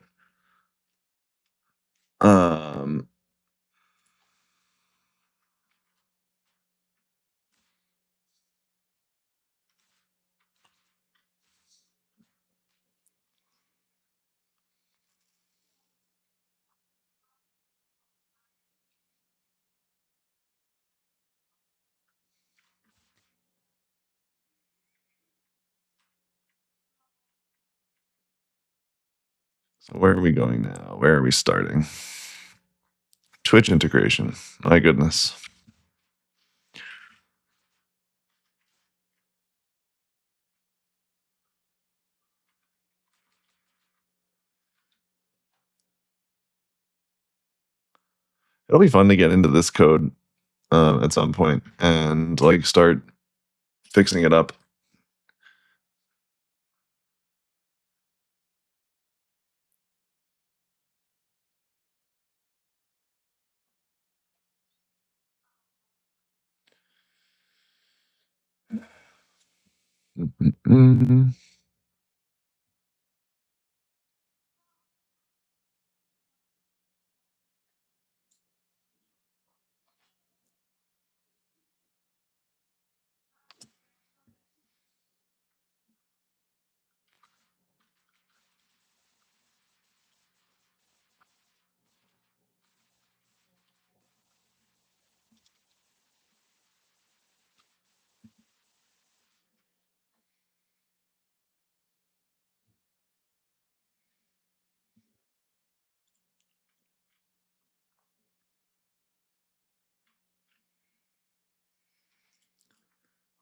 So where are we going now? Where are we starting? Twitch integration. My goodness. It'll be fun to get into this code at some point and like start fixing it up.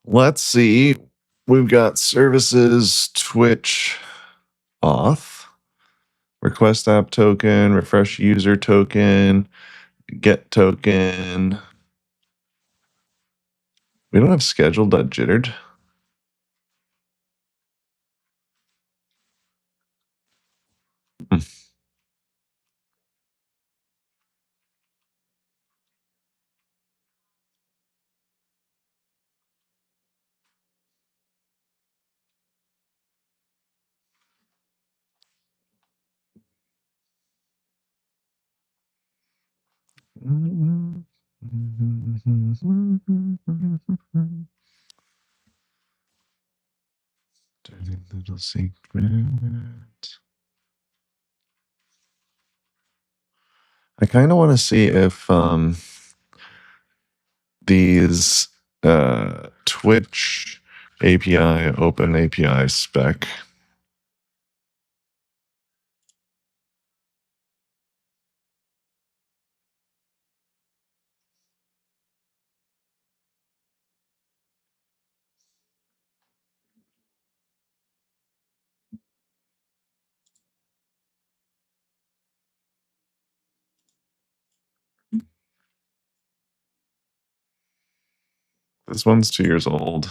Let's see. We've got services, Twitch, auth, request app token, refresh user token, get token. We don't have scheduled.jittered. Dirty little secret. I kind of want to see if these Twitch API, open API spec. This one's 2 years old.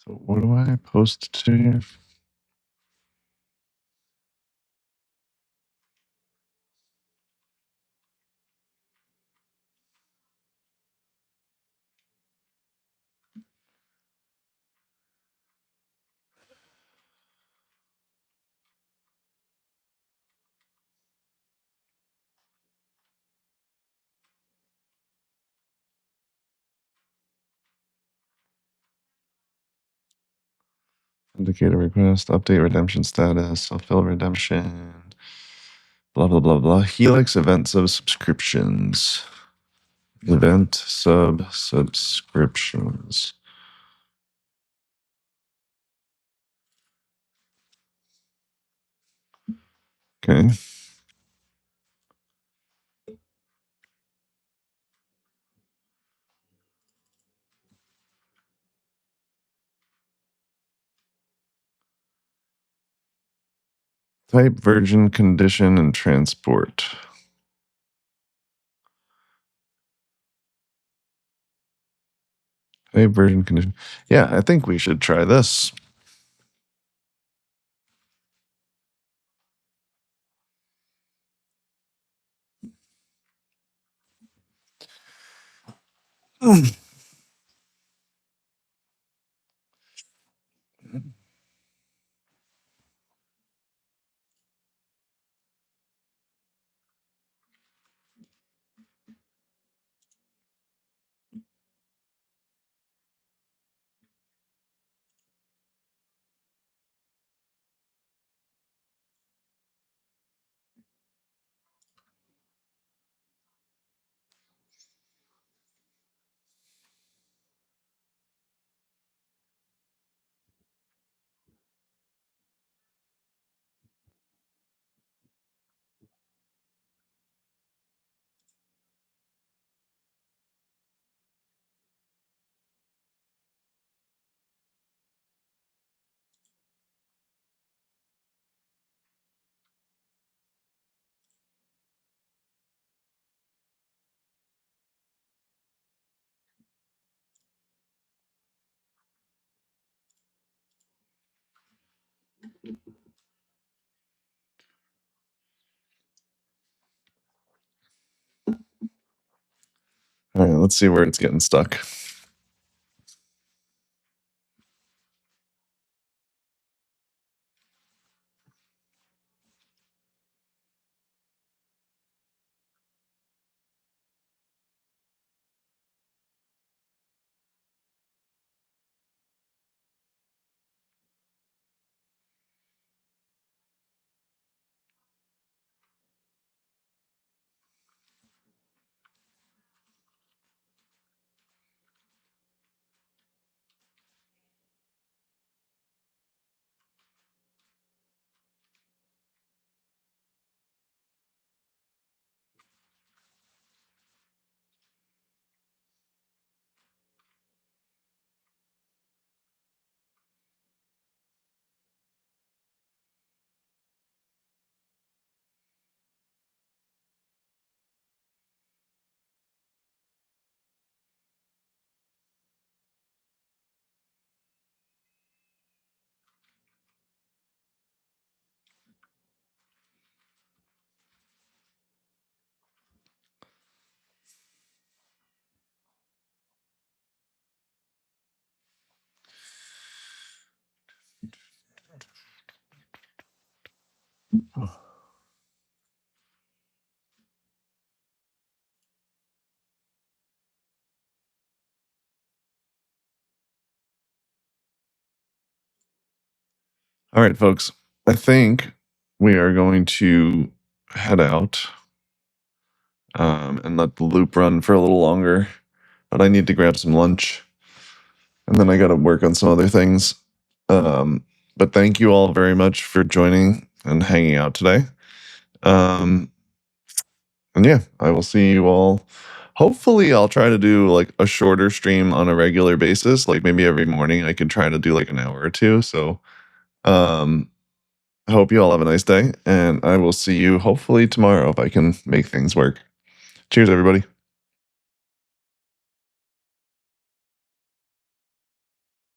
So what do I post to you? Indicator request, update redemption status, fulfill redemption, blah, blah, blah, blah. Helix event subscriptions. Event subscriptions. Okay. Type, version, condition, and transport. Type, version, condition. Yeah, I think we should try this. All right, let's see where it's getting stuck. All right, folks. I think we are going to head out and let the loop run for a little longer. But I need to grab some lunch, and then I got to work on some other things. But thank you all very much for joining and hanging out today. And yeah, I will see you all. Hopefully, I'll try to do like a shorter stream on a regular basis. Like maybe every morning, I can try to do like an hour or two. So, I hope you all have a nice day, and I will see you hopefully tomorrow if I can make things work. Cheers, everybody.